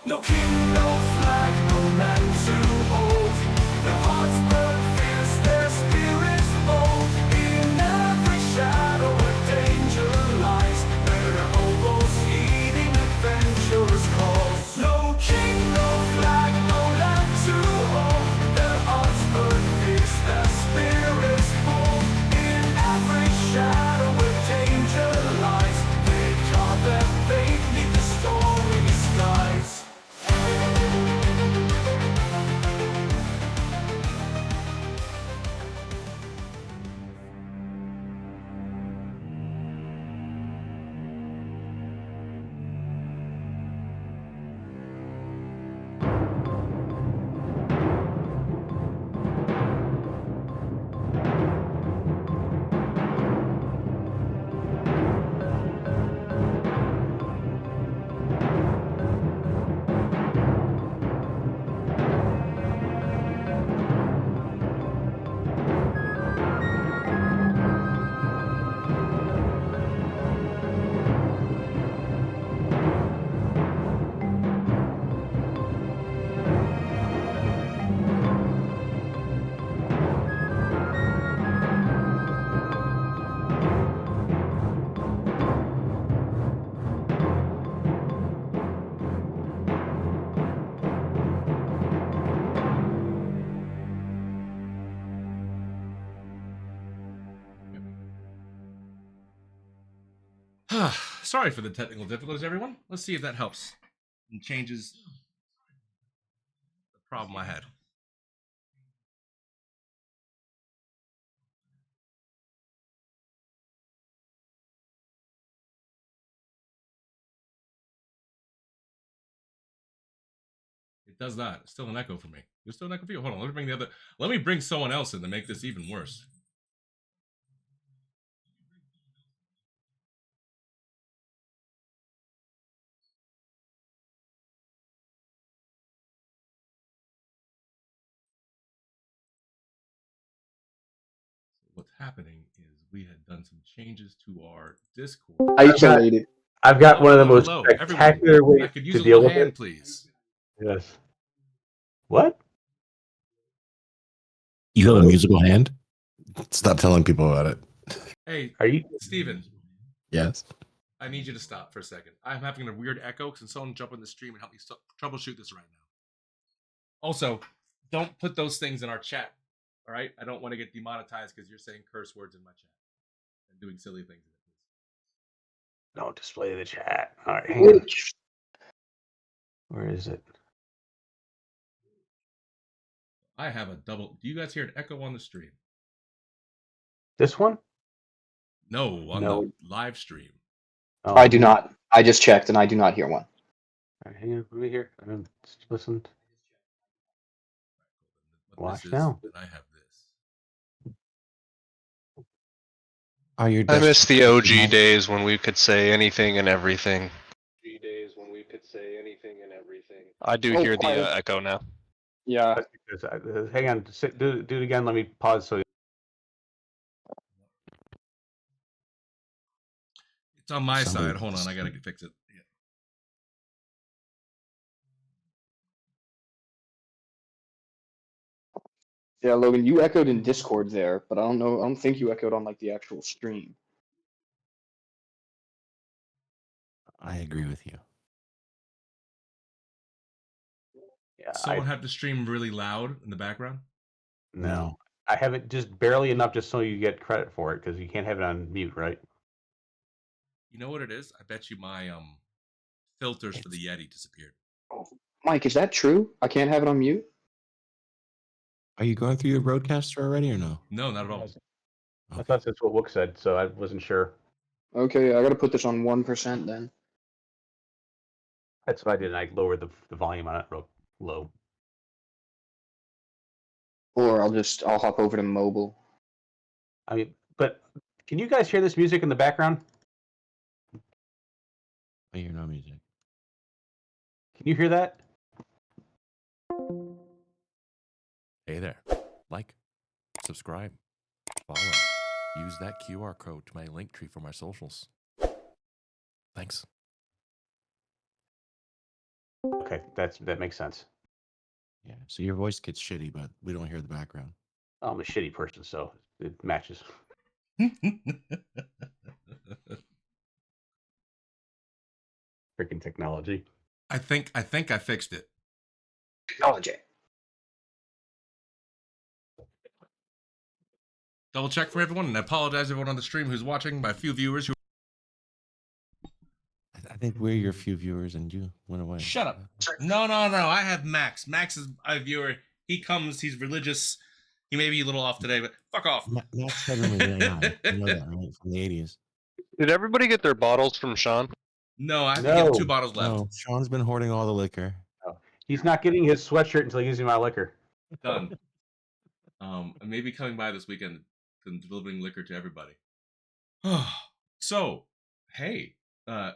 No king, no flag, no man too old. Their hearts burn fierce, their spirits bold. In every shadow a danger lies. There are hobos heeding adventurers' calls. No king, no flag, no land to hold. Their hearts burn fierce, their spirits bold. In every shadow a danger lies. They carve their fate 'neath the stormy skies. Sorry for the technical difficulties, everyone. Let's see if that helps and changes the problem I had. It does not. It's still an echo for me. There's still an echo for you. Hold on. Let me bring someone else in to make this even worse. What's happening is we had done some changes to our Discord. Isolated. I've got one of the most Hello, spectacular everyone. I ways could use to a deal little with hand, it. please. Yes. What? You have a musical hand? Stop telling people about it. Hey, Are you? Steven, Yes. I need you to stop for a second. I'm having a weird echo. Can someone jump in the stream and help me troubleshoot this right now? Also, don't put those things in our chat. All right? I don't want to get demonetized because you're saying curse words in my chat and doing silly things in it. Don't display the chat. All right, hang on. Where is it? I have a double. Do you guys hear an echo on the stream? This one? No, on the live stream. Oh, I do not. I just checked and I do not hear one. All right, hang on. Let me hear. Listen. Watch This now. and I have this. I miss the OG days when we could say anything and everything. I do hear the echo now. Yeah. That's because, hang on. Do it again. Let me pause. So It's on my side. Hold on, I gotta fix it. Yeah, Logan, you echoed in Discord there, but I don't know. I don't think you echoed on like the actual stream. I agree with you. yeah, Someone have the stream really loud in the background? No, I have it just barely enough, just so you get credit for it, because you can't have it on mute, right? You know what it is? I bet you my filters for the Yeti disappeared. Oh, Mike, is that true? I can't have it on mute? Are you going through your broadcaster already or no? No, not at all. I thought that's what Wook said, so I wasn't sure. Okay, I gotta put this on 1% then. That's what I did. I lowered the volume on it real low. Or I'll hop over to mobile. I mean, but can you guys hear this music in the background? I hear no music. Can you hear that? Hey there. Like, subscribe, follow, use that QR code to my link tree for my socials. Thanks. Okay, that makes sense. Yeah. So your voice gets shitty, but we don't hear the background. I'm a shitty person, so it matches. Freaking technology. I think I fixed it. Technology. Double check for everyone, and I apologize to everyone on the stream who's watching. My few viewers who I think we're your few viewers, and you went away. shut up. No. I have Max. Max is a viewer. He comes. He's religious. He may be a little off today, but fuck off. Matt's heavily really high. You know that, right? From the 80s. Did everybody get their bottles from Sean? No, I have to give him No. 2 bottles left. No, Sean's been hoarding all the liquor. He's not getting his sweatshirt until he gives me my liquor. Done. I may be coming by this weekend and delivering liquor to everybody. So, hey,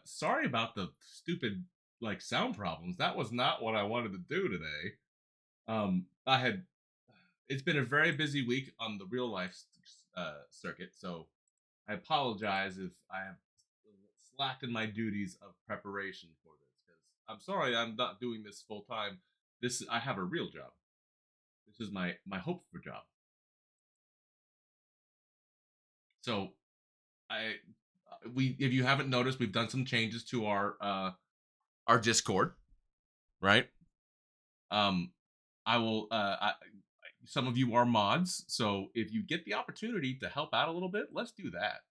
sorry about the stupid sound problems. That was not what I wanted to do today. It's been a very busy week on the real life circuit, so I apologize if I have slacked in my duties of preparation for this. Because I'm sorry I'm not doing this full time. I have a real job. This is my hope for job. So, if you haven't noticed, we've done some changes to our Discord, right? Some of you are mods, so if you get the opportunity to help out a little bit, let's do that.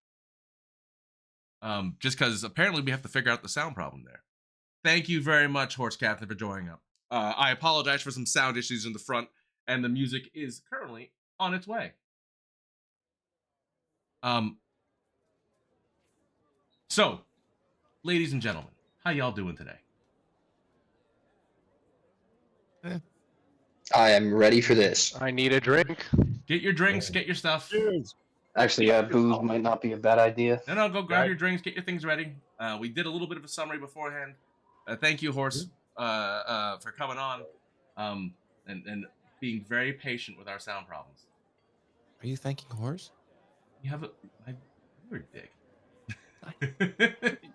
Just because apparently we have to figure out the sound problem there. Thank you very much, Horse Captain, for joining up. I apologize for some sound issues in the front, and the music is currently on its way. So, ladies and gentlemen, how y'all doing today? I am ready for this. I need a drink. Get your drinks, get your stuff. Actually, yeah, booze might not be a bad idea. No, go grab your drinks, get your things ready. We did a little bit of a summary beforehand. Thank you, Horse, for coming on and being very patient with our sound problems. Are you thanking Horse? You have you're a dick.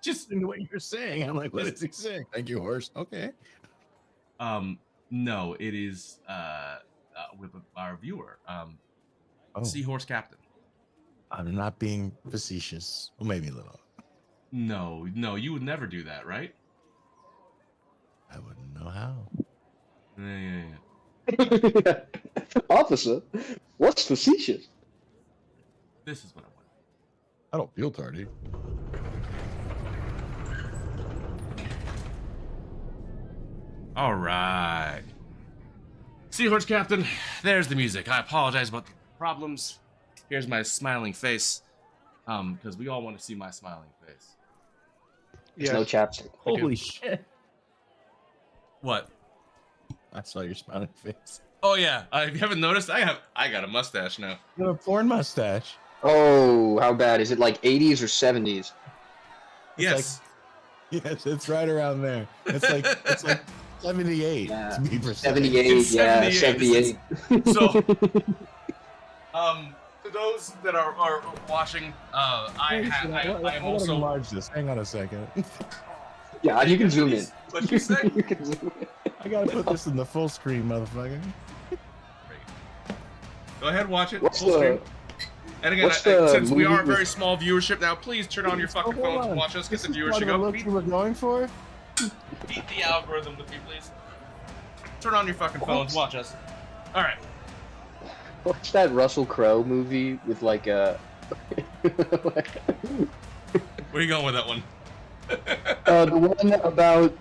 Just in what you're saying. I'm like, what is he saying? Thank you, Horse. Okay. No, it is with our viewer, Seahorse Captain. I'm not being facetious. Well, maybe a little. No, you would never do that, right? I wouldn't know how. Yeah. Officer, what's facetious? This is what I want. I don't feel tardy. All right. Seahorse Captain, there's the music. I apologize about the problems. Here's my smiling face. Because we all want to see my smiling face. There's no chapstick. Holy shit. What? I saw your smiling face. Oh yeah. If you haven't noticed, I got a mustache now. You have a porn mustache. Oh, how bad? Is it like 80s or 70s? Yes. Yes, it's right around there. It's like 78 Yeah. to be precise. 78, It's yeah, 78. 78. So, to those that are watching, I am also. enlarge this. Hang on a second. Yeah, you can zoom in. What you say? You can zoom in. I gotta put this in the full screen, motherfucker. Go ahead, watch it. What's Full the- screen. And again, what's the since we are a movie very with- small viewership now, please turn on your fucking Hold phones and on. watch us. Get the This is viewership part of the up. look you were going for? Beat the algorithm with me, please. Turn on your fucking phones. Watch us. All right. What's that Russell Crowe movie with like a... Where are you going with that one? the one about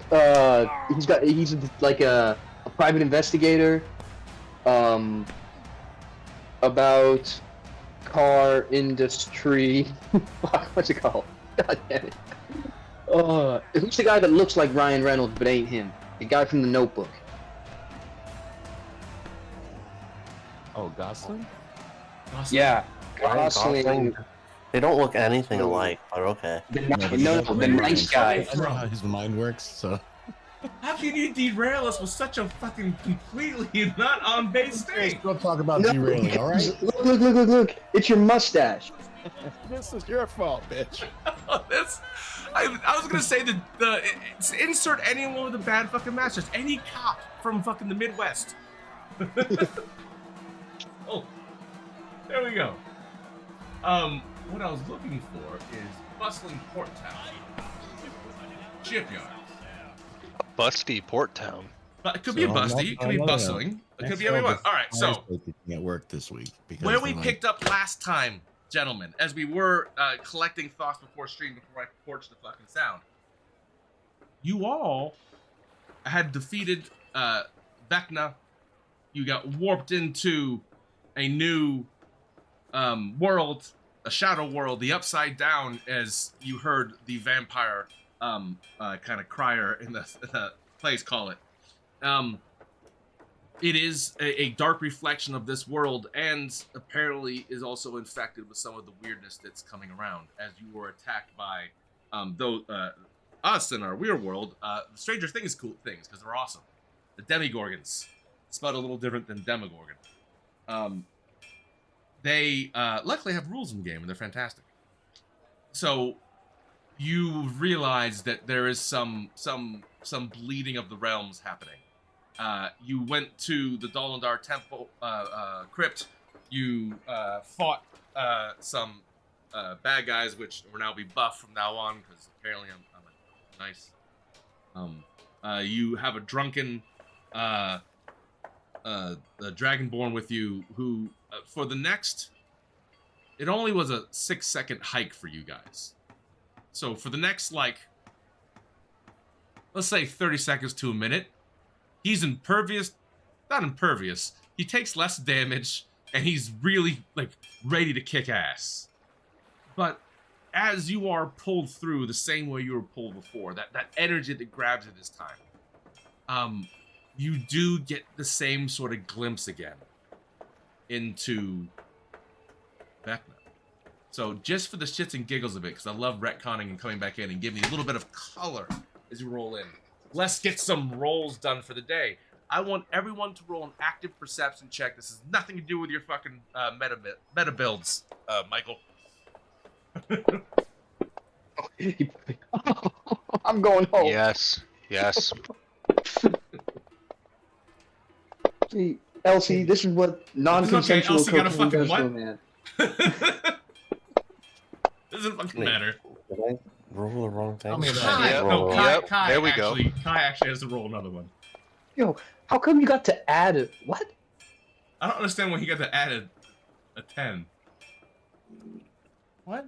he's like a private investigator about car industry. What's it called? God damn it. Who's the guy that looks like Ryan Reynolds but ain't him? The guy from The Notebook. Oh, Gosling? Yeah, Ryan Gosling. Gosling. They don't look anything alike, but okay. The nice guy. I know how his mind works, so. How can you derail us with such a fucking completely not on base thing? We'll talk about No, derailing, alright? Look! It's your mustache. This is your fault, bitch. This, I was gonna say insert anyone with a bad fucking masters, any cop from fucking the Midwest. Oh, there we go. What I was looking for is bustling port town, shipyard. Busty port town. But it could be a busty, it could be bustling, it could be everyone. All right, so at work this week because where we picked up last time, gentlemen, as we were collecting thoughts before stream, before I forged the fucking sound. You all had defeated Vecna. You got warped into a new world, a shadow world, the Upside Down, as you heard the vampire kind of crier in the place call it. It is a dark reflection of this world, and apparently is also infected with some of the weirdness that's coming around as you were attacked by us in our weird world. Stranger Things cool things, because they're awesome. The Demigorgons. Spelled a little different than Demogorgon. They luckily have rules in the game, and they're fantastic. So you realize that there is some bleeding of the realms happening. You went to the Dolindar Temple crypt. You fought some bad guys, which will now be buffed from now on, because apparently I'm nice. You have a drunken Dragonborn with you who, for the next, it only was a 6-second hike for you guys. So for the next, like, let's say 30 seconds to a minute, he's impervious, not impervious, he takes less damage, and he's really, like, ready to kick ass. But as you are pulled through the same way you were pulled before, that energy that grabs you this time, you do get the same sort of glimpse again into Vecna. So just for the shits and giggles of it, because I love retconning and coming back in and giving you a little bit of color as you roll in. Let's get some rolls done for the day. I want everyone to roll an active perception check. This has nothing to do with your fucking meta builds, Michael. I'm going home. Yes. See, Elsie, this is what non-consensual Elsie got a cocaine fucking does to a what? man. Doesn't fucking Wait. matter. Did I roll the wrong thing? Tell me about Kai, Yep. no, Yep. Kai There we actually, go. Kai actually has to roll another one. Yo, how come you got to add it? What? I don't understand when he got to add a 10. What?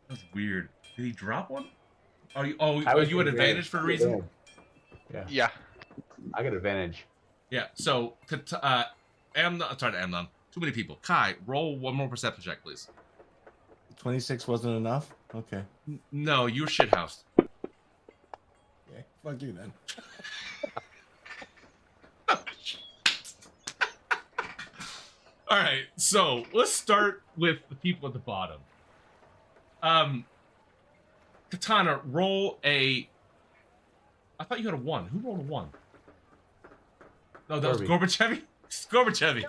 That's weird. Did he drop one? Oh, you I was you had thinking advantage for a reason? Yeah, Yeah. I got advantage. Yeah, so, Amnon, sorry, Amnon. Too many people. Kai, roll one more perception check, please. 26 wasn't enough? Okay. No, you're shithoused. Okay. Fuck you then. All right, so let's start with the people at the bottom. Katana, roll a. I thought you had a 1. Who rolled a 1? No, that was Gorbachevy. It's Gorbachevy.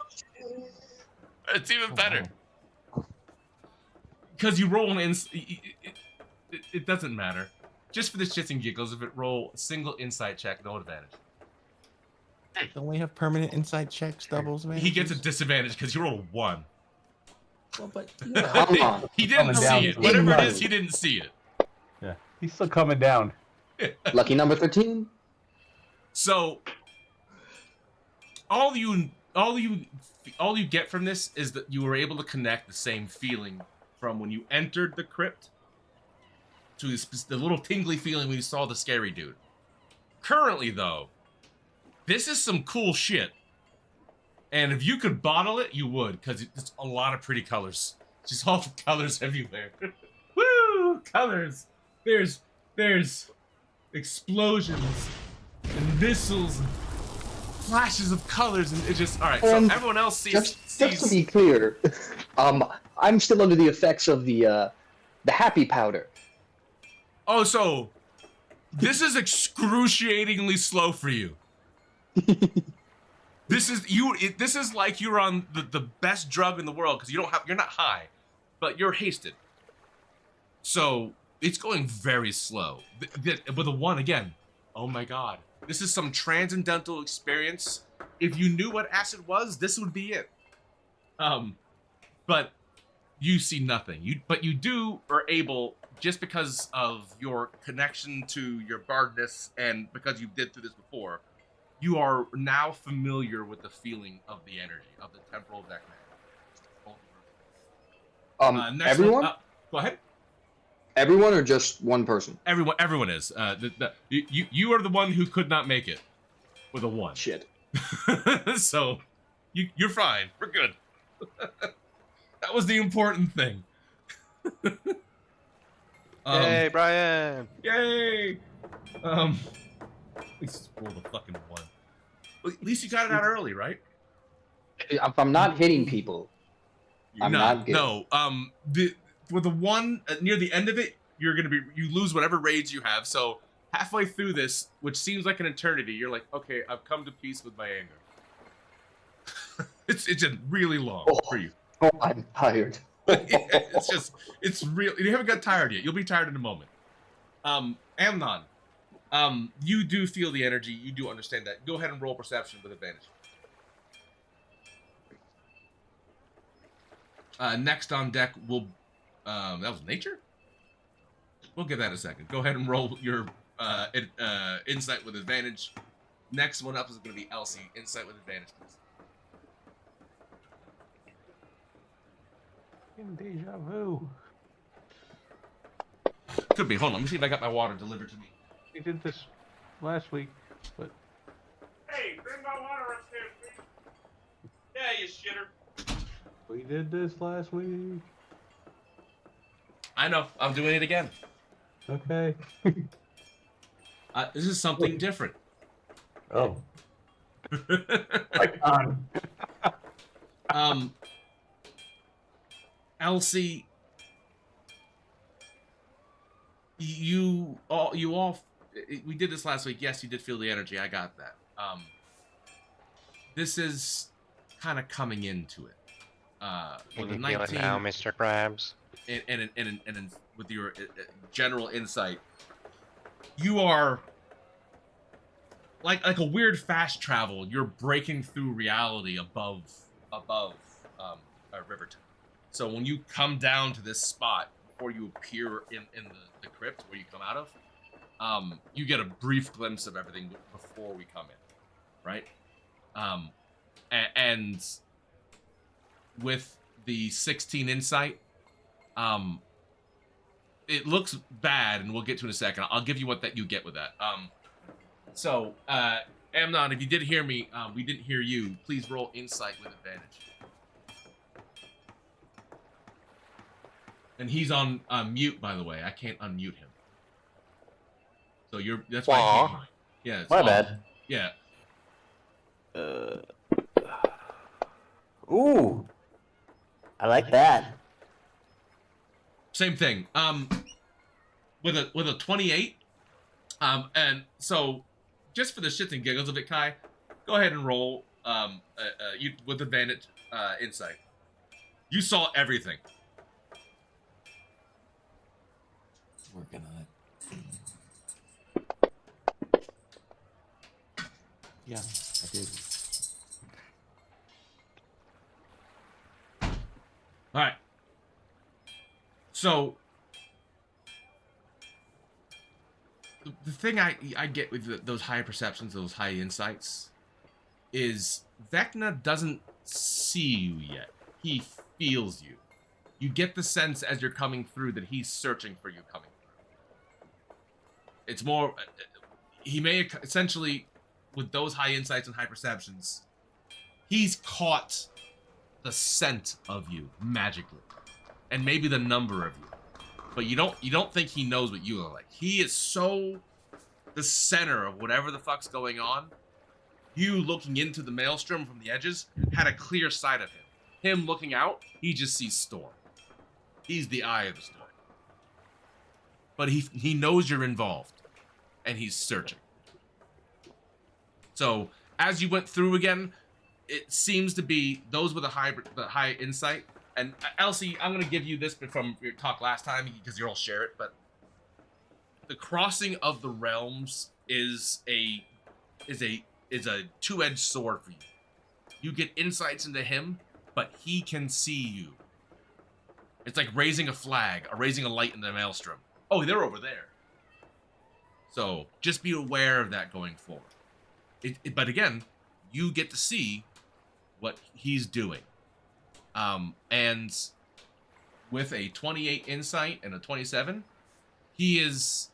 It's even better. Because you roll an it doesn't matter. Just for the shits and giggles of it, roll a single insight check, no advantage. Don't we have permanent insight checks, doubles, man? He gets a disadvantage because you rolled a 1. Well, but Come on. He didn't Coming see down. it. Whatever it is, he didn't see it. Yeah, he's still coming down. Lucky number 13. So all you get from this is that you were able to connect the same feeling from when you entered the crypt to the little tingly feeling when you saw the scary dude. Currently, though, this is some cool shit. And if you could bottle it, you would, because it's a lot of pretty colors. Just all the colors everywhere. Woo! Colors! There's explosions and missiles and flashes of colors, and it just alright, so everyone else sees Just to be clear, I'm still under the effects of the happy powder. Oh, so this is excruciatingly slow for you. This is like you're on the best drug in the world because you're not high. but you're hasted. So it's going very slow. With a 1 again, oh my god. This is some transcendental experience. If you knew what acid was, this would be it. But you see nothing. But you are able, just because of your connection to your bardness and because you did through this before, you are now familiar with the feeling of the energy of the temporal deck. Everyone? Go ahead. Everyone or just one person? Everyone is. You are the one who could not make it with a 1. Shit. So you're fine. We're good. That was the important thing. Yay, Brian! Yay! At least roll the fucking 1. At least you got it out early, right? If I'm not hitting people, I'm not good. No. With the 1 near the end of it, you lose whatever rage you have. So halfway through this, which seems like an eternity, you're like, okay, I've come to peace with my anger. it's just really long for you. Oh, I'm tired. it's real. You haven't got tired yet. You'll be tired in a moment. Amnon, you do feel the energy. You do understand that. Go ahead and roll perception with advantage. Next on deck will, that was nature? We'll give that a second. Go ahead and roll your insight with advantage. Next one up is going to be Elsie. Insight with advantage, please. Deja vu. Could be. Hold on. Let me see if I got my water delivered to me. We did this last week, but Hey, bring my water upstairs, please. Yeah, you shitter. we did this last week. I know. I'm doing it again. Okay. This is something different. Oh. Elsie, you all, we did this last week. Yes, you did feel the energy. I got that. This is kind of coming into it. Can With you a feel 19, it now, Mr. Krabs? and with your general insight, you are like a weird fast travel. You're breaking through reality above Riverton. So when you come down to this spot before you appear in the crypt where you come out of, you get a brief glimpse of everything before we come in, right? And with the 16 insight, it looks bad, and we'll get to it in a second. I'll give you what that you get with that. So, Amnon, if you did hear me, we didn't hear you. Please roll insight with advantage. And he's on mute, by the way. I can't unmute him. So that's why I can't hear you. Yeah, it's My bad. Yeah. Ooh. I like that. Same thing. With a 28. And so just for the shits and giggles of it, Kai, go ahead and roll you with advantage insight. You saw everything. Working on it. Yeah, I did. All right. So the thing I get with those high perceptions, those high insights, is Vecna doesn't see you yet. He feels you. You get the sense as you're coming through that he's searching for you coming through. It's more, he may essentially, with those high insights and high perceptions, he's caught the scent of you magically, and maybe the number of you, but you don't think he knows what you are like. He is so the center of whatever the fuck's going on. You looking into the maelstrom from the edges had a clear sight of him. Him looking out, he just sees storm. He's the eye of the storm. But he knows you're involved, and he's searching. So as you went through again, it seems to be those with the high insight And Elsie, I'm gonna give you this from your talk last time because you'll share it. But the crossing of the realms is a two-edged sword for you. You get insights into him, but he can see you. It's like raising a flag or raising a light in the maelstrom. Oh, they're over there. So just be aware of that going forward. But again, you get to see what he's doing. And with a 28 insight and a 27, he is,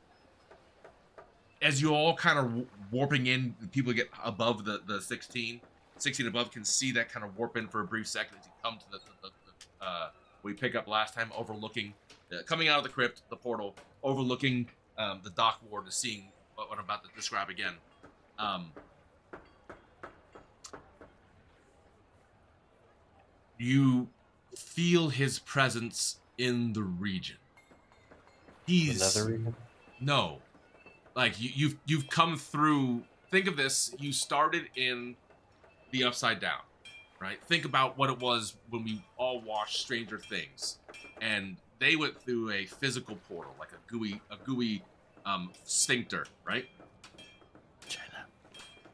as you all kind of warping in, people get above the 16 above can see that kind of warp in for a brief second as you come to the we pick up last time, overlooking, coming out of the crypt, the portal, overlooking the dock ward, and seeing what I'm about to describe again. You feel his presence in the region. He's Another region? No, like you've come through. Think of this: you started in the Upside Down, right? Think about what it was when we all watched Stranger Things, and they went through a physical portal, like a gooey sphincter, right?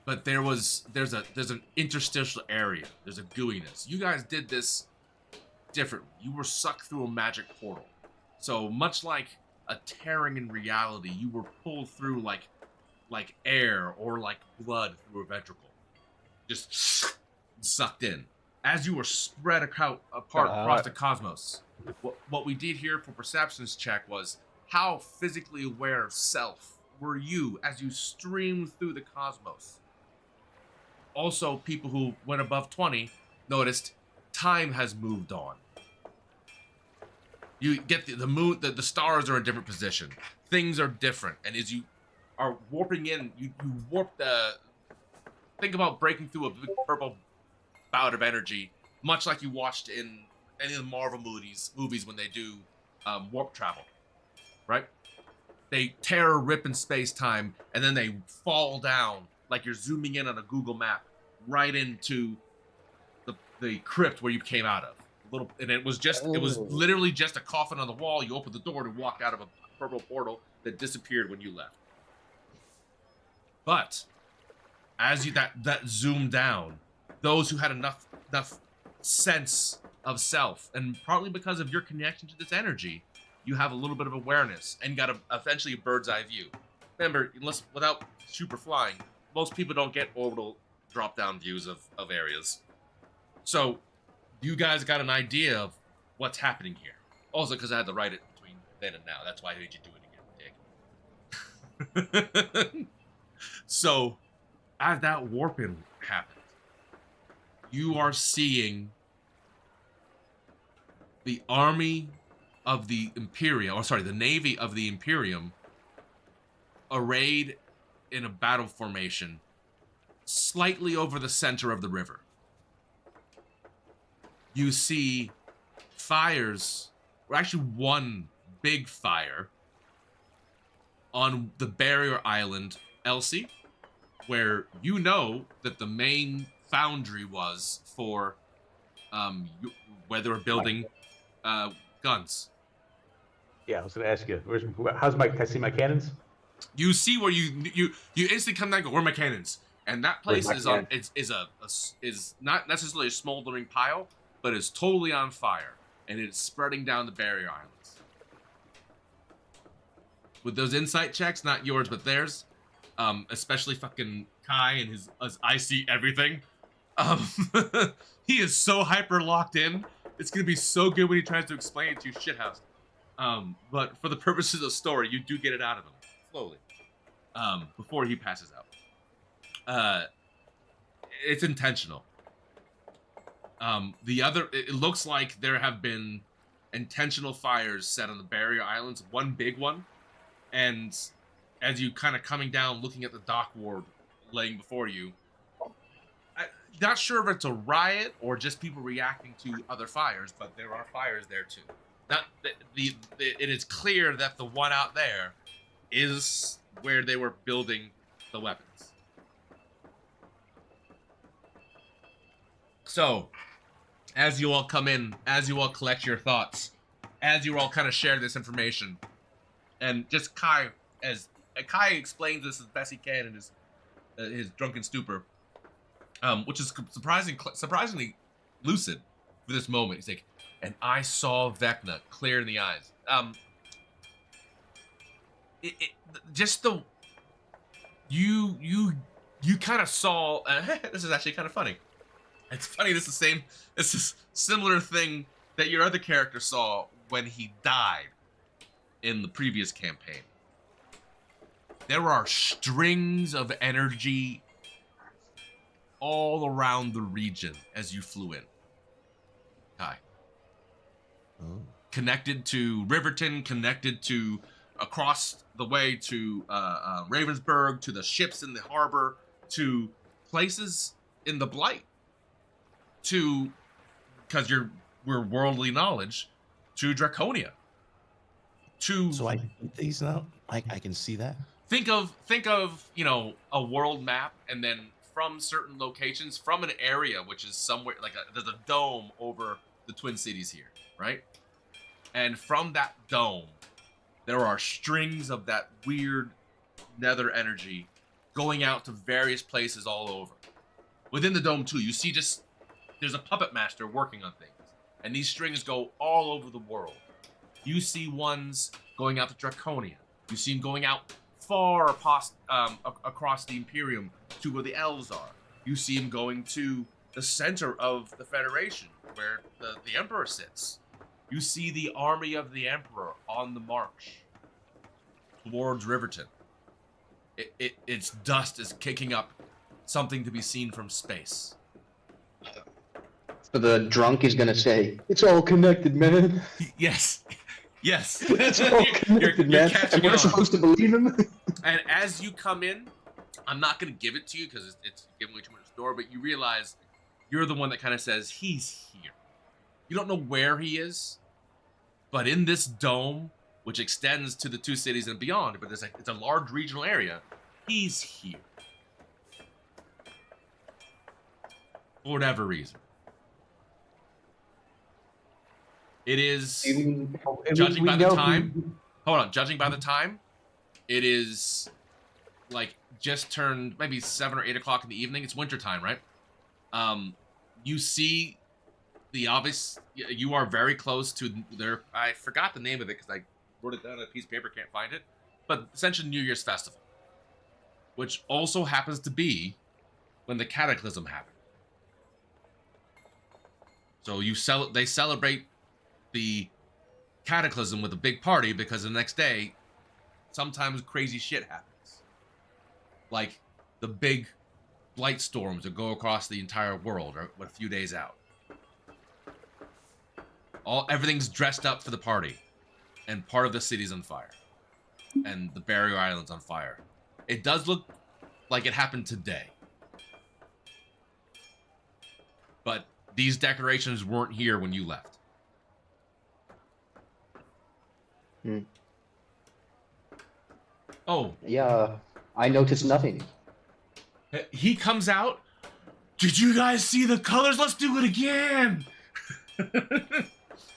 But there's an interstitial area. There's a gooiness. You guys did this differently. You were sucked through a magic portal. So much like a tearing in reality, you were pulled through like air or like blood through a ventricle. Just sucked in. As you were spread apart across the cosmos. What we did here for perceptions check was how physically aware of self were you as you streamed through the cosmos. Also, people who went above 20 noticed time has moved on. You get the moon, the stars are in a different position. Things are different. And as you are warping in, you warp the... Think about breaking through a big purple bout of energy, much like you watched in any of the Marvel movies when they do warp travel, right? They tear a rip in space-time, and then they fall down like you're zooming in on a Google map right into the crypt where you came out of. And it was literally just a coffin on the wall. You opened the door to walk out of a purple portal that disappeared when you left. But as you that zoomed down, those who had enough sense of self, and partly because of your connection to this energy, you have a little bit of awareness and got eventually a bird's eye view. Remember, without super flying, most people don't get orbital drop-down views of areas. So you guys got an idea of what's happening here. Also, because I had to write it between then and now. That's why I made you do it again, Dick. So, as that warping happened, you are seeing the army of the Imperium, the navy of the Imperium, arrayed in a battle formation slightly over the center of the river. You see fires, or actually one big fire on the barrier island, Elsie, where you know that the main foundry was for where they were building guns. Yeah, I was going to ask you. Can I see my cannons? You see where you instantly come down and go, where are my cannons? And that place is not necessarily a smoldering pile, but is totally on fire, and it's spreading down the barrier islands. With those insight checks, not yours but theirs, especially fucking Kai and his I see everything. He is so hyper locked in. It's gonna be so good when he tries to explain it to you, shithouse. But for the purposes of story, you do get it out of him slowly, before he passes out. It's intentional. It looks like there have been intentional fires set on the barrier islands, one big one, and as you kind of coming down, looking at the dock ward laying before you, I'm not sure if it's a riot or just people reacting to other fires, but there are fires there too. It is clear that the one out there is where they were building the weapons. So, as you all come in, as you all collect your thoughts, as you all kind of share this information, and just Kai explains this as best he can in his drunken stupor, which is surprisingly lucid for this moment. He's like, and I saw Vecna clear in the eyes. You kind of saw. This is actually kind of funny. It's funny. This is similar thing that your other character saw when he died in the previous campaign. There are strings of energy all around the region as you flew in. Kai. Oh. Connected to Riverton, connected to across the way to Ravensburg, to the ships in the harbor, to places in the Blight, to, because we're worldly knowledge, to Draconia. To So I these now. I can see that. think of a world map, and then from certain locations, from an area which is somewhere like there's a dome over the Twin Cities here, right? And from that dome, there are strings of that weird nether energy going out to various places all over. Within the dome too, you see there's a puppet master working on things, and these strings go all over the world. You see ones going out to Draconia. You see them going out far across the Imperium to where the elves are. You see them going to the center of the Federation, where the Emperor sits. You see the army of the Emperor on the march towards Riverton. Its dust is kicking up something to be seen from space. So the drunk is gonna say, "It's all connected, man. Yes. Yes. It's all connected, man." catching And we're on. supposed to believe him. And as you come in, I'm not going to give it to you because it's giving away too much of the story, but you realize you're the one that kind of says, he's here. You don't know where he is, but in this dome, which extends to the two cities and beyond, but it's a large regional area, he's here. For whatever reason. It is, judging by the time, judging by the time, it is like just turned maybe 7 or 8 o'clock in the evening. It's winter time, right? You see the obvious, you are very close to their, I forgot the name of it because I wrote it down on a piece of paper, can't find it, but essentially New Year's Festival, which also happens to be when the Cataclysm happened. So they celebrate the Cataclysm with a big party because the next day, sometimes crazy shit happens. Like the big blight storms that go across the entire world or a few days out. Everything's dressed up for the party, and part of the city's on fire, and the barrier island's on fire. It does look like it happened today, but these decorations weren't here when you left. Oh. Yeah, I noticed nothing. He comes out. Did you guys see the colors? Let's do it again.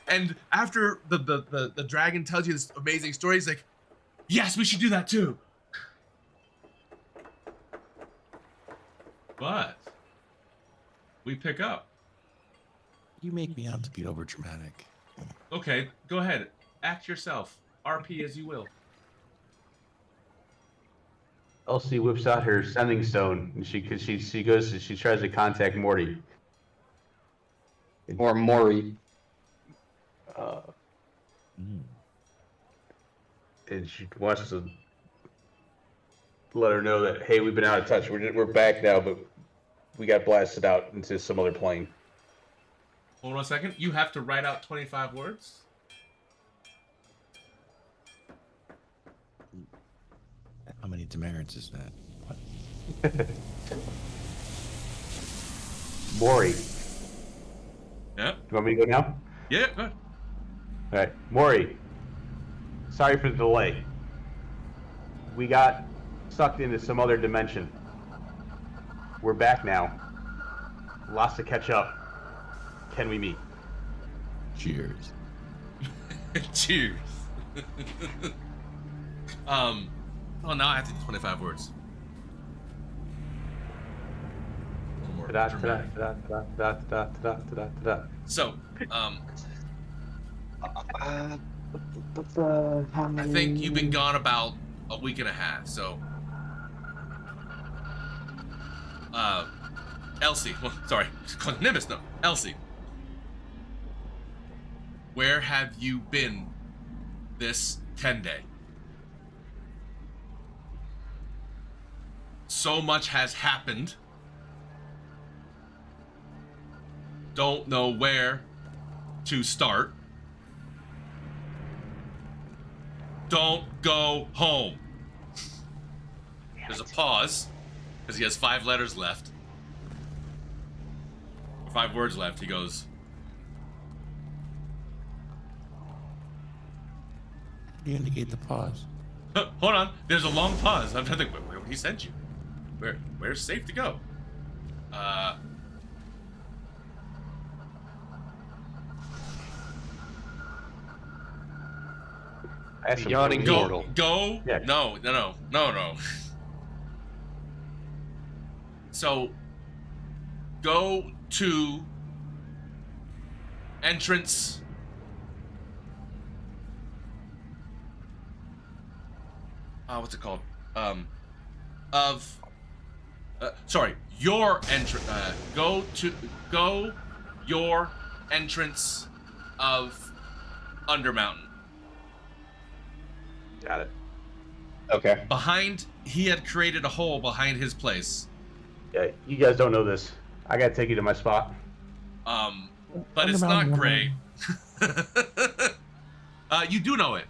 And after the dragon tells you this amazing story, he's like, yes, we should do that too. But we pick up. You make me out to be over dramatic. Okay, go ahead. Act yourself. RP as you will. Elsie whips out her sending stone, and she tries to contact Morty. Or Maury. And she wants to let her know that, hey, we've been out of touch. We're back now, but we got blasted out into some other plane. Hold on a second. You have to write out 25 words. How many demerits is that? Maury. Yeah. Do you want me to go now? Yeah, go ahead. All right. Maury. Sorry for the delay. We got sucked into some other dimension. We're back now. Lots to catch up. can we meet? Cheers. Cheers. Oh, now I have to do 25 words. A little more Ta-da, dramatic. ta-da, ta-da, ta-da, ta-da, ta-da, ta-da. So, I I think you've been gone about a week and a half. So, Elsie, well, sorry, Nimbus, no, Elsie. Where have you been this 10-day? So much has happened. Don't know where to start. Don't go home. There's a pause because he has 5 letters left. 5 words left. He goes, You indicate the pause. hold on. There's a long pause. I'm trying to think, where he sent you? Where's safe to go? I asked him Yawning for a portal. Go. Yeah. No. So, go to entrance. What's it called? Your entrance. Go your entrance of Undermountain. Got it. Okay. He had created a hole behind his place. Yeah, you guys don't know this. I gotta take you to my spot. But it's not great. You do know it.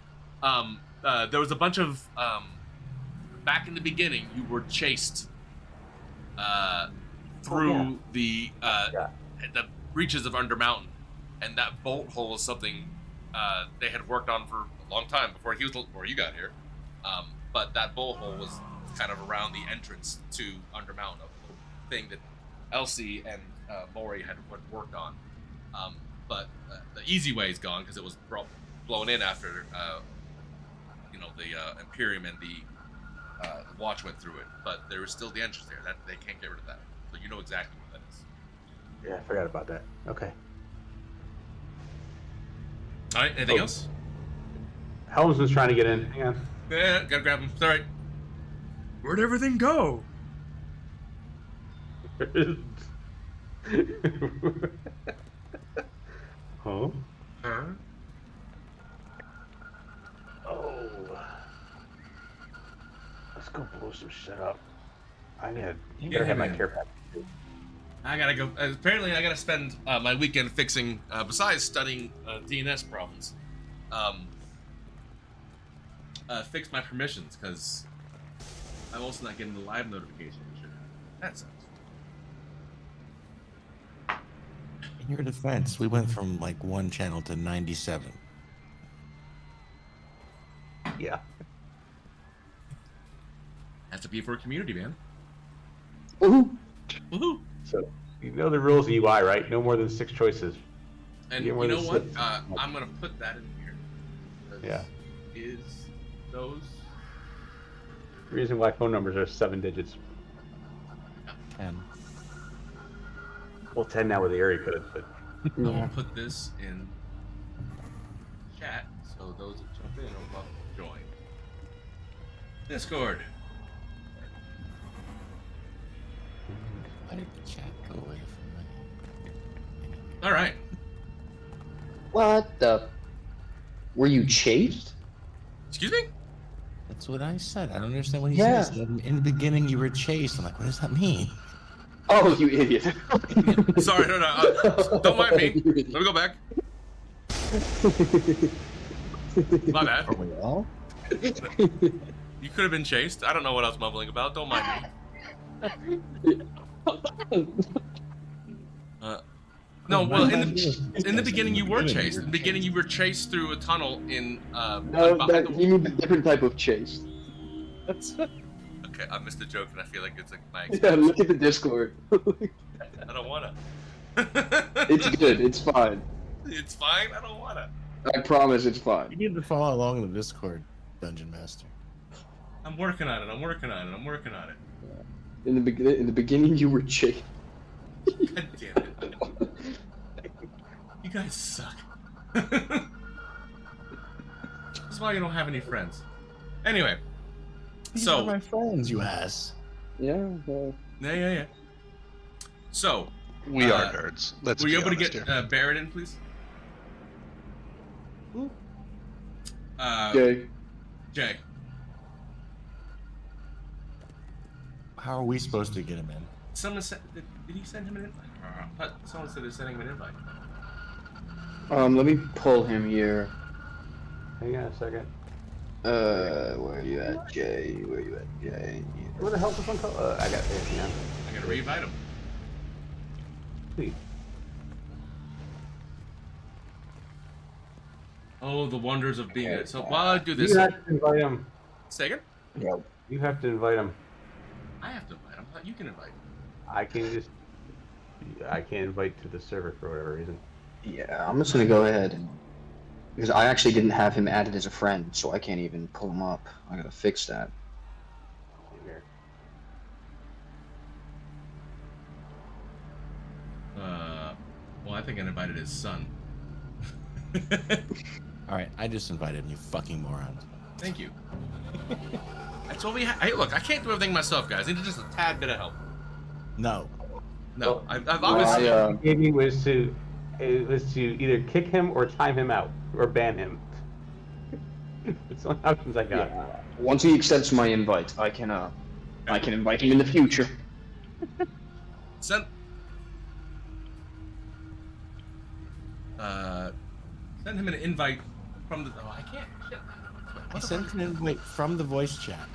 There was a bunch of back in the beginning. You were chased through the reaches of Undermountain, and that bolt hole is something they had worked on for a long time before you got here. But that bolt hole was kind of around the entrance to Undermountain, a thing that Elsie and Maury had worked on. But the easy way is gone because it was blown in after the Imperium and the Watch went through it. But there was still the entrance there. That they can't get rid of that. So you know exactly what that is. Yeah, I forgot about that. Okay. All right. Anything else? Helmsman's trying to get in. Hang on. Yeah, gotta grab him. It's all right. Where'd everything go? Huh? Huh? Oh. Let's go blow some shit up. I better have my care package. I gotta go. Apparently, I gotta spend my weekend fixing, besides studying DNS problems, fix my permissions because I'm also not getting the live notification. That sucks. In your defense, we went from like 1 channel to 97. Yeah. Has to be for a community, man. Woohoo! Woohoo! So, you know the rules of UI, right? No more than 6 choices. And Yeah, you well, know this what? is- I'm gonna put that in here. Yeah. Is those? The reason why phone numbers are 7 digits. 10. Well, 10 now with the area code, but I will put this in chat so those that jump in will join. Discord. Why did the chat go away from me? All right. What the? Were you chased? Excuse me? That's what I said. I don't understand what he Yeah. says. In the beginning, you were chased. I'm like, what does that mean? Oh, you idiot! Sorry, no. Don't mind me. Let me go back. My bad. Are we all? You could have been chased. I don't know what I was mumbling about. Don't mind me. No, well, in the beginning you were chased. In the beginning you were chased through a tunnel in No, behind the you mean a different type of chase. Okay, I missed the joke and I feel like it's like my Yeah, excuse. look at the Discord. I don't wanna. It's good. It's fine. It's fine. I don't wanna. I promise it's You fine. need to follow along in the Discord, Dungeon Master. I'm working on it. I'm working on it. I'm working on it. In the beginning, you were Jake. God damn it. You guys suck. That's why you don't have any friends. Anyway. These are So. my friends, you ass. Yeah. Well, Yeah. So. We are nerds. Let's Were be you able to honest get here. Barrett in, please? Jay. How are we supposed to get him in? Someone said. Did he send him an invite? I thought someone said they're sending him an invite. Let me pull him here. Hang on a second. Where are you at, Jay? Where are you at, Jay? What the hell is this one called? I got it. Yeah. I gotta re-invite him. Sweet. Oh, the wonders of being it. So while I do this, You have to invite him. say again? You have to invite him. I have to invite him. I thought you can invite him. I can't invite to the server for whatever reason. Yeah, I'm just gonna go ahead and because I actually didn't have him added as a friend, so I can't even pull him up. I gotta fix that. Here. Well, I think I invited his son. All right, I just invited him, you fucking morons. Thank you. That's what we Hey, look, I can't do everything myself, guys. I need just a tad bit of help. No. No, I've Well, obviously. I, Gave me was to either kick him or time him out or ban him. It's the only options I got. yeah. Once he accepts my invite, I can invite him in the future. Send him an invite from the. Oh, I can't. Shit. I sent an invite from the voice chat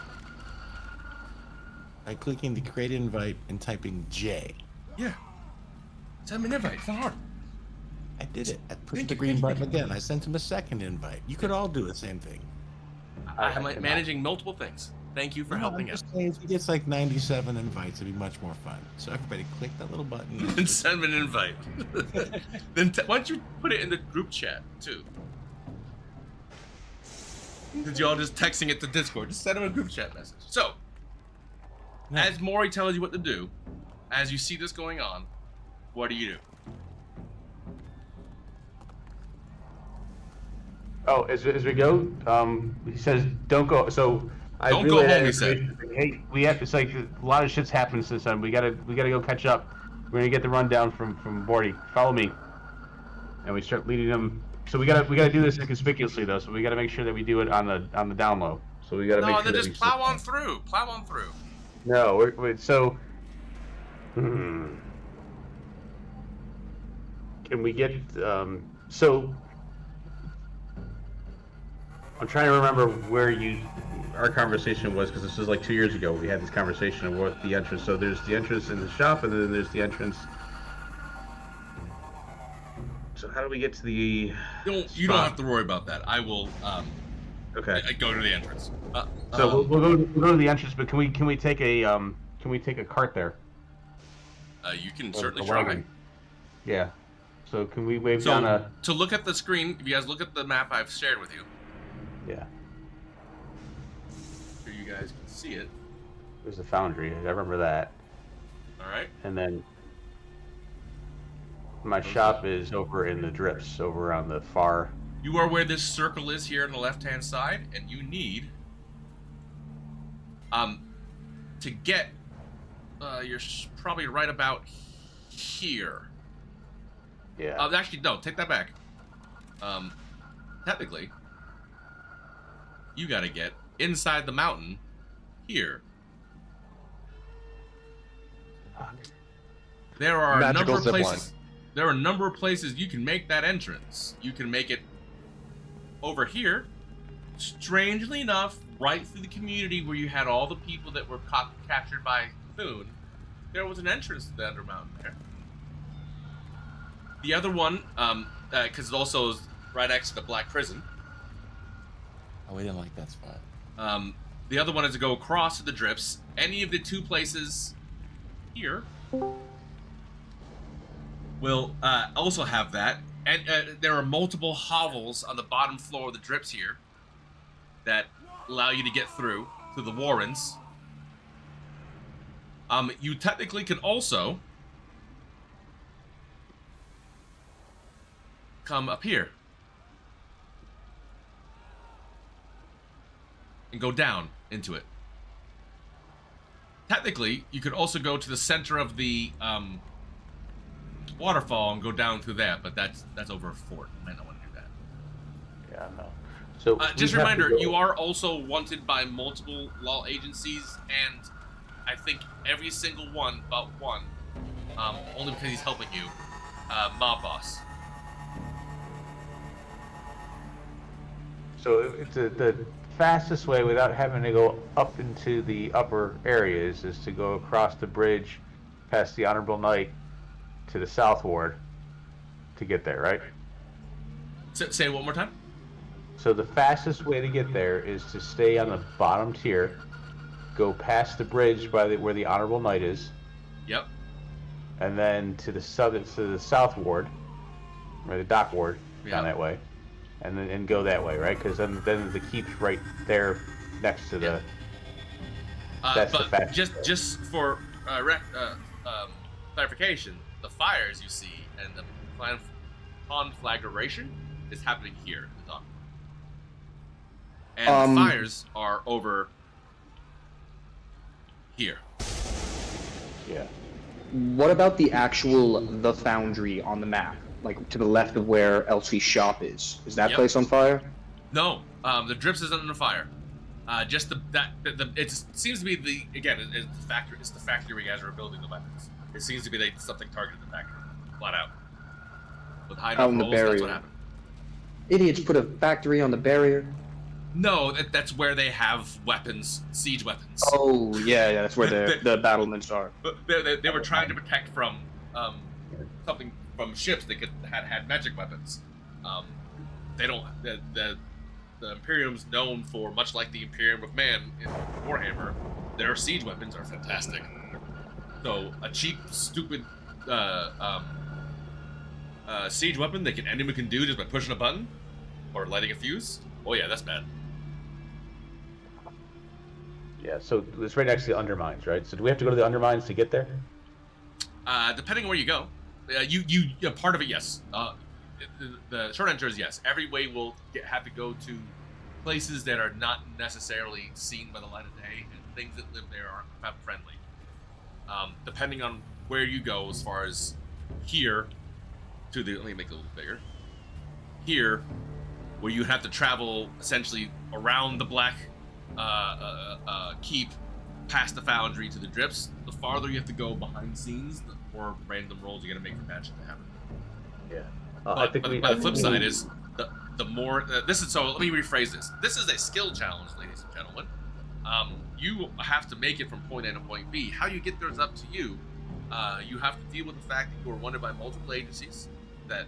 by clicking the create invite and typing J. Yeah. Send him an invite. It's not hard. I did it. I Thank pushed you, the green thank you, button thank you. again. I sent him a second invite. You could all do the same thing. I'm managing multiple things. Thank you for helping I'm out. just saying, if he gets like 97 invites, it'd be much more fun. So everybody click that little button. And send him an invite. Then why don't you put it in the group chat too? Since y'all just texting it to Discord, just send him a group chat message. So, No. as Maury tells you what to do, as you see this going on, what do you do? Oh, as we go, he says, "Don't go." So I Don't relayed go that home, he said. information. Hey, we have. It's like a lot of shit's happened since then. We gotta go catch up. We're gonna get the rundown from Bordy. Follow me, and we start leading them. So we gotta do this inconspicuously though. So we gotta make sure that we do it on the down low. So we gotta make No, sure then that just we plow on through. Plow on through. No, we're so. Can we get so? I'm trying to remember where our conversation was because this was like 2 years ago. We had this conversation of what the entrance. So there's the entrance in the shop, and then there's the entrance. So how do we get to the? You don't have to worry about that. I will. Okay. I go to the entrance. So we'll go to the entrance, but can we take a cart there? You can A certainly wagon. try. Yeah. So can we wave down So a? to look at the screen, if you guys look at the map I've shared with you, Yeah. so you guys can see it. There's the foundry. I remember that. All right. And then my shop is over in the drifts, over on the far. You are where this circle is here on the left-hand side, and you need to get. You're probably right about here. Yeah. Actually, no. Take that back. Technically, you got to get inside the mountain here. There are a Magical number of zip line. places. There are a number of places you can make that entrance. You can make it over here. Strangely enough, right through the community where you had all the people that were captured by Foon, there was an entrance to the Undermountain there. The other one, because it also is right next to the Black Prison. Oh, we didn't like that spot. The other one is to go across to the drifts. Any of the two places here will also have that. And there are multiple hovels on the bottom floor of the drips here that allow you to get through to the warrens. You technically can also come up here and go down into it. Technically, you could also go to the center of the waterfall and go down through that, but that's over a fort. You might not want to do that. Yeah, no. So just a reminder, you are also wanted by multiple law agencies, and I think every single one but one, only because he's helping you, mob boss. So it's the fastest way without having to go up into the upper areas is to go across the bridge, past the Honorable Knight, to the South Ward, to get there, right? Say it one more time. So the fastest way to get there is to stay on the bottom tier, go past the bridge by where the Honorable Knight is. Yep. And then to the South Ward, or the Dock Ward, down that way, and then go that way, right? Because then the keep's right there next to the. That's the fastest. Just for clarification, the fires you see and the conflagration is happening here at the dock. And the fires are over here. Yeah. What about the Foundry on the map? Like to the left of where Elsie's shop is. Is that place on fire? No, the drips isn't under fire. Just it seems to be it's the factory. It's the factory where you guys are building the weapons. It seems to be something targeted the factory, flat out. With high out in the barrier. That's what happened. Idiots put a factory on the barrier. No, that's where they have weapons, siege weapons. Oh yeah, that's where the battlements are. They were trying to protect from something from ships that had magic weapons. They don't. The Imperium's known for, much like the Imperium of Man in Warhammer, their siege weapons are fantastic. So a cheap, stupid siege weapon that anyone can do just by pushing a button or lighting a fuse. Oh yeah, that's bad. Yeah, so it's right next to the undermines, right? So do we have to go to the undermines to get there? Depending on where you go, you part of it, yes. The short answer is yes. Every way will have to go to places that are not necessarily seen by the light of day, and things that live there are not friendly. Depending on where you go, as far as here to the, let me make it a little bigger. Here, where you have to travel essentially around the Black Keep, past the Foundry to the drips. The farther you have to go behind the scenes, the more random rolls you're gonna make for magic to happen. Yeah. But the flip side is the more this is, so let me rephrase this. This is a skill challenge, ladies and gentlemen. You have to make it from point A to point B. How you get there is up to you. You have to deal with the fact that you are wanted by multiple agencies, that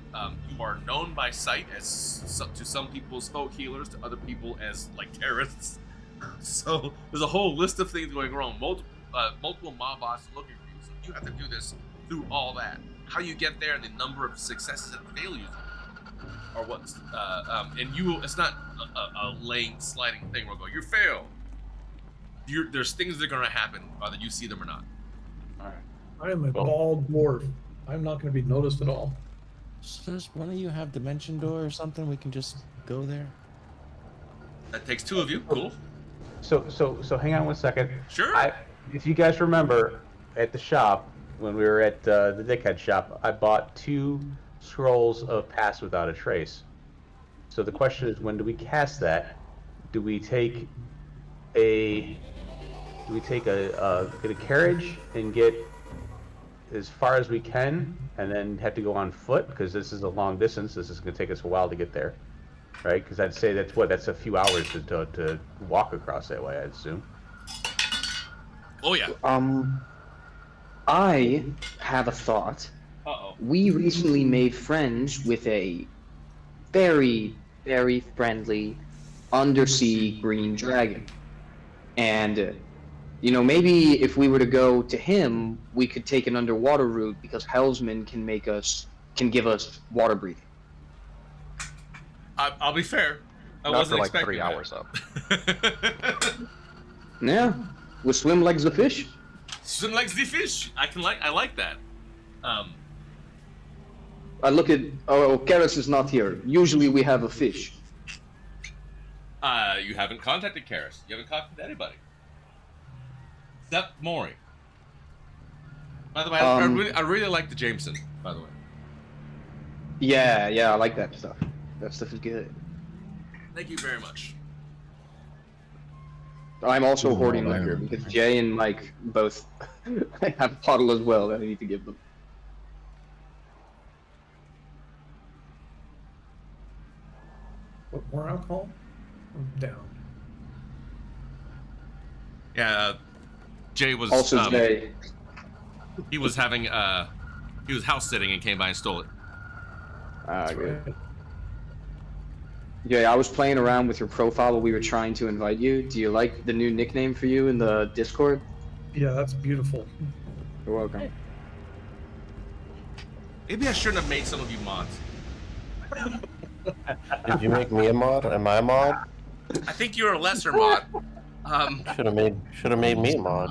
you are known by sight as to some people as folk healers, to other people as like terrorists. So there's a whole list of things going wrong. Multiple mob bosses looking for you. So you have to do this through all that. How you get there and the number of successes and failures are what's and you. It's not a lane sliding thing where you go, you fail. There's things that are going to happen whether you see them or not. All right. I am a bald dwarf. I'm not going to be noticed at all. Does one of you have Dimension Door or something? We can just go there. That takes two of you. Cool. So hang on one second. Sure. If you guys remember, at the shop when we were at the Dickhead shop, I bought 2 scrolls of Pass Without a Trace. So the question is, when do we cast that? Do we take a get a carriage and get as far as we can, and then have to go on foot because this is a long distance? This is going to take us a while to get there, right? Because I'd say that's a few hours to walk across that way, I'd assume. Oh yeah. I have a thought. We recently made friends with a very, very friendly undersea green dragon. And You know, maybe if we were to go to him, we could take an underwater route because Hellsman can give us water breathing. I'll be fair. I Not for wasn't like 3 expecting that. hours up. Yeah, we swim like the fish. Swim like the fish. I like that. I look at. Oh, Karis is not here. Usually we have a fish. You haven't contacted Karis. You haven't contacted anybody. Except Maury. By the way, I really like the Jameson, by the way. Yeah, I like that stuff. That stuff is good. Thank you very much. I'm also Ooh, hoarding man. liquor because Jay and Mike both have a bottle as well that I need to give them. What, more alcohol? I'm down. Yeah, Jay was Also, Jay. he was having he was house sitting and came by and stole it. Good. Jay, I was playing around with your profile while we were trying to invite you. Do you like the new nickname for you in the Discord? Yeah, that's beautiful. You're welcome. Maybe I shouldn't have made some of you mods. Did you make me a mod? Am I a mod? I think you're a lesser mod. Should have made me a mod.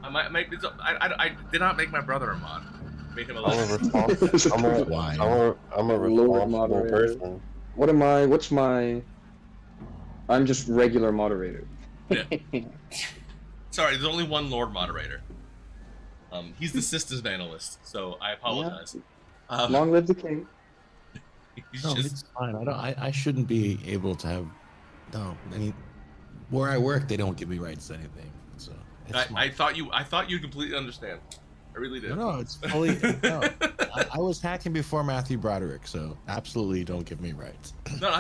I did not make my brother a mod. Made him a I'm a lesser. responsible. I'm a responsible moderator. person. What am I? What's my? I'm just regular moderator. Yeah. Sorry, there's only one Lord moderator. He's the systems analyst, so I apologize. Long live the king. He's No, just it's fine. I shouldn't be able to have. No, I mean, where I work, they don't give me rights to anything. So it's I fine. thought you'd completely understand. I really did. No, it's fully. No, I was hacking before Matthew Broderick, so absolutely don't give me rights. No,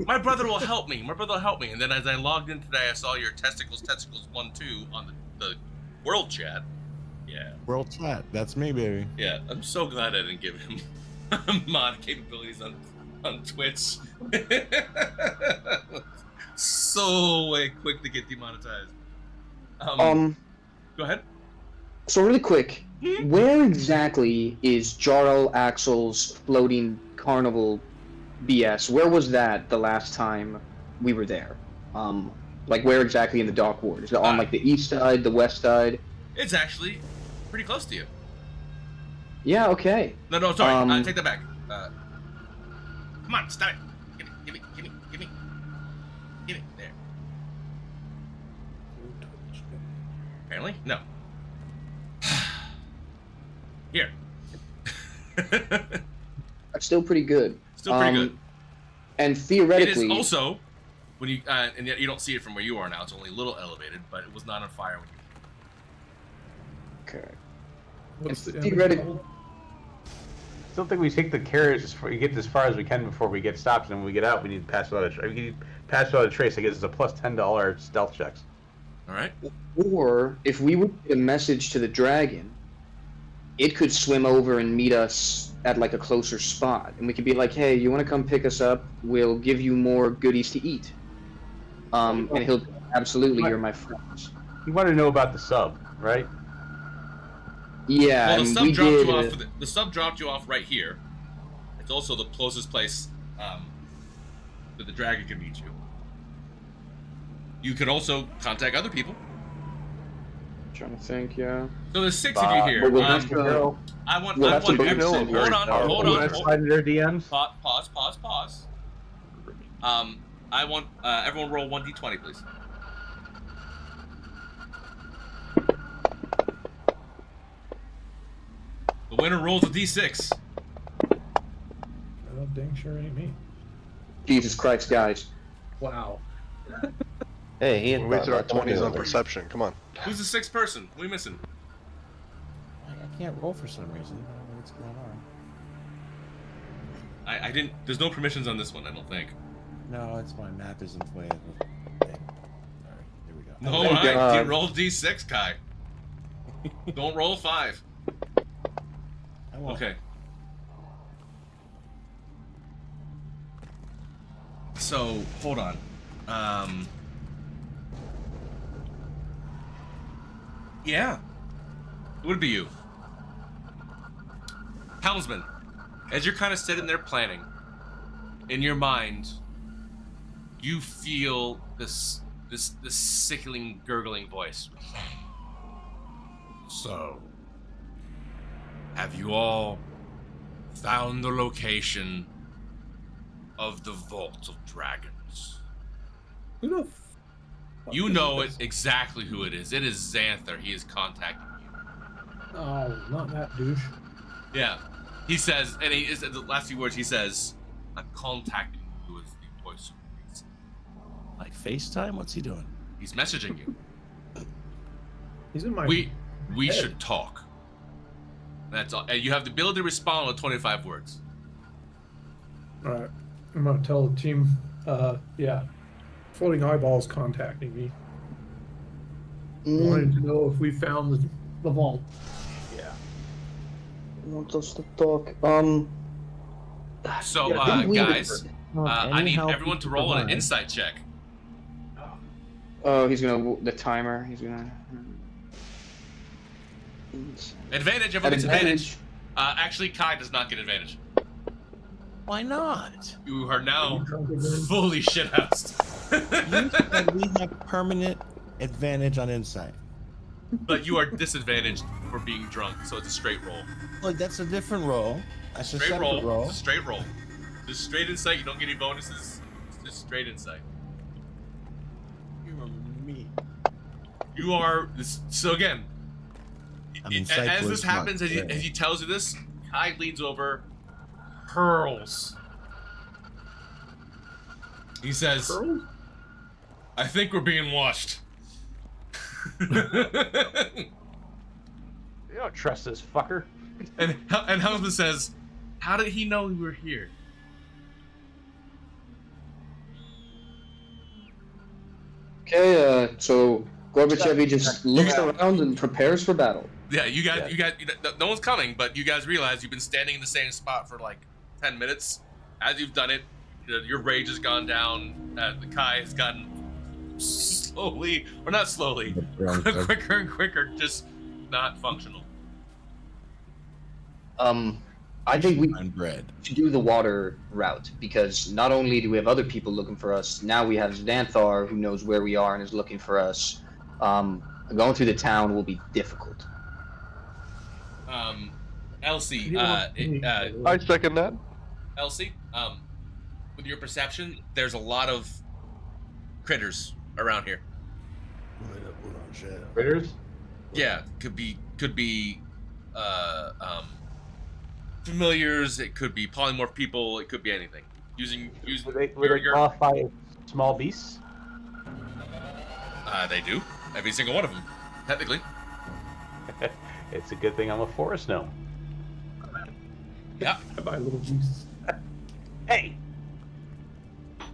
my brother will help me. My brother will help me. And then as I logged in today, I saw your testicles 1-2 on the world chat. Yeah. World chat, that's me, baby. Yeah, I'm so glad I didn't give him mod capabilities on Twitch. So way quick to get demonetized. Go ahead. So really quick, where exactly is Jarlaxle's floating carnival BS? Where was that the last time we were there? Like where exactly in the dock ward? Is it on like the east side, the west side? It's actually pretty close to you. Yeah, okay. No, sorry. Take that back. Come on, stop it. Give me. There. Apparently, no. Here. That's still pretty good. Still pretty good. And It theoretically, is also when you and yet you don't see it from where you are now. It's only a little elevated, but it was not on fire when you. okay. What's the Theoretically, Still think we take the carriage as far, get as far as we can before we get stopped, and when we get out, we need to pass without a trace. I guess it's a plus $10 stealth checks. All right. or if we would get a message to the dragon, it could swim over and meet us at like a closer spot, and we could be like, "Hey, you want to come pick us up? We'll give you more goodies to eat." And he'll absolutely, you're my friends. You want to know about the sub, right? Yeah, Well, the and sub we dropped did. you off. The sub dropped you off right here. It's also the closest place that the dragon can meet you. You could also contact other people. Trying to think, yeah. So there's 6 of you here. But we'll have to- I want. we'll I have to want. book Hold them. on. You want to slide in their DMs? Pause. I want everyone roll 1d20, please. The winner rolls a d6. Oh, dang sure ain't me. Jesus Christ, guys. Wow. Hey, he We wasted our 20s on perception. Come on. Who's the 6th person? Who are we missing? I can't roll for some reason. I don't know what's going on. I didn't. There's no permissions on this one. I don't think. No, it's fine. Math isn't the way. Alright, here we go. No, Oh, alright. God. Roll d6, Kai. Don't roll a 5. I won't. Okay. So hold on. Yeah. It would be you. Helmsman, as you're kind of sitting there planning, in your mind, you feel this sickling, gurgling voice. So, have you all found the location of the Vault of Dragons? Who the fuck You is know this? exactly who it is. It is Xanther. He is contacting you. Oh, not that douche. Yeah. He says, and he is the last few words he says, I'm contacting you as the voice of reason. Like FaceTime? What's he doing? He's messaging you. He's in my. We head. should talk. That's all. And you have the ability to respond with 25 words. All right. I'm gonna tell the team. Yeah. Floating Eyeball's contacting me. Wanted to know if we found the vault. Yeah. Wants us to talk. So, Yeah, didn't we- guys, I Any need help everyone you to can roll an provide. insight check. Oh, he's gonna the timer. He's gonna. Advantage, everyone gets advantage. Actually, Kai does not get advantage. Why not? You are now Drunk again? fully shithoused. You said we have permanent advantage on insight. But you are disadvantaged for being drunk, so it's a straight roll. Look, that's a different roll. That's a Straight separate roll. It's a straight roll. Just straight insight. You don't get any bonuses. It's just straight insight. You remember me. You are this. So again, I'm as insightful this as happens, fuck, as he tells you this, Kai leans over, hurls. He says, Pearls? "I think we're being watched." You don't trust this fucker. and Helmsman says, "How did he know we were here?" Okay, so Gorbachevy just looks around and prepares for battle. Yeah, you guys, no one's coming, but you guys realize you've been standing in the same spot for like 10 minutes. As you've done it, your rage has gone down. The Kai has gotten slowly, or not slowly, quicker and quicker, just not functional. I think we And bread. should do the water route because not only do we have other people looking for us, now we have Xanthar who knows where we are and is looking for us. Going through the town will be difficult. Elsie, I second that. Elsie, with your perception, there's a lot of critters around here. Critters? Yeah, could be familiars, it could be polymorph people, it could be anything. Using Would they your qualify as small beasts? they do. Every single one of them, technically. It's a good thing I'm a forest gnome. Yeah. I buy little beasts. Hey!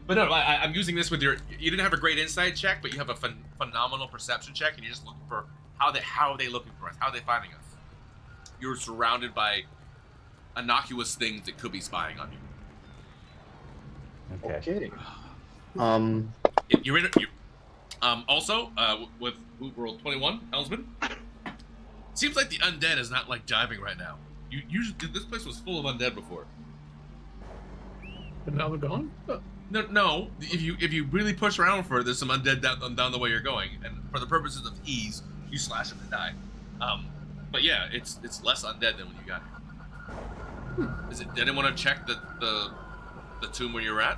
But no, I'm using this with your. You didn't have a great insight check, but you have a phenomenal perception check, and you're just looking for how are they looking for us? How are they finding us? You're surrounded by innocuous things that could be spying on you. Okay. You're in. Also, with who rolled 21, Helmsman. Seems like the undead is not like jiving right now. You usually this place was full of undead before. But now they're gone? No. If you really push around for it, there's some undead down the way you're going, and for the purposes of ease, you slash them to die. But yeah, it's less undead than when you got here. Did anyone want to check the tomb where you're at?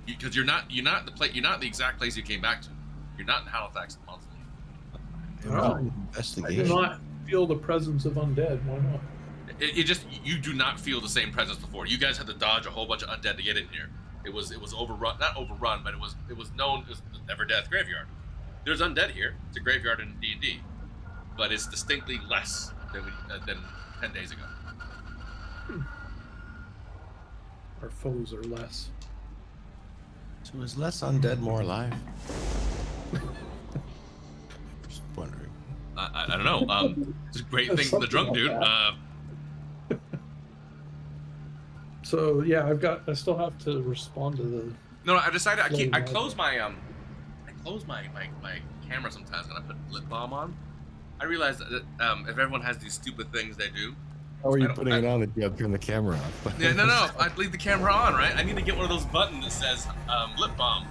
Because you're not the exact place you came back to. You're not in Halifax, Monson. I do Investigation. not feel the presence of undead. Why not? You do not feel the same presence before. You guys had to dodge a whole bunch of undead to get in here. It was overrun, not overrun, but it was known as the Never Death Graveyard. There's undead here. It's a graveyard in D&D, but it's distinctly less than 10 days ago. Our foes are less. So is less undead more alive? Just wondering. I don't know. It's a great thing for the drunk dude. So yeah, I still have to respond to the. No, I decided I Floating close my camera sometimes when I put lip balm on, I realize that if everyone has these stupid things they do. How are you I don't- putting it on if you have to turn the camera off? Yeah, no. I'd leave the camera on, right? I need to get one of those buttons that says lip balm,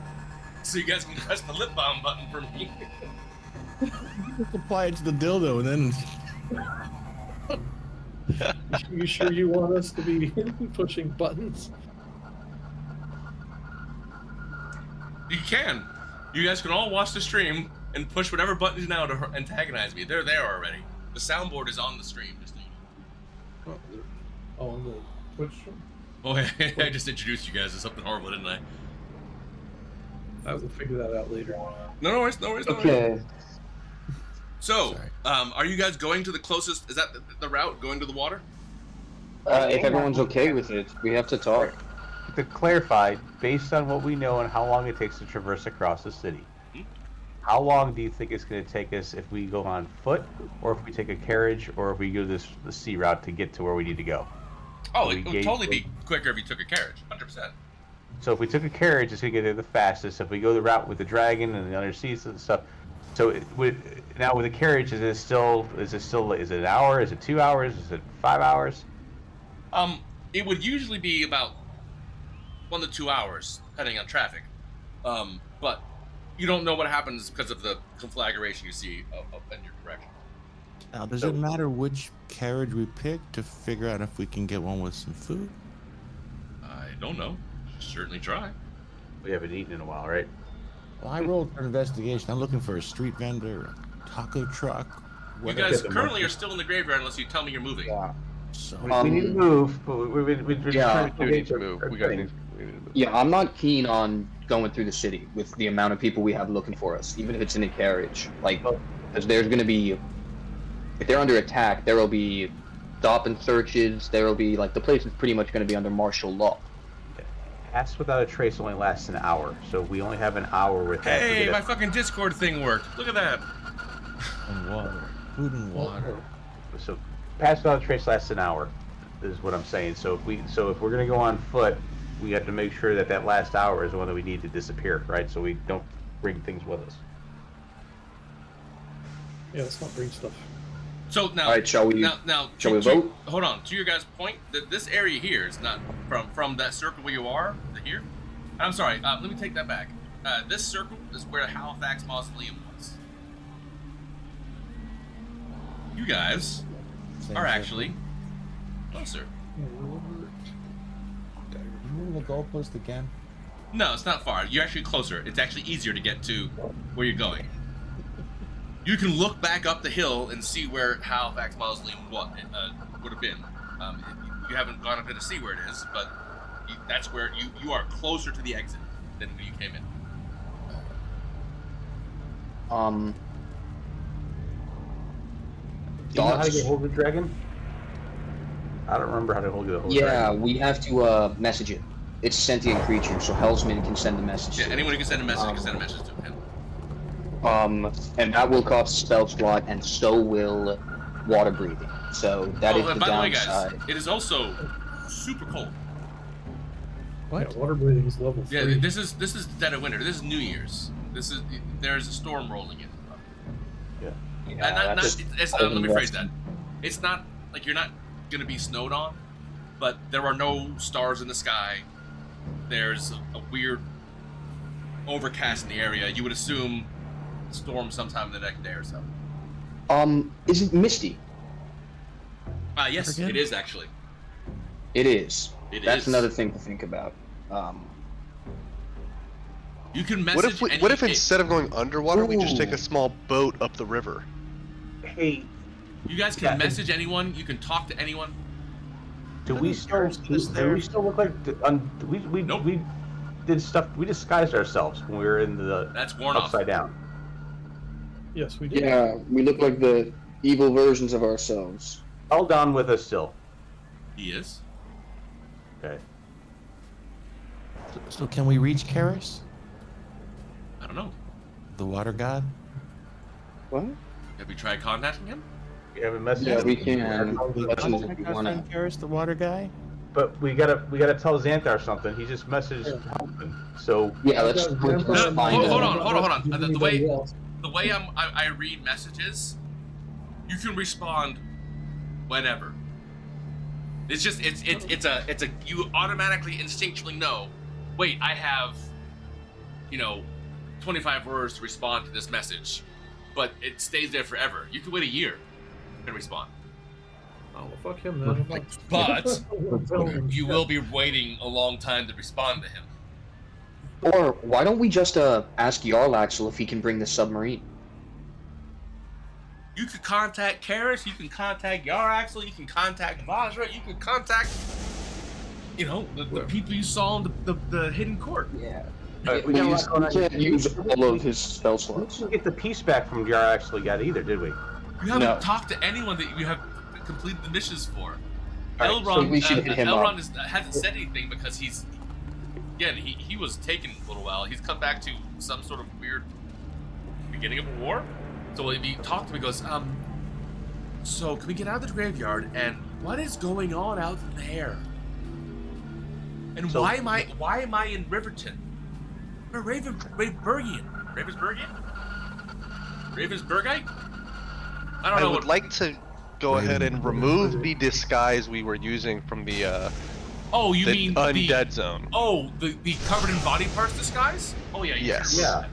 so you guys can press the lip balm button for me. Just apply it to the dildo and then. You sure you want us to be pushing buttons? You can. You guys can all watch the stream and push whatever buttons now to antagonize me. They're there already. The soundboard is on the stream. Just so you know. Oh, on the Twitch stream? Oh, I just introduced you guys to something horrible, didn't I? I will figure that out later. No worries. Okay. So, are you guys going to the closest? Is that the route going to the water? If everyone's okay with it, we have to talk. To clarify, based on what we know and how long it takes to traverse across the city, how long do you think it's going to take us if we go on foot, or if we take a carriage, or if we go the sea route to get to where we need to go? Oh, it would totally be quicker if you took a carriage, 100%. So if we took a carriage, it's going to get there the fastest. If we go the route with the dragon and the underseas and stuff, so now with the carriage, is it an hour? Is it 2 hours? Is it 5 hours? It would usually be about 1 to 2 hours, depending on traffic. But you don't know what happens because of the conflagration you see in your direction. Now, does it matter which carriage we pick to figure out if we can get one with some food? I don't know. Certainly try. We haven't eaten in a while, right? Well, I rolled for investigation. I'm looking for a street vendor, a taco truck. You guys currently are still in the graveyard unless you tell me you're moving. Yeah. So, We need to move, but we're Yeah. trying We need to move. We got things. Yeah, I'm not keen on going through the city with the amount of people we have looking for us, even if it's in a carriage. Like, because there's going to be, if they're under attack, there will be stop and searches. There will be, like, the place is pretty much going to be under martial law. Pass without a trace only lasts an hour, so we only have an hour with that. Hey, my fucking Discord thing worked. Look at that. and water. Food and water. So pass without a trace lasts an hour, is what I'm saying. So if we're gonna go on foot, we have to make sure that that last hour is the one that we need to disappear, right? So we don't bring things with us. Yeah, let's not bring stuff. So now, All right, shall we vote? Hold on. To your guys' point, that this area here is not from that circle where you are to here. I'm sorry. Let me take that back. This circle is where Halifax Mausoleum was. You guys are actually closer. Moving the goalpost again. No, it's not far. You're actually closer. It's actually easier to get to where you're going. You can look back up the hill and see where Halifax Mausoleum would have been. You haven't gone up there to see where it is, but that's where you are closer to the exit than when you came in. Do you know how to Thoughts? get hold of the dragon? I don't remember how to hold the dragon. Yeah, we have to message it. It's a sentient creature, so Hellsman can send a message. Yeah, to it. anyone who can send a message can send a message to him. And that will cost spell slot, and so will water breathing. So that is the by the way, downside. guys, it is also super cold. Yeah, water breathing is level 3. Yeah, this is dead of winter. This is New Year's. There's a storm rolling in. Yeah, Let me phrase that. It's not like you're not gonna be snowed on, but there are no stars in the sky. There's a weird overcast in the area. You would assume storm sometime in the next day or so. Is it misty? Yes, it is actually. It is. That's is. another thing to think about. You can message. What if instead of going underwater, we just take a small boat up the river? Hey, you guys can message anyone. You can talk to anyone. do we still look like we did stuff? We disguised ourselves when we were in the That's worn off. upside down. Yes, we did. Yeah, we look like the evil versions of ourselves. Held on with us still. He is. Okay. So can we reach Karis, I don't know. the water god? What? Have you tried contacting him? You have a message. Yeah, we can. Contact If you our wanna. friend Karis, the water guy? But we gotta tell Xanthar something. He just messaged helping. So Yeah, let's No, find hold out. on. The way Anybody else? I read messages, You can respond whenever. It's just it's a you automatically instinctually know. Wait, I have 25 words to respond to this message, but it stays there forever. You can wait a year and respond. Oh, well, fuck him then. But you will be waiting a long time to respond to him. Or why don't we just ask Jarlaxle if he can bring the submarine? You could contact Karis, you can contact Jarlaxle, you can contact Vajra, you can contact, the people you saw in the hidden court. Yeah. We got a lot going on. can't use all of his spell We slots. didn't get the piece back from Jarlaxle yet either, did we? You haven't No. talked to anyone that you have completed the missions for. Alright, so we should hit him Elrond up. hasn't said anything because he was taken a little while. He's come back to some sort of weird beginning of a war. So if you talk to him, he goes, so can we get out of the graveyard, and what is going on out there? And So- why am I in Riverton? Or Ravensburgian? Ravensburgite? I don't I know would like to go ahead and remove the disguise we were using from the Oh, you mean undead zone. Oh, the covered in body parts disguise? Oh yeah. Yes. Yeah.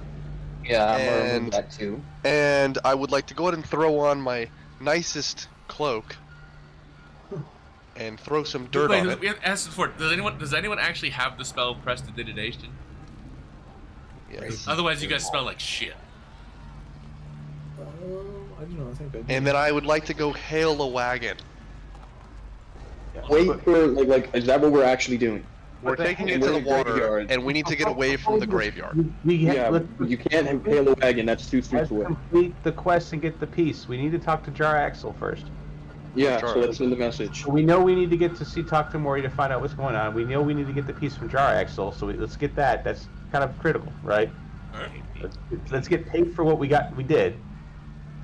Yeah, I'm gonna remove And- that too. And I would like to go ahead and throw on my nicest cloak and throw some dirt Wait, on it. we have to ask before. Does anyone actually have the spell Prestidigitation? Yes. Otherwise, you guys smell like shit. I don't know. I think I did. And then I would like to go hail a wagon. Wait for like is that what we're actually doing? We're What the taking heck? it to We're the in the water, graveyard. and we need to get away from the graveyard. Yeah, you can't have hail a wagon. That's 2 streets Let's away. complete the quest and get the piece. We need to talk to Jarlaxle first. Yeah, Sure. so let's send the message. We know we need to get to talk to Mori to find out what's going on. We know we need to get the piece from Jarlaxle, so let's get that. That's kind of critical, right? Alright. Let's get paid for what we did.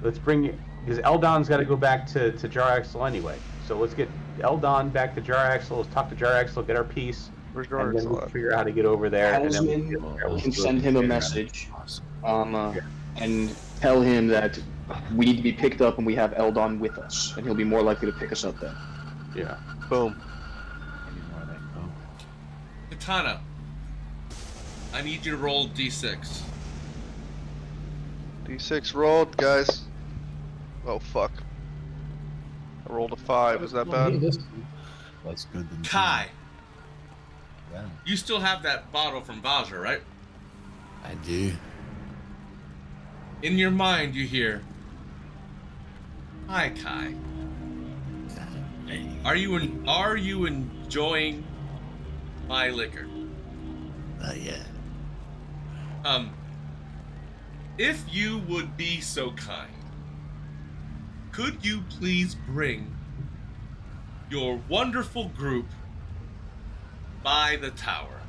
Let's bring because Eldon's got to go back to Jarlaxle anyway. So let's get Eldon back to Jarlaxle. Let's talk to Jarlaxle, get our piece, Where's and then we'll Jarlaxle at? figure out how to get over there. And then Helmsman can send him a message, and tell him that we need to be picked up and we have Eldon with us, and he'll be more likely to pick us up then. Yeah. Boom. Katana, I need you to roll d6. D6 rolled, guys. Oh fuck. I rolled a 5. Is that bad? That's good. Then. Kai, Yeah, you still have that bottle from Vajra, right? I do. In your mind, you hear, "Hi, Kai. Are you enjoying my liquor? Yeah. If you would be so kind, could you please bring your wonderful group by the tower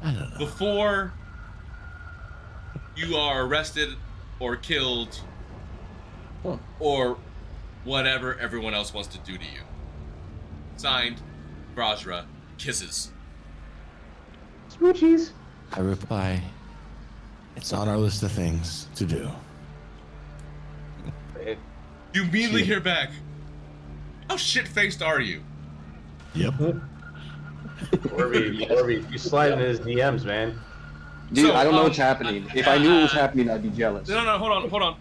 I don't know. before you are arrested or killed or whatever everyone else wants to do to you? Signed, Vajra, kisses." Smoochies. I reply, it's on our list of things to do. You immediately Shit. hear back, "How shit-faced are you?" Yep. Orby, you slide in his DMs, man. Dude, So, I don't know what's happening. If I knew what was happening, I'd be jealous. No, hold on.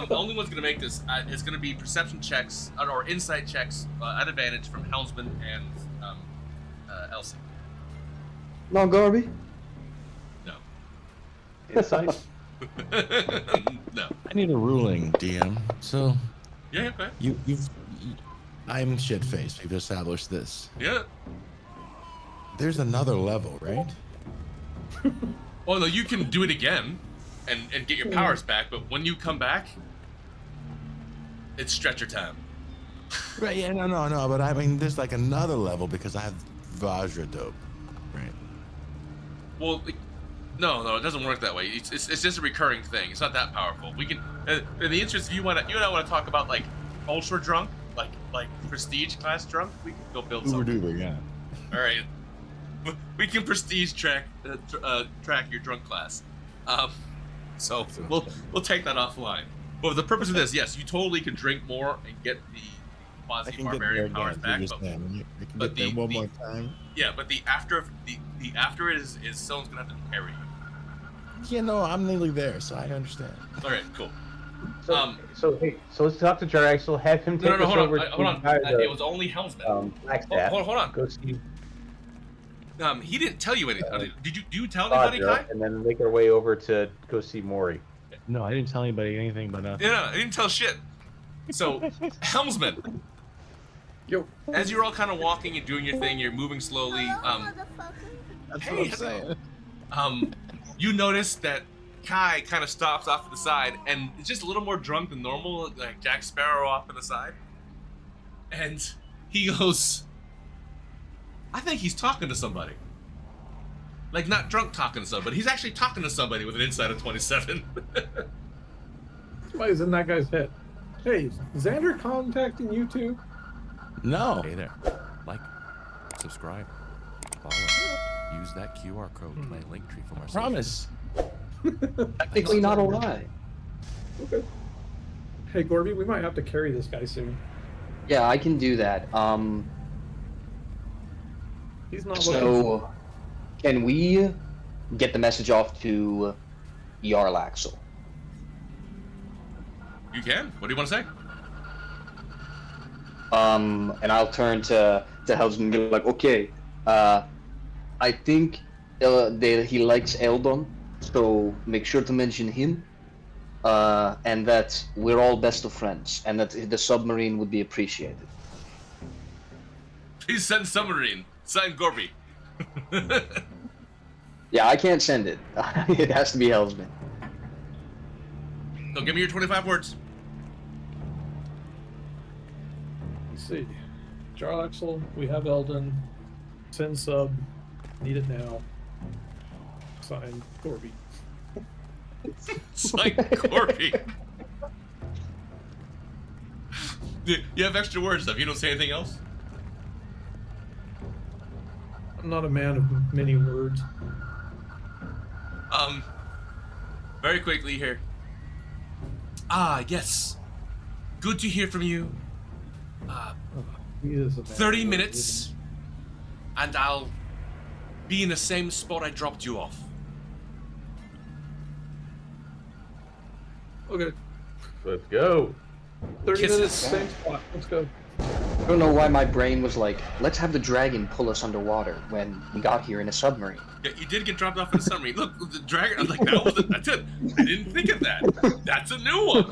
The only one's gonna make this is gonna be perception checks or insight checks at advantage from Helmsman and Elsie. No, Garby? No. Insight. No. I need a ruling, DM. So Yeah, okay. I'm shit faced. We've established this. Yeah. There's another level, right? Well, no, you can do it again and get your powers back, but when you come back, it's stretcher time. Right. Yeah. No. But I mean, there's like another level because I have Vajra dope, right? Well, no, it doesn't work that way. It's just a recurring thing. It's not that powerful. We can, in the interest, if you and I want to talk about like ultra drunk, like prestige class drunk, we can go build Uber something. duper, yeah. All right, we can prestige track your drunk class. So we'll take that offline. Well, the purpose of this, yes, you totally can drink more and get the I can get there quasi-barbarian powers again. back. You're just But, saying, I can but get there one the- more time. yeah, but the after it is someone's gonna have to carry you. You know, I'm nearly there, so I understand. All right, cool. So, so let's talk to Jarlaxle. Have him take No, us hold over on, to hold on. the, It was only helmsman. Blackstaff. Hold on. Go see He didn't tell you anything. Do you tell anybody, Vajra, Kai? and then make our way over to go see Mori. No, I didn't tell anybody anything but Yeah, no, I didn't tell shit. So, helmsman, Yo, as you're all kind of walking and doing your thing, you're moving slowly. That's Hey, what I'm saying. You notice that Kai kind of stops off to the side and is just a little more drunk than normal, like Jack Sparrow off to the side. And he goes, I think he's talking to somebody. Like, not drunk talking to somebody, but he's actually talking to somebody with an insight of 27. somebody's in that guy's head. Hey, is Xander contacting you too? No. Hey there. Like, subscribe, follow. Use that QR code to my link tree for my socials. Promise. Technically not a lie. Okay. Hey, Gorby, we might have to carry this guy soon. Yeah, I can do that. He's not looking. So, can we get the message off to Jarlaxle? You can. What do you want to say? And I'll turn to Helmsman and be like, okay, I think he likes Eldon, so make sure to mention him, and that we're all best of friends, and that the submarine would be appreciated. Please send submarine. Sign Gorby. Yeah, I can't send it. It has to be Helmsman. So give me your 25 words. Let's see. Jarlaxle, we have Eldon. Send sub. Need it now. Sign Gorby. Sign Gorby. You have extra words stuff. You don't say anything else? I'm not a man of many words. Very quickly here. Ah, yes. Good to hear from you. He is a man 30 of minutes, and I'll be in the same spot I dropped you off. words. Okay. Let's go. 30 Kisses. minutes, same spot. Let's go. I don't know why my brain was like, let's have the dragon pull us underwater when we got here in a submarine. Yeah, you did get dropped off in a submarine. Look, the dragon. I'm like, that's it. I didn't think of that. That's a new one.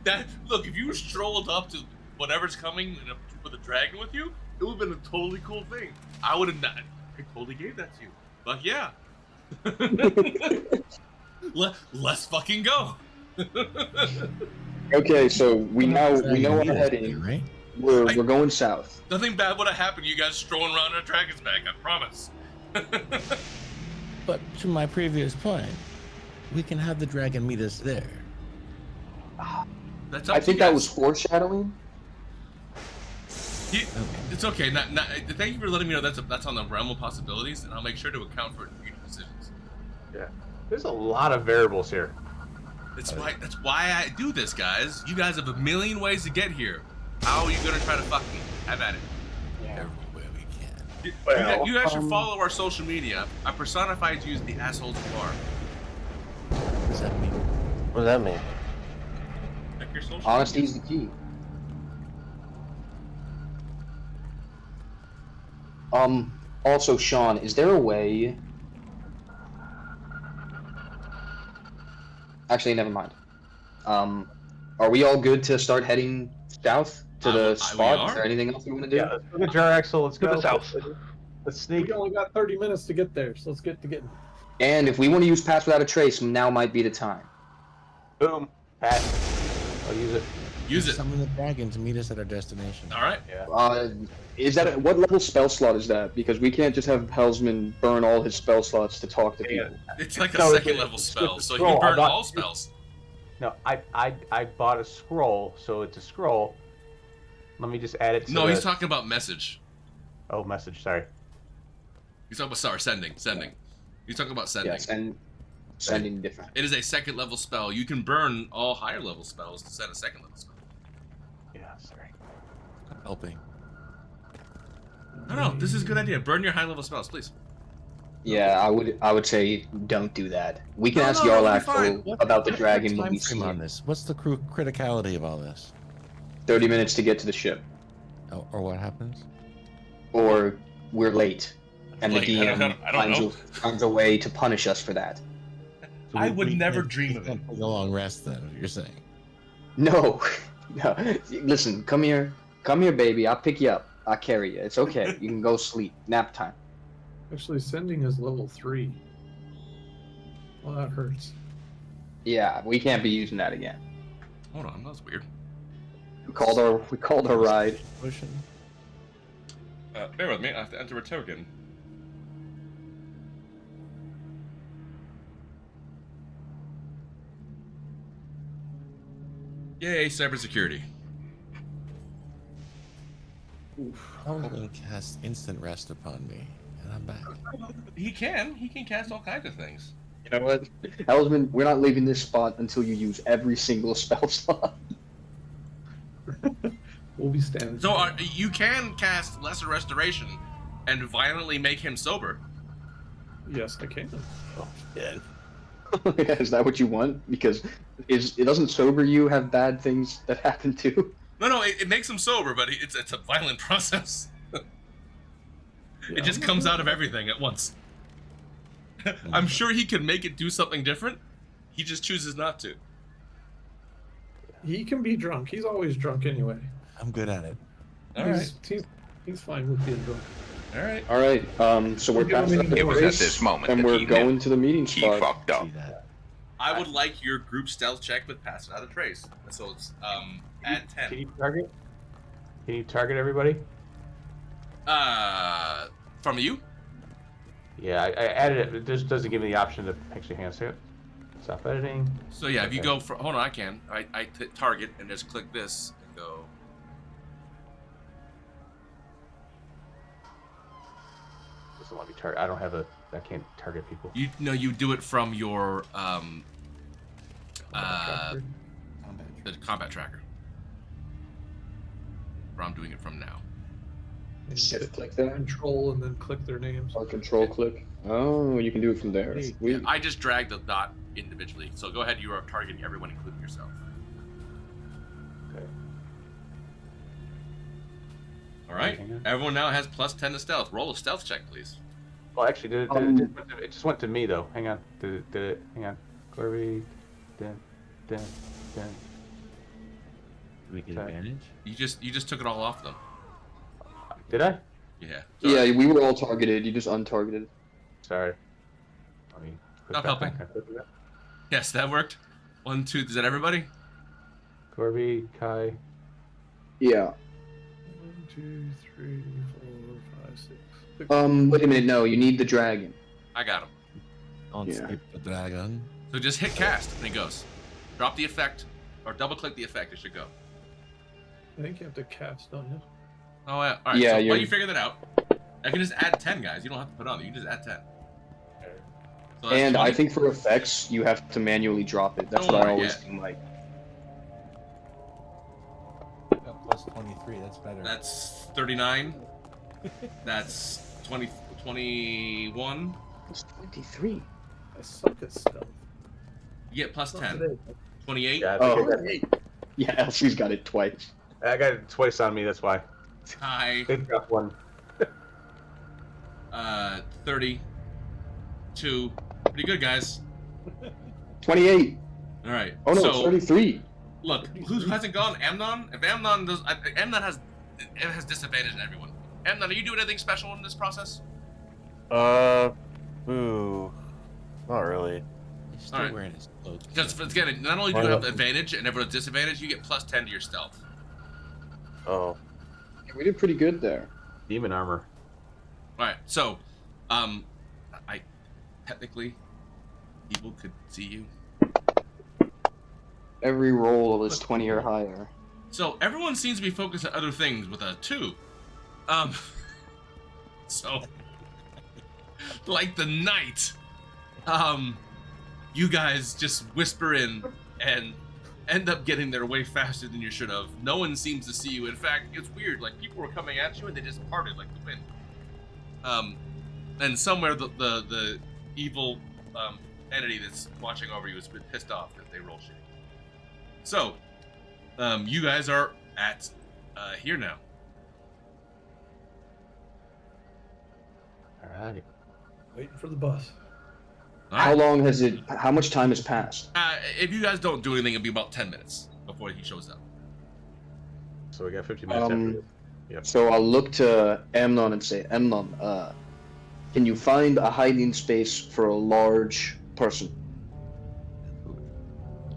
That look, if you strolled up to whatever's coming with a dragon with you, it would have been a totally cool thing. I would have not. I totally gave that to you. But yeah. Let's fucking go. Okay, so we know our heading. Right? We're going south. Nothing bad would have happened. You guys strolling around in a dragon's back. I promise. But to my previous point, we can have the dragon meet us there. That's up I to think you that guys. was foreshadowing. It's okay. Thank you for letting me know that's on the realm of possibilities, and I'll make sure to account for it in future decisions. Yeah. There's a lot of variables here. That's why I do this, guys. You guys have a million ways to get here. How are you gonna try to fuck me? Have at it. Everywhere we can. You guys should follow our social media. I personified you as the assholes you are. What does that mean? What does that mean? Check your social Honesty media. is the key. Also, Sean, is there a way? Actually, never mind. Are we all good to start heading south to the we spot? are. Is there anything else we want to do? Yeah, let's look at Jarlaxle. Let's go Go south. Let's sneak. We only got 30 minutes to get there, so let's get to getting. And if we want to use Pass Without a Trace, now might be the time. Boom. Pass. I'll use it. Use it. Summon the dragon to meet us at our destination. All right. Yeah. Is that what level spell slot is that? Because we can't just have Helmsman burn all his spell slots to talk to people. It's like a No, second it's level with spell, the so you scroll. can burn I'm not- all spells. No, I bought a scroll, so it's a scroll. Let me just add it to No, the... he's talking about message. Oh, message, sorry. He's talking about sending. He's talking about sending. Yes, and sending different. It is a second level spell. You can burn all higher level spells to set a second level spell. Yeah, sorry. I'm helping. No, this is a good idea. Burn your high level spells, please. Yeah, I would say don't do that. We can No, ask no, it'll be fine. Jarlaxle about the dragon when Time we see frame on him. this. What's the criticality of all this? 30 minutes to get to the ship, Oh, or what happens? or we're late, and Late, the I DM don't know. finds a way to punish us for that. So I would never can't- dream we of it. can't take a long rest then, what you're saying. No, no. Listen, come here, baby. I'll pick you up. I'll carry you. It's okay. You can go sleep. Nap time. Actually, sending is level 3. Well, that hurts. Yeah, we can't be using that again. Hold on, that was weird. We called our ride. Pushing. Bear with me, I have to enter a token. Yay, cybersecurity. How will cast instant rest upon me, and I'm back. He can cast all kinds of things. You know what? Elsman, we're not leaving this spot until you use every single spell slot. We'll be standing. So you can cast Lesser Restoration and violently make him sober. Yes, I can. Oh, yeah. Is that what you want? Because it doesn't sober you have bad things that happen too? No, it makes him sober, but it's a violent process. It just comes out of everything at once. I'm sure he can make it do something different. He just chooses not to. He can be drunk. He's always drunk anyway. I'm good at it. All right. He's fine with being drunk. All right. All right. So we're past the It was at race, this moment and that we're he going knew. to the meeting He spot. fucked up. See that. I would like your group stealth check with pass without a trace. So it's add 10. Can you target? Can you target everybody? From you? Yeah, I added it. It just doesn't give me the option to actually hang on a second. Stop editing. So yeah, if you Okay. go for hold on, I can. I target and just click this and go. Doesn't want me target. I don't have a. I can't target people. You do it from your Tracker. the combat tracker. Where I'm doing it from now. And Shift click that. Control and then click their names. Or control click. Oh, you can do it from there. Yeah, Sweet. I just dragged the dot individually. So go ahead. You are targeting everyone, including yourself. Okay. All right. Hang on. Everyone now has plus 10 to stealth. Roll a stealth check, please. Well, actually, it just went to me though. Hang on. Did it? Hang on. Corby. Then. Do we get Okay. advantage? You just took it all off them. Did I? Yeah. Yeah, we were all targeted. You just untargeted. Sorry. Let me put Not that helping. back. Yes, that worked. 1, 2. Is that everybody? Corby, Kai. Yeah. 1, 2, 3, 4, 5, 6. Wait a minute. No, you need the dragon. I got him. Don't Yeah. skip the dragon. So just hit cast and it goes. Drop the effect or double click the effect. It should go. I think you have to cast, don't you? Oh yeah. All right. Yeah, so you're- while you figure that out, I can just add 10 guys. You don't have to put on. You can just add 10. So that's And 20. I think for effects, you have to manually drop it. That's Don't what I worry, always yeah. seem like. Plus 23, that's better. That's 39. That's 21. It's 23. I suck at stealth. You get plus Not 10. today. 28. Yeah, I Oh, think yeah, Elsie's got it twice. I got it twice on me. That's why. High. They got one. 32. Pretty good, guys. 28. All right. Oh no, so, it's 33. Look, who hasn't gone? Amnon? If Amnon does, Amnon has disadvantage in everyone. Amnon, are you doing anything special in this process? Ooh, not really. He's still Alright. wearing his cloak. Because again, not only do you have advantage and everyone has disadvantage, you get plus 10 to your stealth. Oh, Yeah, we did pretty good there. Demon armor. All right. So, I technically people could see you. Every roll is 20 or higher. So everyone seems to be focused on other things with a 2. So like the knight, you guys just whisper in and end up getting there way faster than you should have. No one seems to see you. In fact, it's weird. Like, people were coming at you and they just parted like the wind. And somewhere the evil entity that's watching over you has been pissed off that they roll shit. So, you guys are at here now. Alrighty. Waiting for the bus. How long has it? How much time has passed? If you guys don't do anything, it'll be about 10 minutes before he shows up. So we got 15 minutes after this. Yep. So I'll look to Amnon and say, Amnon, can you find a hiding space for a large person?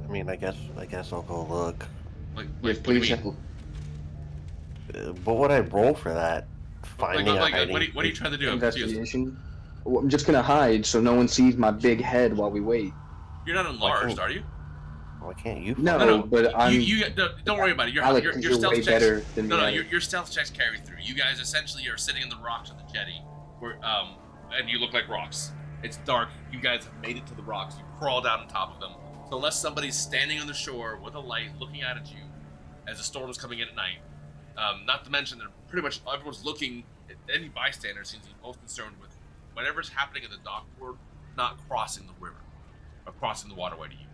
I mean, I guess I'll go look. Like, Yes, please help. What would I roll for that? Finding a hiding what are you trying to do? Investigation. Well, I'm just gonna hide so no one sees my big head while we wait. You're not enlarged, are you? Why can't you? No, but I'm. Don't worry about it. Your stealth way checks. better than No, me. your stealth checks carry through. You guys essentially are sitting in the rocks of the jetty, where and you look like rocks. It's dark. You guys have made it to the rocks. You crawl down on top of them. So unless somebody's standing on the shore with a light, looking out at you, as the storm is coming in at night. Not to mention that pretty much everyone's looking. Any bystander seems to be most concerned with whatever's happening in the dockboard, not crossing the river or crossing the waterway to you.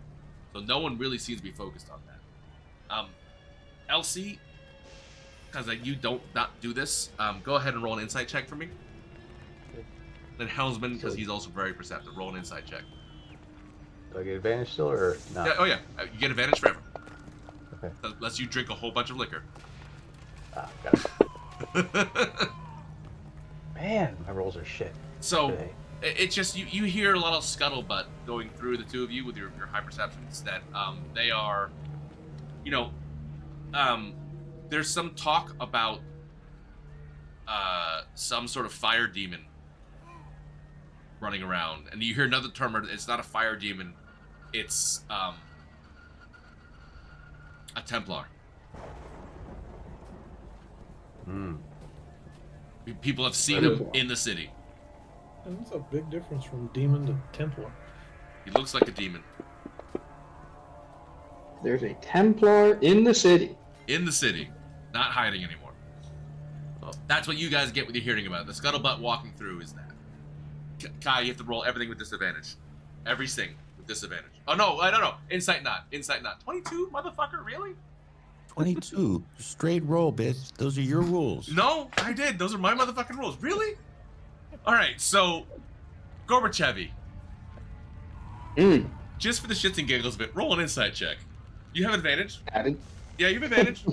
So no one really seems to be focused on that. Elsie, because you don't not do this, go ahead and roll an insight check for me. Then Helmsman, because he's also very perceptive, roll an insight check. Do I get advantage still or not? Yeah, oh yeah, you get advantage forever. Okay. Unless you drink a whole bunch of liquor. Ah, got it. Man, my rolls are shit. So today. it's just you hear a lot of scuttlebutt going through the two of you with your high perceptions that they are, there's some talk about some sort of fire demon running around, and you hear another term. It's not a fire demon, it's a Templar. Hmm. People have seen him in the city. And that's a big difference from demon to Templar. He looks like a demon. There's a Templar in the city. In the city, not hiding anymore. That's what you guys get when you're hearing about it. The scuttlebutt walking through is that. Kai, you have to roll everything with disadvantage. Everything with disadvantage. Oh no, I don't know. Insight not. 22, motherfucker, really? 22. Straight roll, bitch. Those are your rules. No, I did. Those are my motherfucking rules. Really? Alright, so Gorbachevy. Just for the shits and giggles of it, roll an insight check. You have advantage. Added. Yeah, you have advantage.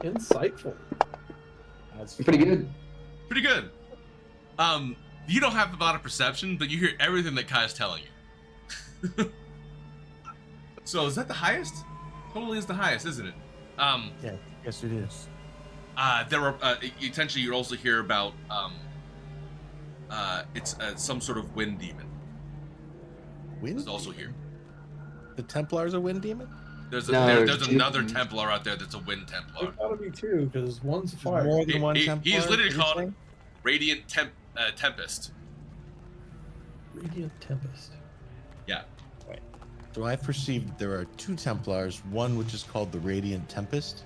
Insightful. That's Pretty good. Pretty good. You don't have a lot of perception, but you hear everything that Kai's telling you. So is that the highest? Totally is the highest, isn't it? Yeah, yes it is. There were essentially you also hear about it's some sort of wind demon. Wind? Is also here. The Templar's a wind demon? There's there's another Templar out there that's a wind Templar. There's gotta be two, because one's There's fire. more than one Templar? He's literally you're called saying? Radiant Tempest. Radiant Tempest. Yeah. So I perceived there are two Templars, one which is called the Radiant Tempest.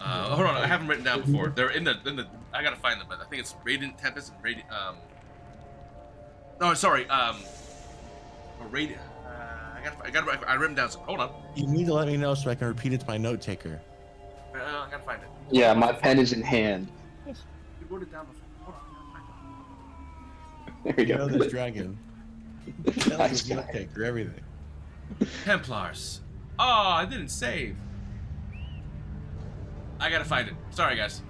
Hold on, I have them written down before. They're in the. I gotta find them, but I think it's Radiant Tempest and Radiant. No, sorry. Radiant. I wrote them down. So hold on. You need to let me know so I can repeat it to my note taker. I gotta find it. Yeah, my pen is in hand. You wrote it down before. Hold on. There we You go. know this dragon. Tells his note taker, everything. Templars. Oh, I didn't save. I gotta find it. Sorry, guys.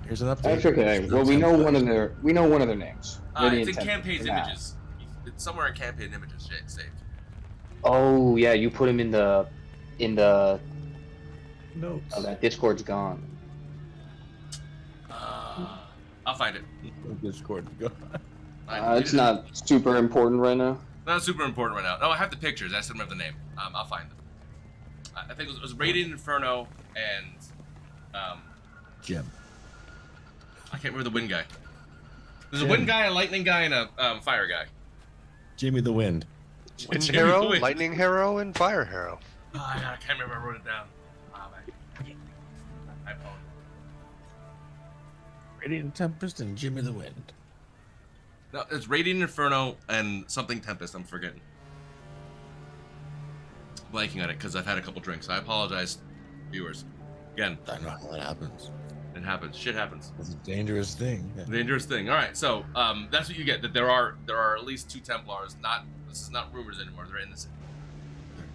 Here's an update. That's okay. Well, we know one of their names. It's Radiant in Tempest. campaign's Yeah. images. It's somewhere in campaign images. Saved. Oh yeah, you put him in the Notes. Oh, that Discord's gone. I'll find it. Discord. Go. It's not super important right now. Not super important right now. No, I have the pictures. I just don't have the name. I'll find them. I think it was Radiant Inferno and Jim. I can't remember the wind guy. There's a wind guy, a lightning guy, and a fire guy. Jimmy the Wind. Wind Jimmy Harrow, the Wind. Lightning Harrow, and Fire Harrow. Oh, I can't remember. I wrote it down. I apologize. Radiant Tempest and Jimmy the Wind. No, it's Radiant Inferno and something Tempest. I'm forgetting. Blanking on it because I've had a couple drinks. I apologize, viewers. Again, I know how that happens. it happens. Shit happens. It's a dangerous thing. Dangerous thing. All right, so that's what you get. That there are at least 2 Templars. This is not rumors anymore. They're in this.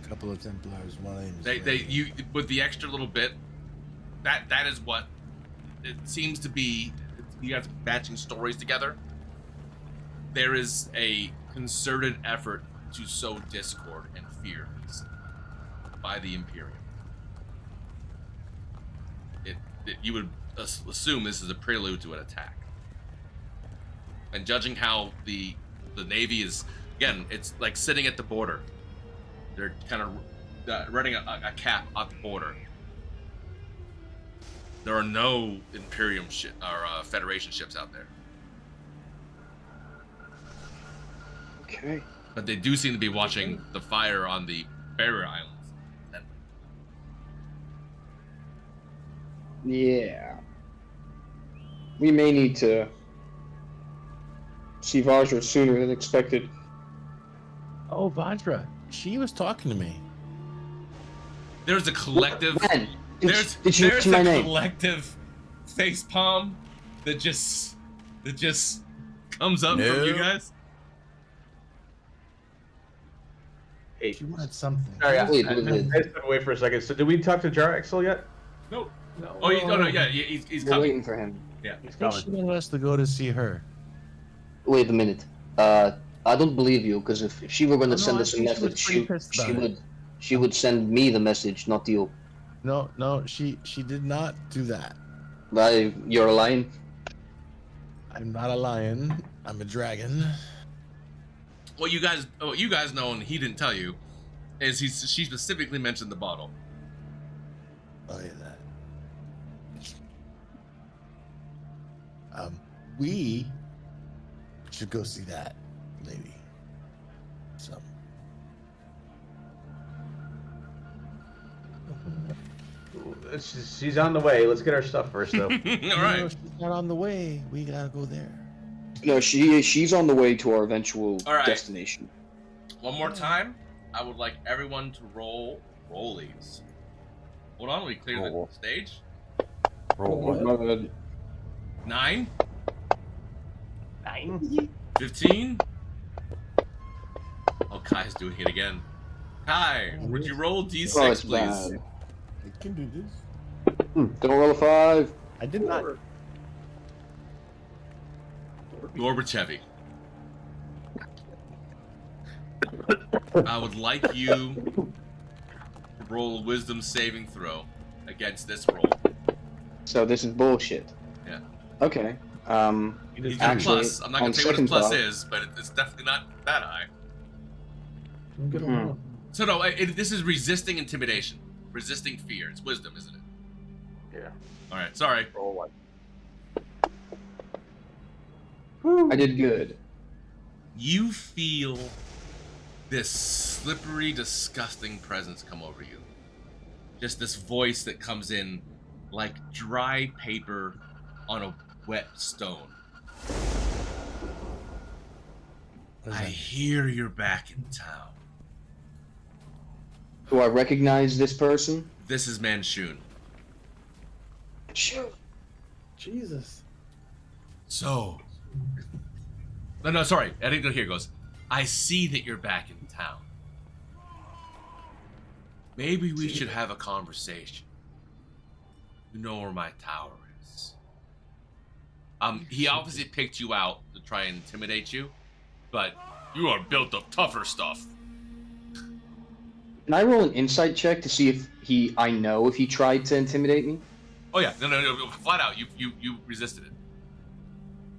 A couple of Templars. One name is You with the extra little bit. That is what it seems to be. You guys matching stories together. There is a concerted effort to sow discord and fear by the Imperium. You would assume this is a prelude to an attack. And judging how the Navy is, again, it's like sitting at the border. They're kind of running a cap at the border. There are no Imperium or Federation ships out there. Okay. But they do seem to be watching the fire on the Barrier Islands. Yeah. We may need to see Vajra sooner than expected. Oh, Vajra. She was talking to me. There's a collective. When? There's you mention my a name? collective facepalm that just comes up from you guys. Hey, She wanted something. sorry, I Wait, stepped away for a second. So, did we talk to Jarlaxle yet? Nope. No. Oh, yeah, he's We're coming. waiting for him. Yeah. He's I think she coming. wanted us to go to see her. Wait a minute. I don't believe you, because if she were going to Oh, no, send I us a think she was message, pretty pissed about she would send me the message, not you. No, she did not do that. You're a lion. I'm not a lion. I'm a dragon. What you guys know, and he didn't tell you, is she specifically mentioned the bottle. Oh yeah, that. We should go see that lady. So. She's on the way. Let's get our stuff first, though. All right. No, she's not on the way. We gotta go there. No, she's on the way to our eventual All right. destination. One more time, I would like everyone to roll rollies. Hold on, we clear Roll. the stage. Roll what? 9, 9. 15. Oh, Kai's doing it again. Kai, would you roll D6, Oh, it's please? bad. I can do this. Don't roll a 5. I did not. Gorbachevy. I would like you to roll a wisdom saving throw against this roll. So this is bullshit. Yeah. Okay. He's got a Actually, plus. I'm not going on to tell you what his second plus thought- is, but it's definitely not that high. Get Hmm. along. So no, this is resisting intimidation. Resisting fear. It's wisdom, isn't it? Yeah. All right, sorry. Roll one. I did good. You feel this slippery, disgusting presence come over you. Just this voice that comes in like dry paper on a wet stone. I hear you're back in town. Do I recognize this person? This is Manshun. Sure. Jesus. So... No, sorry. I didn't go here. It goes, I see that you're back in town. Maybe we should have a conversation. You know where my tower is. He obviously picked you out to try and intimidate you, but you are built of tougher stuff. Can I roll an insight check to see if I know if he tried to intimidate me? Oh yeah, no, flat out. You resisted it.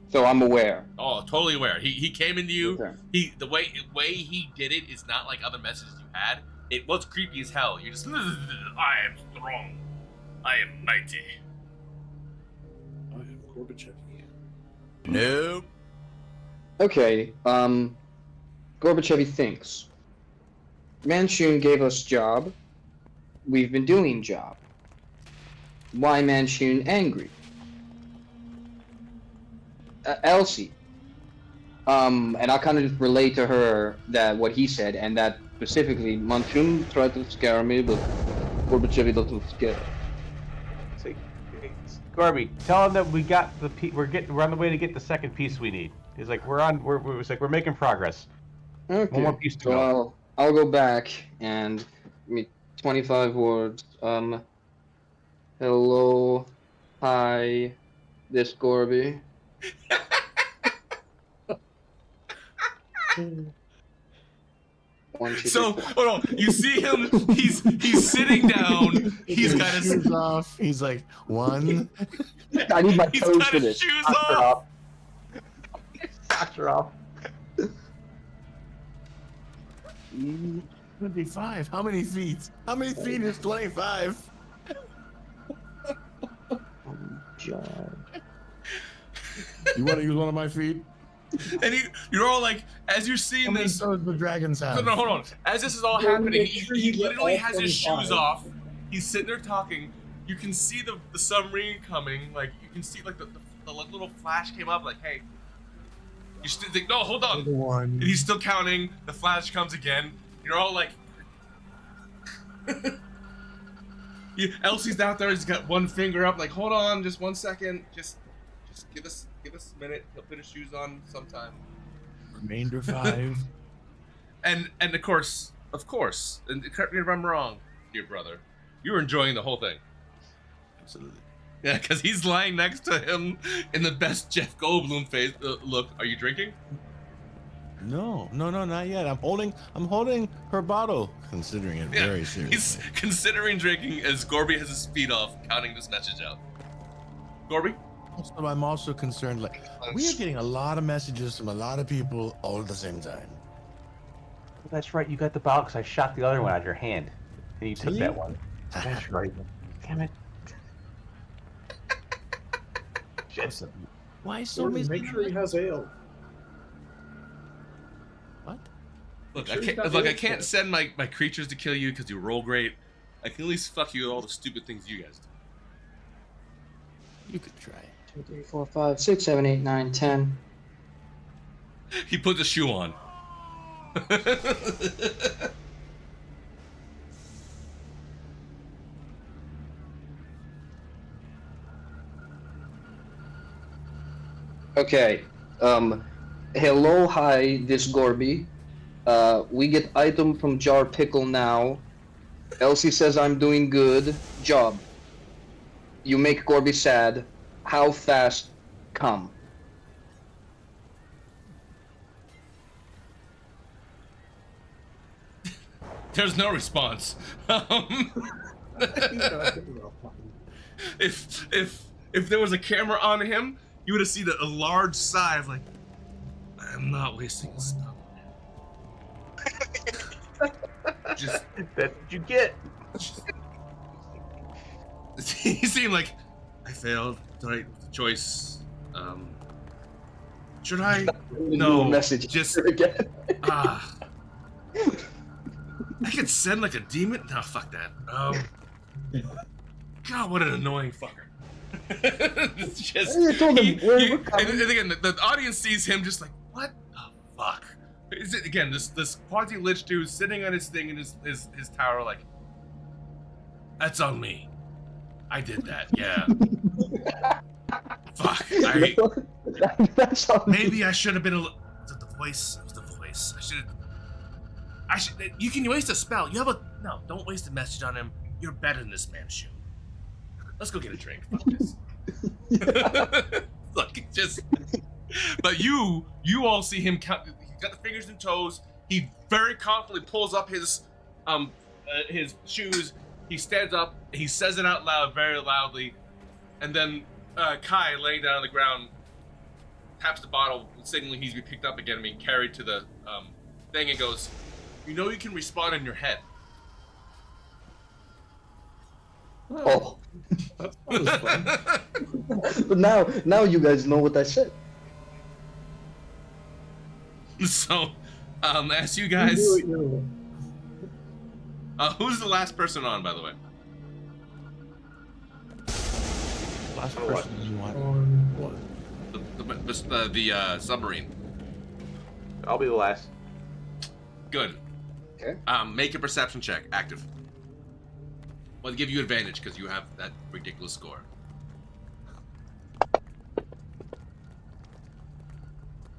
So I'm aware. Oh, totally aware. He came into you. Okay. The way he did it is not like other messages you had. It was creepy as hell. You're just, I am strong. I am mighty. I am Gorbachevy. Nope. Okay, Gorbachevy thinks. Manchun gave us job. We've been doing job. Why Manchun angry? Elsie. And I'll kind of just relate to her that what he said, and that specifically, Manchun tried to scare me, but Gorbachevy doesn't scare. Gorby, tell him that we got the we're on the way to get the second piece we need. He's like, we're making progress. Okay. One more piece to So go. I'll go back and 25 words. Hello, hi, this Gorby. So, hold on. You see him? He's sitting down. He's got his shoes off. He's like, one. I need my He's toes got for his this. shoes Socks are off. Socks are off. 25. How many feet? How many feet is 25? John. You want to use one of my feet? And you're all like, as you're seeing How many this. toes the dragons have? No, hold on. As this is all Yeah, happening, make sure he you get literally all has his 25. shoes off. He's sitting there talking. You can see the submarine coming. Like, you can see, like, the little flash came up, like, hey. You still think, no, hold on. One. And he's still counting. The flash comes again. You're all like. Elsie's out there. He's got one finger up. Like, hold on, just 1 second. Just give us a minute. He'll put his shoes on sometime. Remainder 5. And of course, and correct me if I'm wrong, dear brother, you were enjoying the whole thing. Absolutely. Yeah, because he's lying next to him in the best Jeff Goldblum face. Look, are you drinking? No, not yet. I'm holding her bottle, considering it very He's seriously. considering drinking as Gorby has his feet off, counting this message out. Gorby? Also, I'm also concerned, like, we are getting a lot of messages from a lot of people all at the same time. That's right. You got the bottle because I shot the other one out of your hand, and you took Really? that one. That's right. Damn it. Shit. Why so Gordon, many? make sure he has ale. What? Look, Sure I he's can't. got Look, the I other can't one. send my creatures to kill you because you roll great. I can at least fuck you with all the stupid things you guys do. You could try. 2, 3, 4, 5, 6, 7, 8, 9, 10. He put the shoe on. Okay. Hello, hi, this Gorby. We get item from Jar Pickle now. Elsie says I'm doing good. Job. You make Gorby sad. How fast? Come. There's no response. If there was a camera on him, you would have seen a large sigh of like, I'm not wasting a spell. Just That's what you get. he seemed like I failed. Right choice. Should I? No. Message Just again. ah. I could send like a demon. No, fuck that. God, what an annoying fucker. It's just. I told him, we're coming. And again, the audience sees him just like, what the fuck? Is it again this quasi lich dude sitting on his thing in his tower like, that's on me. I did that. Yeah. Fuck. That's all. Maybe I should have been a little. Was it the voice? It was the voice. I should. You can waste a spell. You have a. No, don't waste a message on him. You're better than this man, Shoe. Let's go get a drink. Fuck this. Look, just. But you all see him count. He's got the fingers and toes. He very confidently pulls up his shoes. He stands up. He says it out loud, very loudly, and then Kai, laying down on the ground, taps the bottle, signaling he's be picked up again and being carried to the thing, and goes, "You know you can respawn in your head." Oh. That was fun. But now you guys know what I said. So, as you guys, who's the last person on, by the way? Last person you want. On what? The submarine. I'll be the last. Good. Okay. Make a perception check. Active. Well, give you advantage because you have that ridiculous score.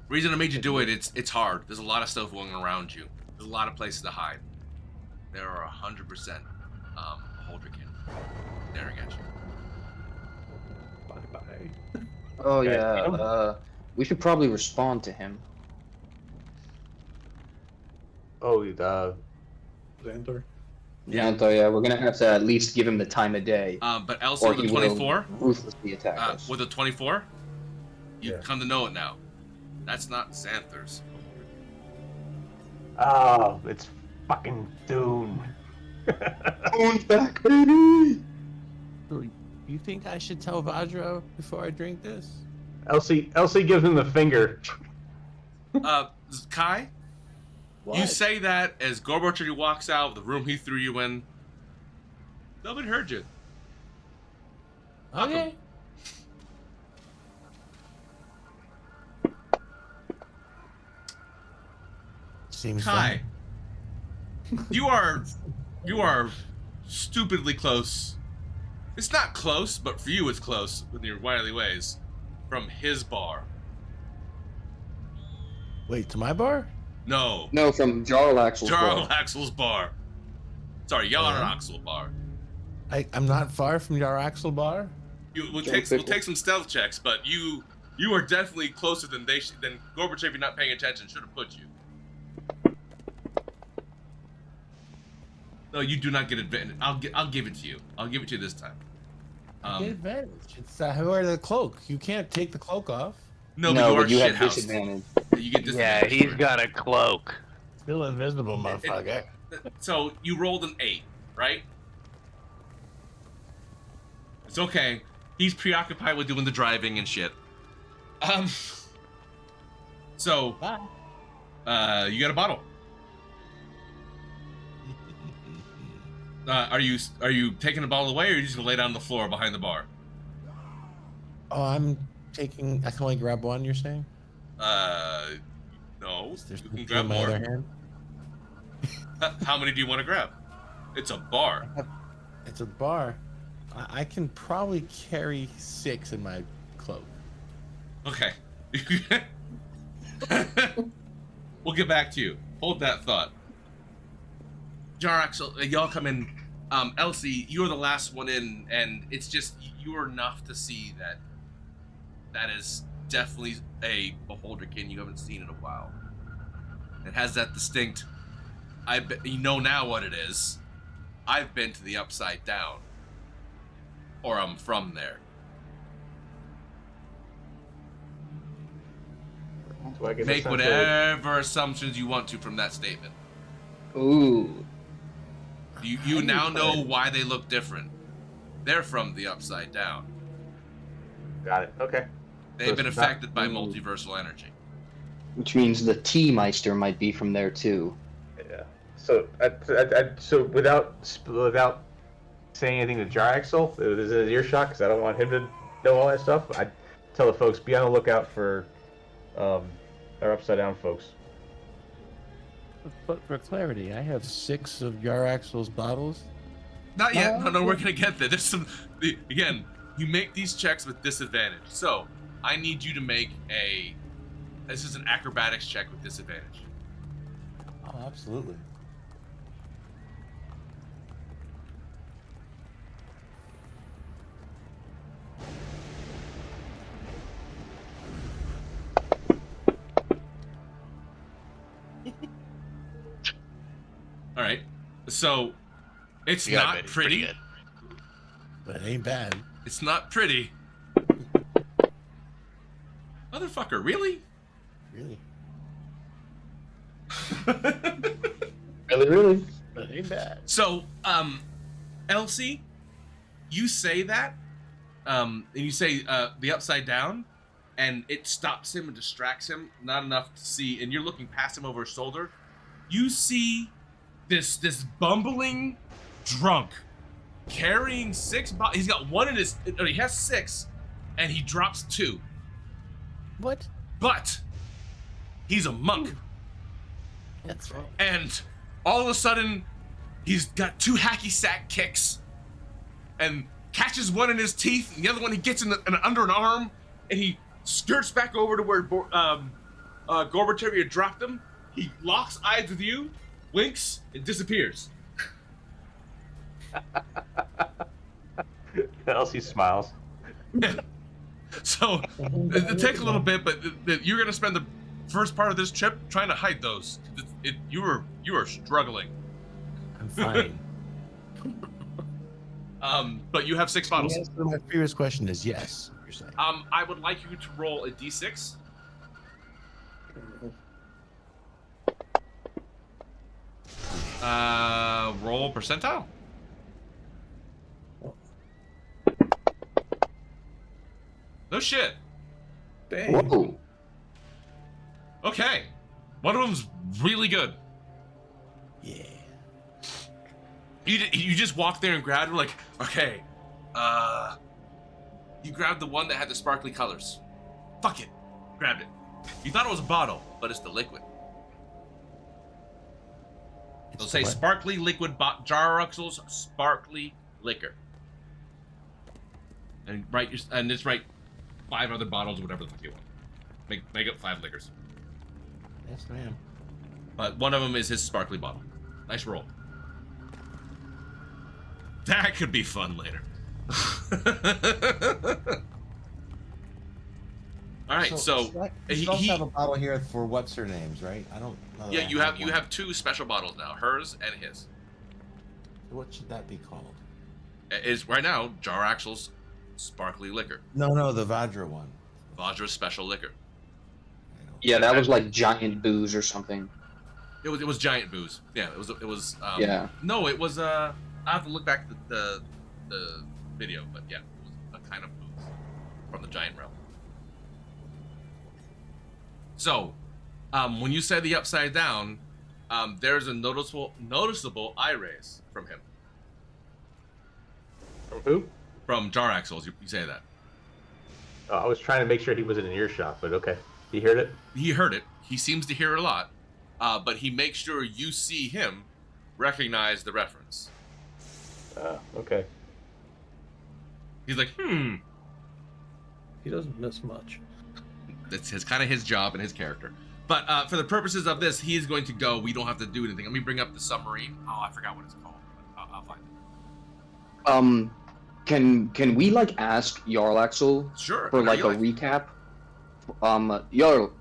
Reason I made you do it, it's hard. There's a lot of stuff going around you. There's a lot of places to hide. There are 100% Holdrican staring at you. Bye. Oh Okay. yeah. We should probably respond to him. Oh, Xanthar. Yeah. So yeah, we're gonna have to at least give him the time of day. But Elsa Or with a he will 24, ruthlessly attack us. with a 24, you Yeah. come to know it now. That's not Xanthar's. oh, it's fucking Dune. Moon's back, baby. You think I should tell Vajra before I drink this? Elsie gives him the finger. Kai, you say that as Gorbachevy walks out of the room he threw you in. Nobody heard you. Okay. Seems Kai, fine. you are stupidly close. It's not close, but for you it's close with your wily ways. From his bar. Wait, to my bar? No, No, from Jarlaxle's bar. Jarlaxle's bar. Sorry, Jarlaxle bar. I'm not far from Jarlaxle bar. We'll John take some stealth checks, but you are definitely closer than than Gorbachevy not paying attention should have put you. No, you do not get advantage. I'll give it to you. I'll give it to you this time. Get advantage. It's I wear the cloak. You can't take the cloak off. No, No, but but you you are have shithoused. disadvantage. You get Yeah, disadvantage. he's for it. got a cloak. Still invisible, motherfucker. So you rolled an 8, right? It's okay. He's preoccupied with doing the driving and shit. So, Bye. you got a bottle. Are you taking the bottle away, or are you just gonna lay down on the floor behind the bar? Oh, I'm taking. I can only grab one. You're saying? No. There's You can in grab my more. other hand. How many do you want to grab? It's a bar. It's a bar. I can probably carry 6 in my cloak. Okay. We'll get back to you. Hold that thought. Jarlaxle, y'all come in. Elsie, you're the last one in, and it's just you're enough to see that is definitely a Beholderkin you haven't seen in a while. It has that distinct. You know now what it is. I've been to the Upside Down, or I'm from there. So I guess Make essentially- whatever assumptions you want to from that statement. Ooh. You now know why they look different. They're from the Upside Down. Got it. Okay. They've been it's not- affected by multiversal energy. Which means the Tea-Meister might be from there too. Yeah. So, so without saying anything to Jarlaxle, it was in his earshot because I don't want him to know all that stuff. I tell the folks be on the lookout for our Upside Down folks. But for clarity, I have 6 of Jarlaxle's bottles. Not yet. No, we're gonna get there. There's some. Again, you make these checks with disadvantage. So I need you to make a. This is an acrobatics check with disadvantage. Oh, absolutely. All right. So it's You got it, not Betty. pretty. Pretty But it ain't bad. It's not pretty. Motherfucker, really? Really. Really? But it ain't bad. So, Elsie, you say that, and you say the Upside Down. and it stops him and distracts him, not enough to see, and you're looking past him over his shoulder. You see this bumbling drunk carrying 6 bottles. He's got one in his, or he has 6, and he drops 2. What? But he's a monk. That's right. And all of a sudden, he's got 2 hacky sack kicks, and catches one in his teeth, and the other one he gets under an arm, and he skirts back over to where Gorbachevy had dropped him. He locks eyes with you, winks, and disappears. Elsie smiles. So it takes a little bit, but you're gonna spend the first part of this trip trying to hide those. You are struggling. I'm fine. But you have 6 bottles. The answer to my previous question is yes. You're saying. I would like you to roll a d6. Roll percentile. No shit. Dang. Whoa. Okay. One of them's really good. Yeah. You just walk there and grab him like, okay, you grabbed the one that had the sparkly colors. Fuck it. Grabbed it. You thought it was a bottle, but it's the liquid. It'll say what? sparkly liquid Jarlaxle's sparkly liquor. And just write 5 other bottles or whatever the fuck you want. Make up 5 liquors. Yes, ma'am. But one of them is his sparkly bottle. Nice roll. That could be fun later. All right, so he also have a bottle here for what's her names, right? I don't know. yeah, you have 2 special bottles now, hers and his. What should that be called? Is right now Jarlaxle's sparkly liquor. No, the Vajra one. Vajra's special liquor. Yeah, that was like giant booze or something. It was giant booze. Yeah, it was. Yeah. No, it was. I have to look back at the video, but yeah, it was a kind of booze from the giant realm. So, when you say the upside down, there's a noticeable eye raise from him. From who? From Jarlaxle, you say that. Oh, I was trying to make sure he was in an earshot, but okay. He heard it? He heard it. He seems to hear it a lot, but he makes sure you see him recognize the reference. Okay. He's like, He doesn't miss much. That's kind of his job and his character. But for the purposes of this, he is going to go. We don't have to do anything. Let me bring up the submarine. Oh, I forgot what it's called. I'll find it. Can we like ask Jarlaxle Sure. for like a recap? Jarl,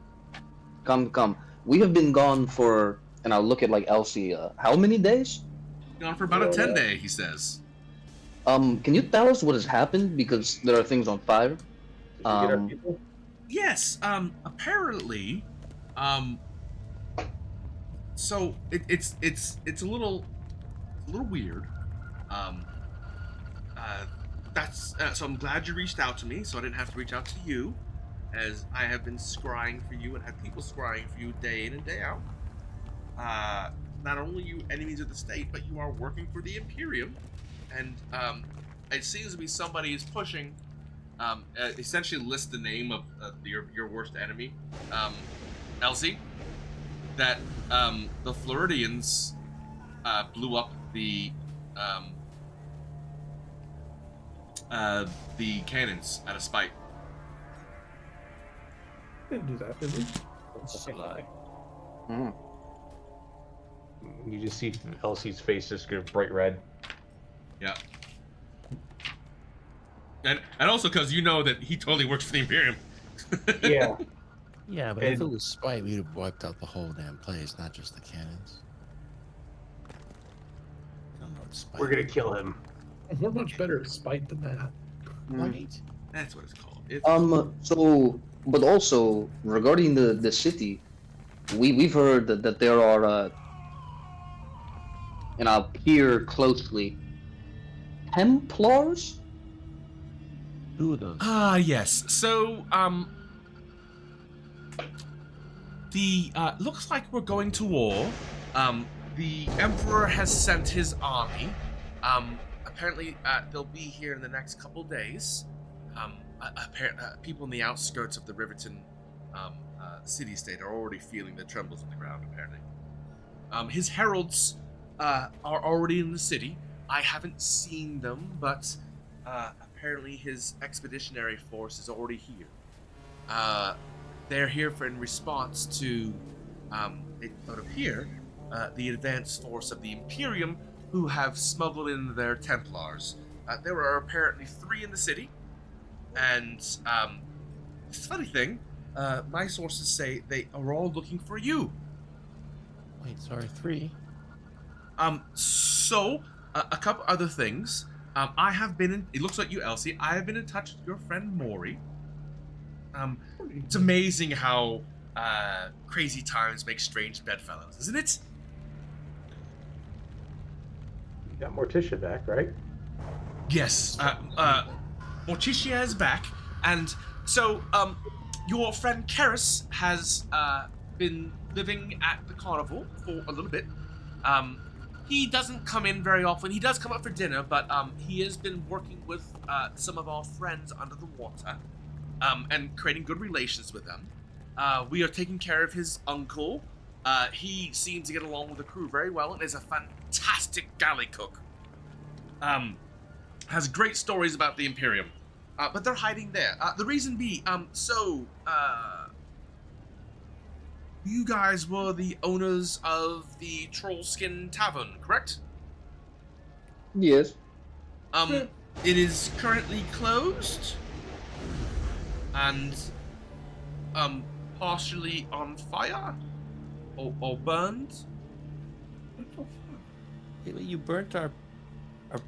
come. We have been gone for, and I'll look at like Elsie. How many days? Gone for about a 10-day, he says. Can you tell us what has happened? Because there are things on fire. Did we get our people? Yes. Apparently, so it's a little weird. So I'm glad you reached out to me, so I didn't have to reach out to you, as I have been scrying for you and had people scrying for you day in and day out. Not only are you enemies of the state, but you are working for the Imperium, and it seems to be somebody is pushing. Essentially list the name of your worst enemy, Elsie. That the Floridians blew up the cannons out of spite. Didn't do that, did we? That's a lie. You just see Elsie's face just go bright red. Yeah. And also because you know that he totally works for the Imperium. Yeah. Yeah, but if it was spite, we'd have wiped out the whole damn place, not just the cannons. I don't know what spite. We're gonna kill him. We're much better at spite than that. Right. That's what it's called. So, but also regarding the city, we've heard that there are, and I'll peer closely, Templars. Who are those? Yes. So, The looks like we're going to war. The Emperor has sent his army. Apparently, they'll be here in the next couple days. People in the outskirts of the Riverton city-state are already feeling the trembles on the ground, apparently. His heralds are already in the city. I haven't seen them, but apparently his expeditionary force is already here. They're here in response to, it would appear, the advanced force of the Imperium, who have smuggled in their Templars. There are apparently 3 in the city, and it's a funny thing. My sources say they are all looking for you. Wait, sorry, 3? So, a couple other things. I have been in, it looks like you, Elsie, I have been in touch with your friend Maury. It's amazing how, crazy times make strange bedfellows, isn't it? You got Morticia back, right? Yes, Morticia is back, and so, your friend Karis has, been living at the carnival for a little bit. He doesn't come in very often. He does come up for dinner, but he has been working with some of our friends under the water and creating good relations with them. We are taking care of his uncle. He seems to get along with the crew very well and is a fantastic galley cook. Has great stories about the Imperium. But they're hiding there. The reason be, you guys were the owners of the Trollskin Tavern, correct? Yes. It is currently closed and partially on fire or burned. You burnt our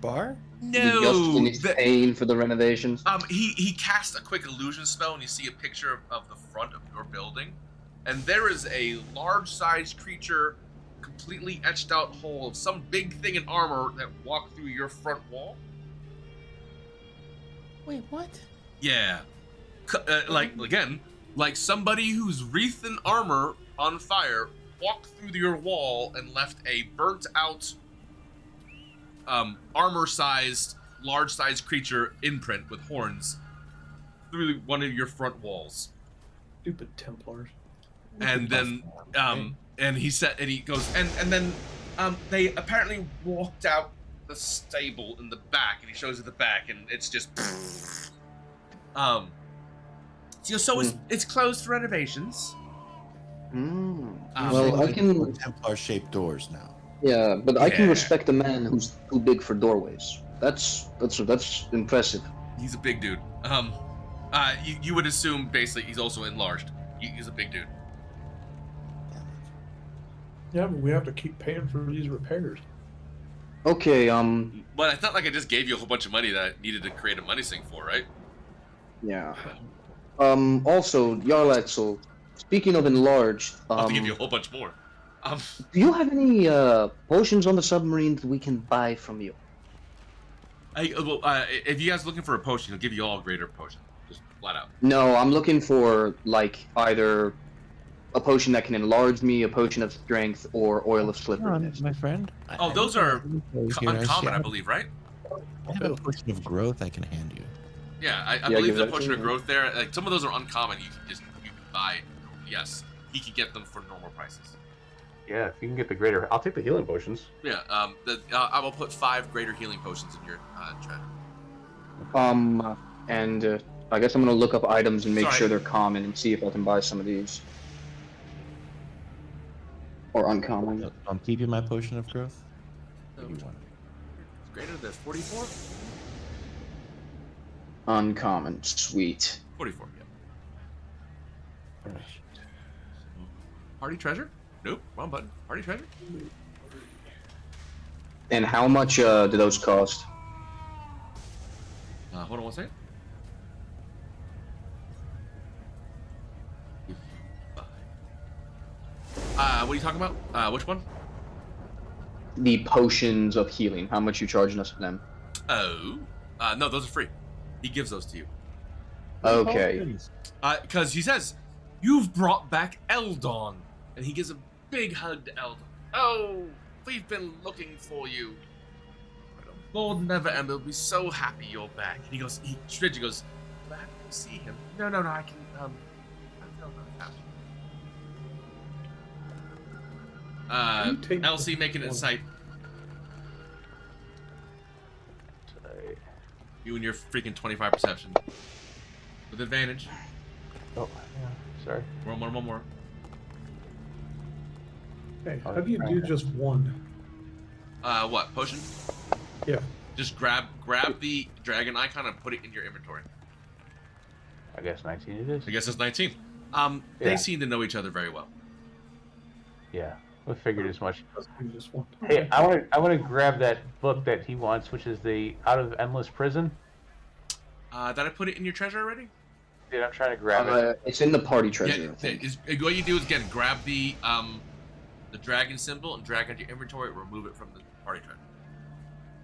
bar? No, Justin is paying for the renovations. He cast a quick illusion spell, and you see a picture of the front of your building, and there is a large-sized creature, completely etched out hole of some big thing in armor that walked through your front wall. Wait, what? Yeah, like somebody who's wreathed in armor on fire walked through your wall and left a burnt-out, armor-sized, large-sized creature imprint with horns through one of your front walls. Stupid Templars. And then, and he said, and he goes, and then, they apparently walked out the stable in the back, and he shows you the back, and it's just, so it's closed for renovations. Well, I can. Templar-shaped doors now. Yeah, but I can Yeah. respect a man who's too big for doorways. That's impressive. He's a big dude. You would assume basically he's also enlarged. He's a big dude. Yeah, but we have to keep paying for these repairs. Okay, But it's not like I just gave you a whole bunch of money that I needed to create a money sink for, right? yeah. Also, Jarlaxle, speaking of enlarged, I'll have to give you a whole bunch more. do you have any potions on the submarine that we can buy from you? If you guys are looking for a potion, he'll give you all a greater potion, just flat out. No, I'm looking for like either a potion that can enlarge me, a potion of strength, or oil of slipperiness. My friend. Oh, those are Here, uncommon, I have- believe, right? I have a potion of growth I can hand you. Yeah, I Yeah, believe give the that potion to of me. growth there. Like some of those are uncommon. You can buy. Yes, he can get them for normal prices. Yeah, if you can get the greater, I'll take the healing potions. Yeah. I will put 5 greater healing potions in your tread. And I guess I'm gonna look up items and make Sorry. sure they're common and see if I can buy some of these. Or uncommon. I'm keeping my potion of growth. So, What do you want? it's greater than 44. Uncommon. Sweet. 44. Yeah. Party treasure? Nope. Wrong button. Party treasure? And how much do those cost? Hold on one second. What are you talking about? Which one? The potions of healing. How much you charging us for them? Oh. No, those are free. He gives those to you. Okay. Because he says, You've brought back Eldon! And he gives a big hug to Eldon. Oh, we've been looking for you. Lord Neverember will be so happy you're back. And he goes, Strigia goes, do I have to see him? No, I can, I don't know. Elsie, make an insight. You and your freaking 25 perception. With advantage. Oh, yeah. Sorry. One more. Hey, how do you do just one? What? Potion? Yeah. Just grab the dragon icon and put it in your inventory. I guess 19 it is. I guess it's 19. They seem to know each other very well. Yeah, we figured as much. Just one. Hey, I want to grab that book that he wants, which is the Out of Endless Prison. Did I put it in your treasure already? Dude, I'm trying to grab it. It's in the party treasure. What you do is again grab the dragon symbol and drag it into your inventory, remove it from the party treasure.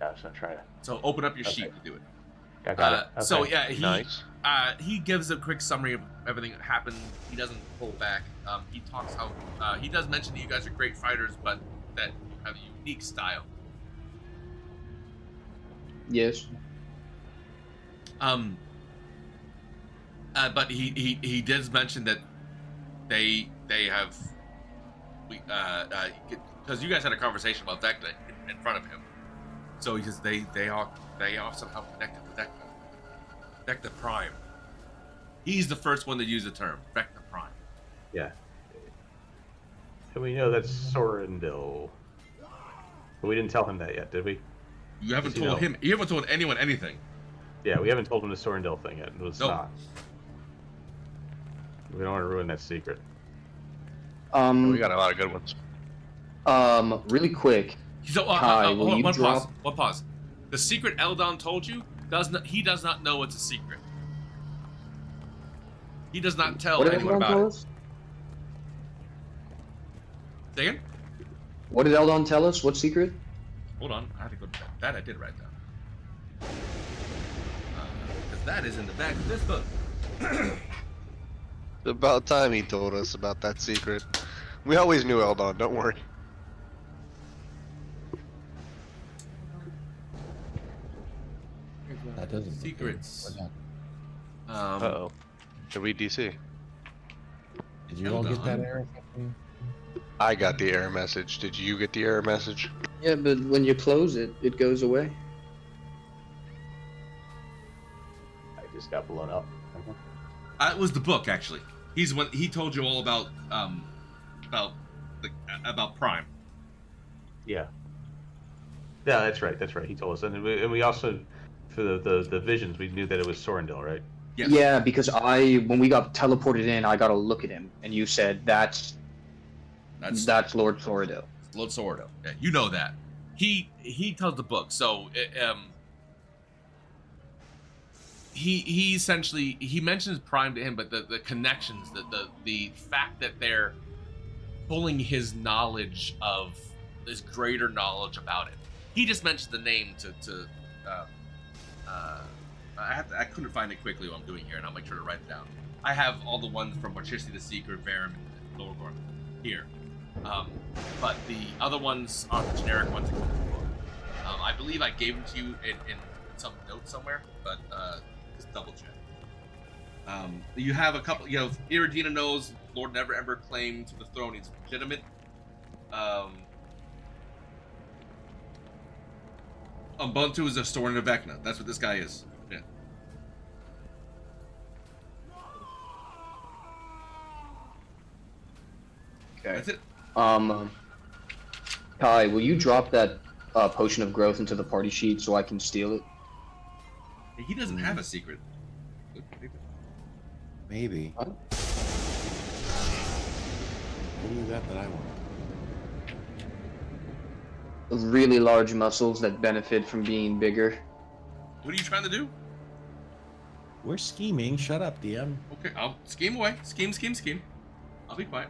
Yeah, so I'm trying to. So open up your sheet to do it. I got it. Okay. So yeah, Nice. He gives a quick summary of everything that happened. He doesn't pull back. He talks how he does mention that you guys are great fighters, but that you have a unique style. Yes. But he does mention that they have because you guys had a conversation about Vecna in front of him. So he says they are somehow connected with Vecna Prime. He's the first one to use the term Vecna Prime. Yeah. And we know that's Sorendil. But we didn't tell him that yet, did we? You haven't told him. You haven't told anyone anything. Yeah, we haven't told him the Sorendil thing yet. It was Nope. not. We don't want to ruin that secret. We got a lot of good ones. Really quick. So, Kai, will hold you on, drop? one pause. The secret Eldon told you he does not know it's a secret. He does not tell What did anyone Eldon about tell it. us? Say again? What did Eldon tell us? What secret? Hold on, I have to go to that. I did write down. Because that is in the back of this book. About time he told us about that secret. We always knew Eldon, don't worry. That doesn't. Secrets. Uh-oh. Did we DC? Did you all get that error? I got the error message. Did you get the error message? Yeah, but when you close it, it goes away. I just got blown up. It was the book, actually. He told you all about Prime. Yeah. Yeah, that's right. That's right. He told us, and we also, for the visions, we knew that it was Sorendil, right? Yes. Yeah, because when we got teleported in, I got to look at him, and you said that's Lord Sorendil. Lord Sorendil. Yeah, you know that. He tells the book, so he essentially mentions Prime to him, but the connections, the fact that they're pulling his knowledge of this greater knowledge about it. He just mentioned the name to I couldn't find it quickly while I'm doing here, and I'll make sure to write it down. I have all the ones from Morticia the Seeker, Varum, and Lorgorn here. But the other ones are the generic ones in the book. I believe I gave them to you in some notes somewhere, but just double check. You have a couple, Iridina knows Lord Neverember claim to the throne is legitimate. Ubuntu is a store in Vecna. That's what this guy is. Yeah. Okay. That's it. Kai, will you drop that potion of growth into the party sheet so I can steal it? He doesn't have a secret. Maybe. Huh? What do you got that I want? Really large muscles that benefit from being bigger. What are you trying to do? We're scheming. Shut up, DM. Okay, I'll scheme away. Scheme. I'll be quiet.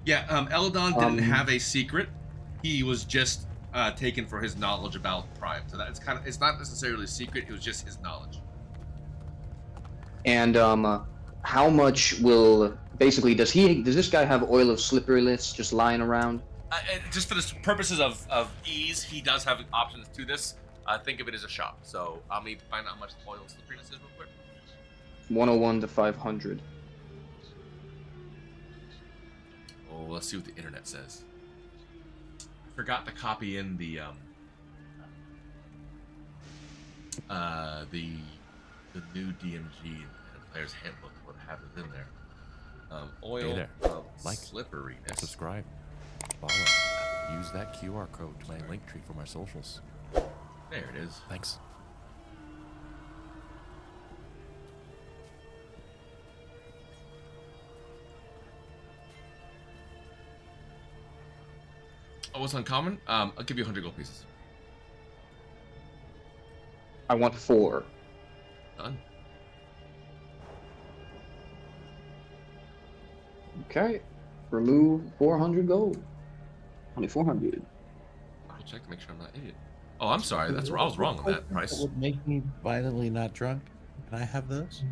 Yeah, Eldon didn't have a secret. He was just taken for his knowledge about Prime. So that's it's not necessarily a secret, it was just his knowledge. And how much will basically does this guy have oil of slipperyless just lying around? Just for the purposes of ease, he does have options to this. Think of it as a shop. So I'll need to find out how much the oil slipperiness is real quick. 101 to 500. Oh, let's see what the internet says. Forgot to copy in the new DMG and player's handbook. What happens in there? Oil Hey there. of Like, slipperiness. Subscribe. Follow. Use that QR code to my link tree for my socials. There it is. Thanks. Oh, it's uncommon? I'll give you 100 gold pieces. I want 4. Done. Okay. Remove 400 gold. 2400. I'll check to make sure I'm not an idiot. Oh, I'm sorry. That's I was wrong on that price. That would make me violently not drunk. Can I have those?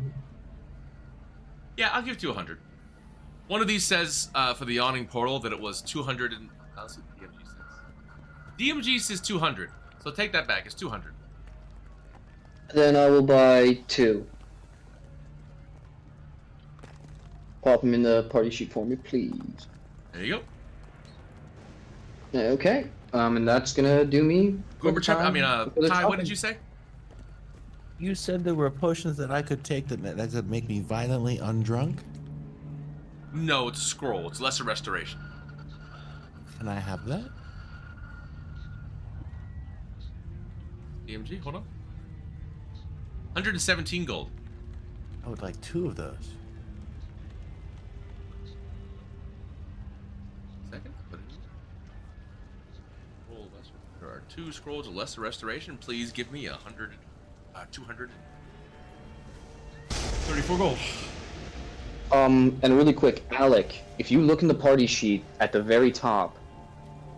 Yeah, I'll give it to 100. One of these says for the yawning portal that it was 200 and let's see what DMG says. DMG says 200, so take that back. It's 200. Then I will buy 2. Pop them in the party sheet for me, please. There you Okay. And that's gonna do me. go. Ty, what did you say? You said there were potions that I could take that could make me violently undrunk. No, it's a scroll. It's lesser restoration. Can I have that? DMG, hold on. 117 gold. I would like 2 of those. Second. There are 2 scrolls of lesser restoration. Please give me 234 gold. And really quick, Alec, if you look in the party sheet at the very top,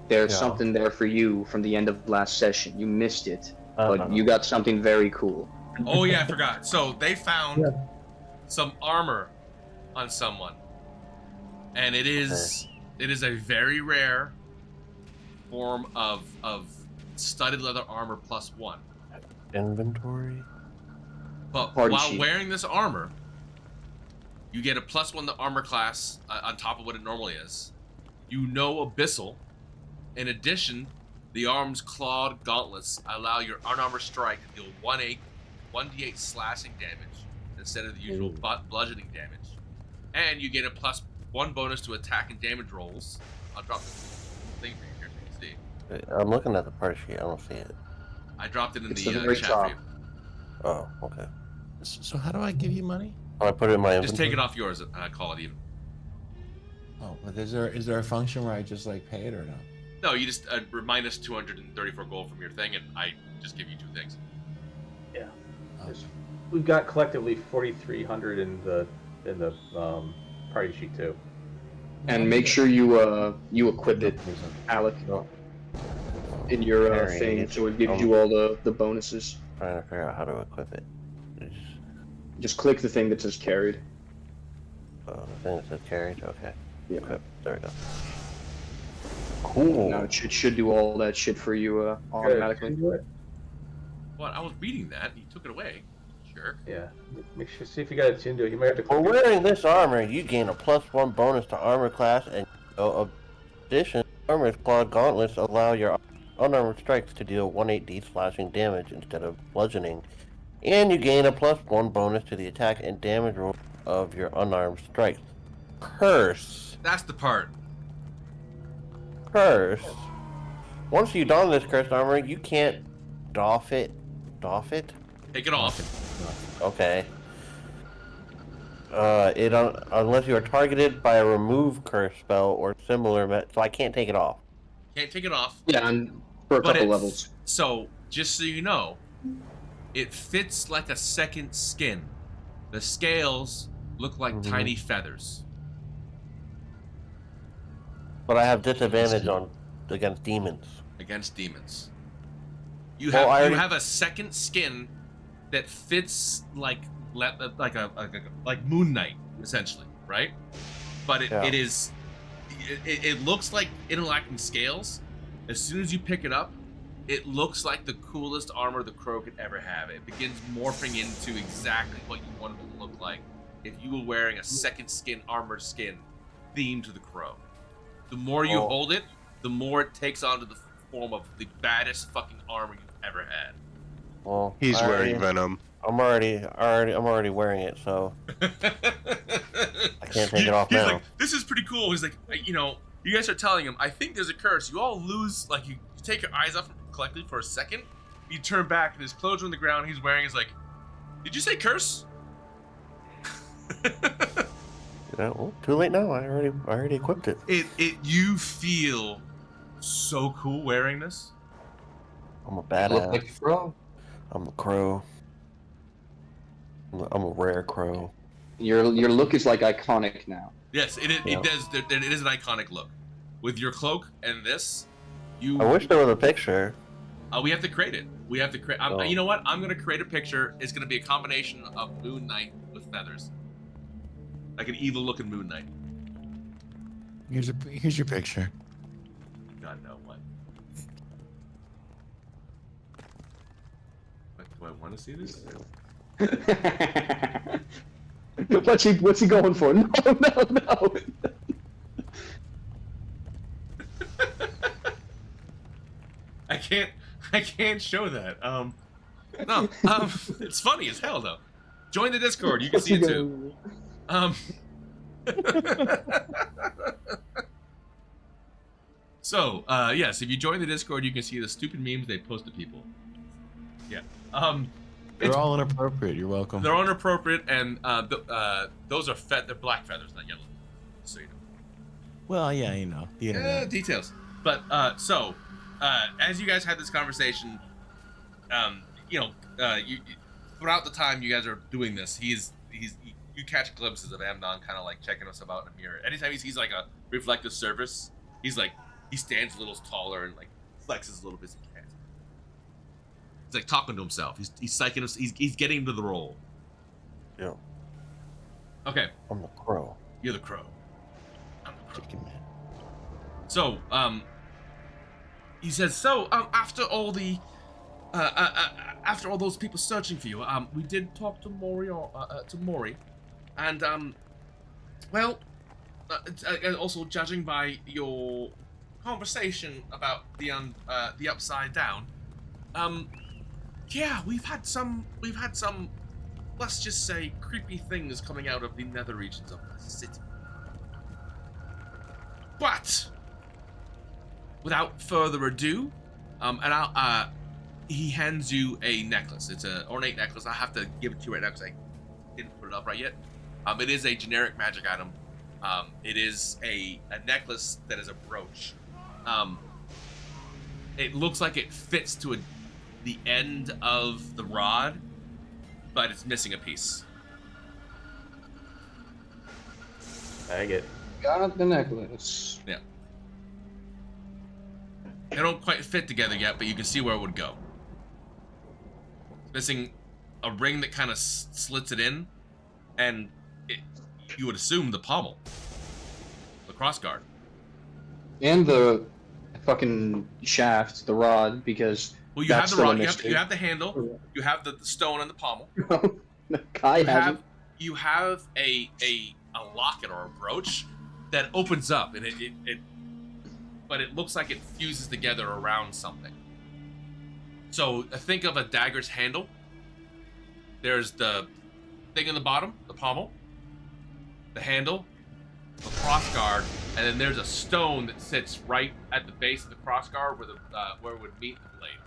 there's something there for you from the end of last session. You missed it, but you got something very cool. Oh yeah, I forgot. So they found some armor on someone, and it is a very rare form of studded leather armor +1. Inventory. But Party while sheet. wearing this armor, you get a +1 to armor class on top of what it normally is. You know Abyssal. In addition, the arm's clawed gauntlets allow your unarmored strike to deal 1d8 slashing damage instead of the usual bludgeoning damage. And you get a +1 bonus to attack and damage rolls. I'll drop this thing for you here so you can see. I'm looking at the party sheet. I don't see it. I dropped it in It's the the very chat top. for you. Oh, okay. So how do I give you money? Can I put it in my Just inventory? take it off yours and call it even. Oh, but is there a function where I just like pay it or no? No, you just minus 234 gold from your thing, and I just give you 2 things. Yeah. Oh. We've got collectively 4,300 in the party sheet too. And make sure you equip it, Alec, in your Carrying thing, it. so it gives you all the bonuses. Trying to figure out how to equip it. Just click the thing that says carried. The thing that says carried. Okay. Yeah. Equip. There we go. Cool. Now it should do all that shit for you automatically. What? I was reading that. You took it away. Sure. Yeah. Make sure see if you got it tuned to it. You might have to. For wearing this armor, you gain a +1 bonus to armor class, and in addition, armor's clawed gauntlets allow your unarmored strikes to deal 1d8 slashing damage instead of bludgeoning, and you gain a +1 bonus to the attack and damage roll of your unarmed strikes. Curse. That's the part. Curse. Once you don this cursed armor, you can't doff it. Doff it? Take it off. Okay. Unless you are targeted by a remove curse spell or similar, so I can't take it off. Can't take it off. Yeah, and for a couple levels. So, just so you know, it fits like a second skin. The scales look like tiny feathers. But I have disadvantage against demons. Against demons. You Well, have I you already- have a second skin that fits like Moon Knight essentially, right? But Yeah. it looks like interlocking scales. As soon as you pick it up, it looks like the coolest armor the crow could ever have. It begins morphing into exactly what you want it to look like if you were wearing a second skin, armored skin, themed to the crow. The more you hold it, the more it takes on to the form of the baddest fucking armor you've ever had. Well, He's wearing Venom. I'm already wearing it, so I can't take it off He's now. like, this is pretty cool. He's like, you know, you guys are telling him, I think there's a curse. You all lose, like, you take your eyes off him collectively for a second. You turn back, and his clothes are on the ground. He's wearing is like, did you say curse? Well, too late now. I already equipped it. You feel so cool wearing this. I'm a Look badass. like a crow. I'm a crow. I'm a rare crow. Your look is like iconic now. Yes, it Yeah. does. It is an iconic look. With your cloak and this, you. I wish there was a picture. We have to create it. We have to create. Oh. You know what? I'm gonna create a picture. It's gonna be a combination of Moon Knight with feathers, like an evil-looking Moon Knight. Here's your picture. God no, what? Do I want to see this? What's he going for? No. I can't show that. No. It's funny as hell though. Join the Discord. You can see it too. So, yes, if you join the Discord, you can see the stupid memes they post to people. Yeah. They're all inappropriate. You're welcome. They're inappropriate, and those are they're black feathers, not yellow. So you know. Well, yeah, you know the internet. Details. But so, as you guys had this conversation, you throughout the time you guys are doing this, you catch glimpses of Amnon kind of like checking us about in a mirror. Anytime he sees like a reflective surface, he stands a little taller and like flexes a little bit. He's like talking to himself. He's psyching us. He's getting into the role. Yeah. Okay. I'm the crow. You're the crow. I'm the crow. Chicken man. So, he says, so, after all those people searching for you, we did talk to Mori, and, well, also judging by your conversation about the Upside Down, yeah, we've had some, let's just say, creepy things coming out of the nether regions of the city. But without further ado, he hands you a necklace. It's an ornate necklace. I have to give it to you right now because I didn't put it up right yet. It is a generic magic item. It is a necklace that is a brooch. It looks like it fits to the end of the rod, but it's missing a piece. I get. Got the necklace. Yeah. They don't quite fit together yet, but you can see where it would go. It's missing a ring that kind of slits it in, and you would assume the pommel, the crossguard. And the fucking shaft, the rod, because Well, you that's have the still a rod, mystery. you have the handle, you have the stone and the pommel. Kai has it. You have a locket or a brooch that opens up, and but it looks like it fuses together around something. So think of a dagger's handle. There's the thing in the bottom, the pommel, the handle, the crossguard, and then there's a stone that sits right at the base of the crossguard where it would meet the blade.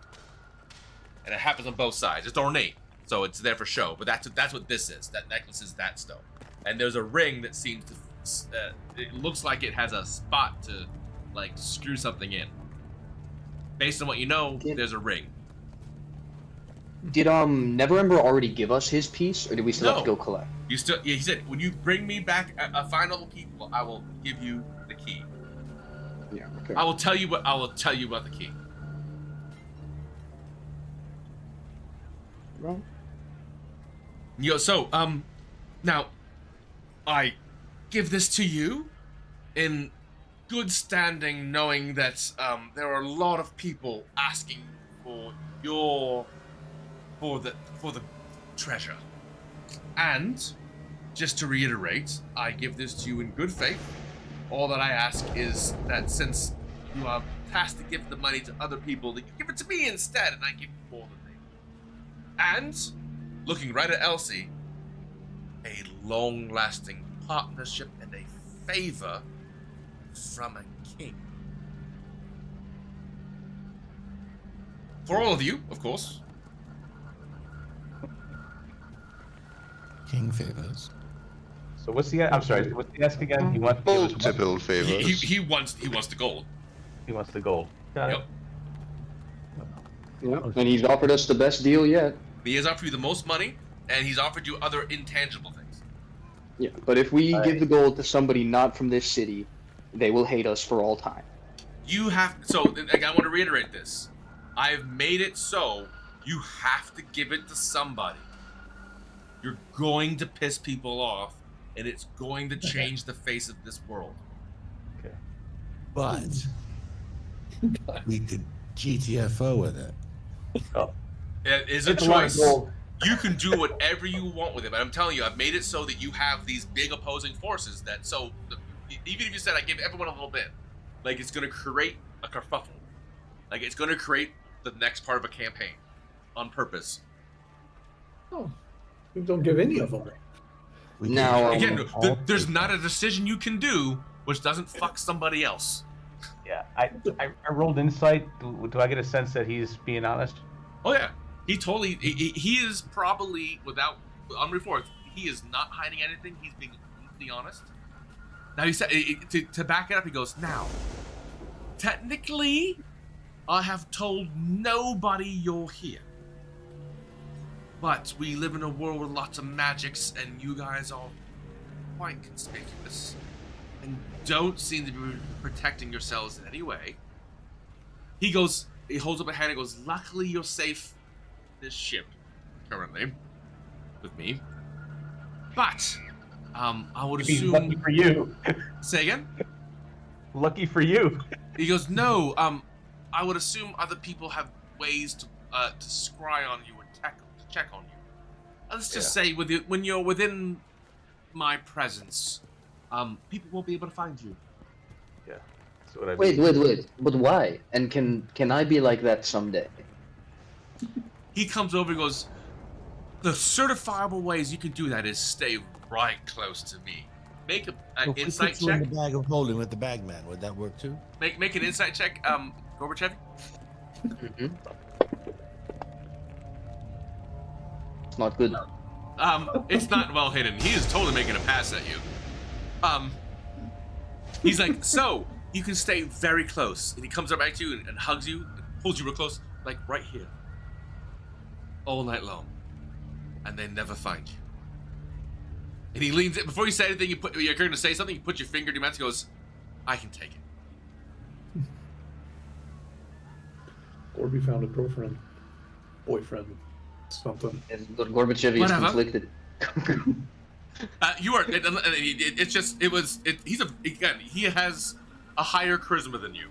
And it happens on both sides. It's ornate, so it's there for show. But that's what this is. That necklace is that stone. And there's a ring that seems to. It looks like it has a spot to, like, screw something in. Based on what you know, there's a ring. Did Neverember already give us his piece, or did we still have to No. go collect? You still. Yeah, he said, when you bring me back a final people, I will give you the key. Yeah. Okay. I will tell you about the key. Well, So now I give this to you in good standing, knowing that there are a lot of people asking for the treasure. And just to reiterate, I give this to you in good faith. All that I ask is that since you are tasked to give the money to other people, that you give it to me instead, and I give you more than they. And looking right at Elsie, a long-lasting partnership and a favor from a king. For all of you, of course. King favors. So what's the? I'm sorry. What's the ask again? He wants to give us what? Multiple favors. He wants the gold. He wants the gold. Got it. Yep. yeah. And he's offered us the best deal yet. He has offered you the most money, and he's offered you other intangible things. Yeah. But if we All give right. the gold to somebody not from this city, they will hate us for all time. You have so. I want to reiterate this. I've made it so you have to give it to somebody. You're going to piss people off, and it's going to change the face of this world. Okay. But we could GTFO with it. Oh. It is a It's a lot of choice. gold. You can do whatever you want with it, but I'm telling you, I've made it so that you have these big opposing forces that, even if you said I give everyone a little bit, like it's going to create a kerfuffle. Like it's going to create the next part of a campaign on purpose. Oh, we don't give any of them. We Now, could- Again, there's not a decision you can do which doesn't fuck somebody else. Yeah. I rolled insight. Do I get a sense that he's being honest? Oh yeah, he totally. He is probably without unreformed. He is not hiding anything. He's being completely honest. Now he said to back it up. He goes, now, technically, I have told nobody you're here. But we live in a world with lots of magics, and you guys are quite conspicuous and don't seem to be protecting yourselves in any way. He goes, he holds up a hand and goes, luckily you're safe in this ship currently with me. But I would He's assume. lucky for you. Say again? Lucky for you. He goes, no, I would assume other people have ways to scry on you and check on you. Let's just say when you're within my presence, people won't be able to find you. Yeah. That's what I wait. mean. But why? And can I be like that someday? He comes over and goes, the certifiable ways you can do that is stay right close to me. Make an If we insight put you in check. the bag of holding with the bagman, would that work too? Make an insight check, Gorbachevy. Mm-hmm. It's not good. It's not well hidden. He is totally making a pass at you. He's like, so you can stay very close, and he comes up back to you and hugs you, and pulls you real close, like right here, all night long, and they never find you. And he leans in before you say anything. You're going to say something. You put your finger in your mouth. He goes, "I can take it." Gorby found a girlfriend, boyfriend, something. And Gorbachevy is Whatever. conflicted. You are. It's just. It was. He's again. He has a higher charisma than you.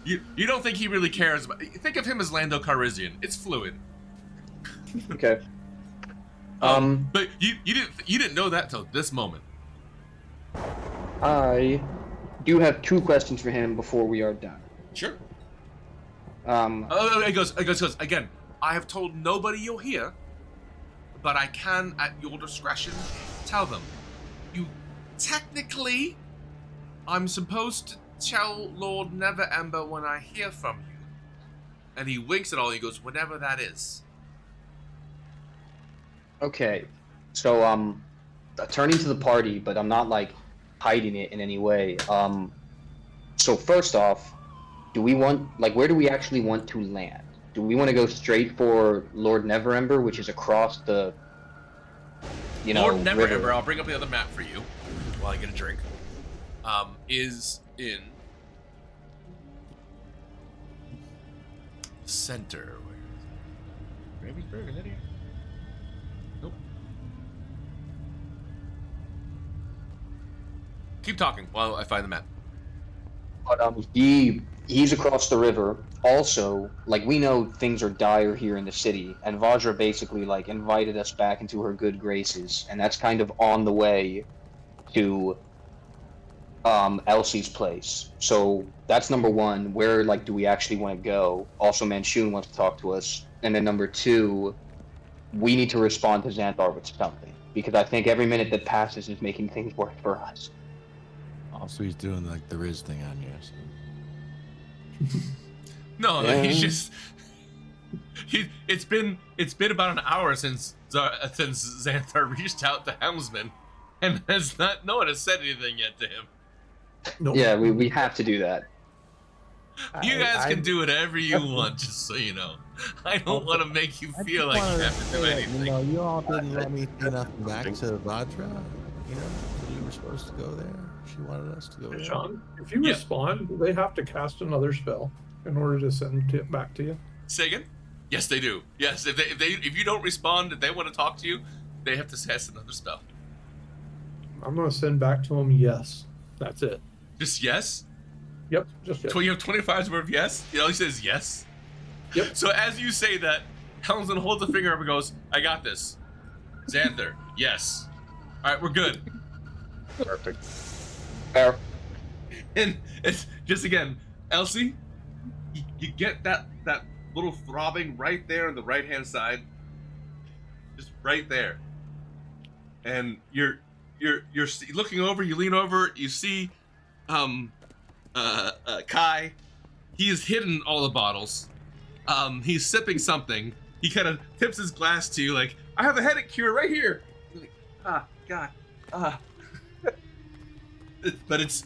You don't think he really cares about. Think of him as Lando Calrissian. It's fluid. Okay. But you didn't know that till this moment. I do have two questions for him before we are done. Sure. Um, It goes again. I have told nobody you're here, but I can, at your discretion, tell them. You technically, I'm supposed to tell Lord Neverember when I hear from you. And he winks at all. And he goes, whenever that is. Okay, so turning to the party, but I'm not like hiding it in any way. So first off, do we want where do we actually want to land? Do we want to go straight for Lord Neverember, which is across the Lord Neverember, river? I'll bring up the other map for you while I get a drink. Is in center. Where is it? Ravensburg, is that here? Nope. Keep talking while I find the map. But he's across the river. Also, like, we know things are dire here in the city, and Vajra basically like invited us back into her good graces, and that's kind of on the way to Elsie's place. So that's number one. Where like do we actually want to go? Also, Manchun wants to talk to us, and then number two, we need to respond to Xanthar with something, because I think every minute that passes is making things worse for us. Also, he's doing like the Riz thing on you. So. No, he's just it's been about an hour since Xanthar reached out to Helmsman, and no one has said anything yet to him. Nope. Yeah, we have to do that. You guys can do whatever you want, just so you know. I don't want to make you feel like you have to do anything. You know, you all didn't let me say nothing back to Vajra. You know, we were supposed to go there. She wanted us to go there. Sean, if you respond, they have to cast another spell in order to send it back to you. Say again? Yes, they do. Yes, if you don't respond, if they want to talk to you, they have to cast another spell. I'm gonna send back to them. Yes, that's it. Just yes? Yep, just yes. So you have 25's worth of yes? He always says yes? Yep. So as you say that, Helmsman holds a finger up and goes, I got this. Xanthar, yes. Alright, we're good. Perfect. Fair. And it's just again, Elsie, you get that little throbbing right there on the right hand side. Just right there. And you're looking over, you lean over, you see Kai. He has hidden all the bottles. He's sipping something. He kind of tips his glass to you like, I have a headache cure right here. You're like, God. But it's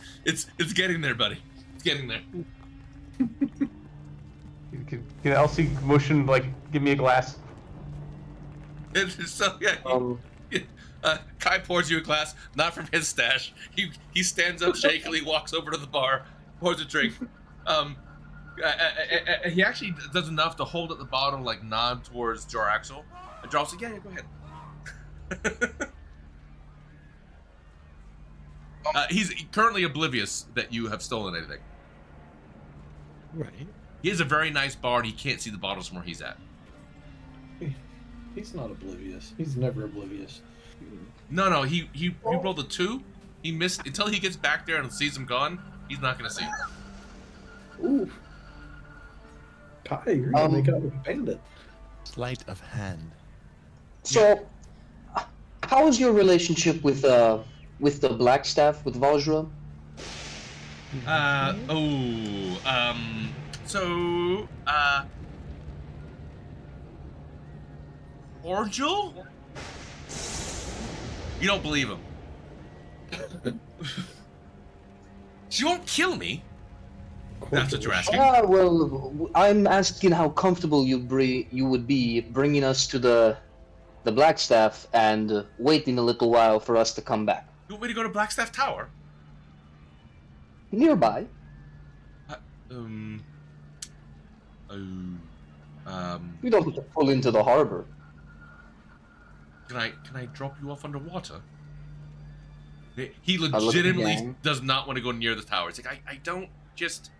getting there, buddy. It's getting there. Can Elsie motion, like, give me a glass? So yeah, Kai pours you a glass, not from his stash. He stands up shakily, walks over to the bar, pours a drink. He actually does enough to hold up the bottle, like nod towards Jarlaxle. And Jarlaxle's like, yeah, go ahead. He's currently oblivious that you have stolen anything. Right. He is a very nice bard. He can't see the bottles from where he's at. He's not oblivious. He's never oblivious. No, he rolled a 2. He missed until he gets back there and sees him gone. He's not gonna see him. Ooh. Kai, you're gonna make out with a bandit. Sleight of hand. So, how is your relationship with the Blackstaff, with Vajra? Cordial? You don't believe him. She won't kill me. That's what you're asking. Well, I'm asking how comfortable you would be bringing us to the Blackstaff and waiting a little while for us to come back. You want me to go to Blackstaff Tower? Nearby. We don't have to pull into the harbor. Can I drop you off underwater? He legitimately does not want to go near the tower. It's like I don't just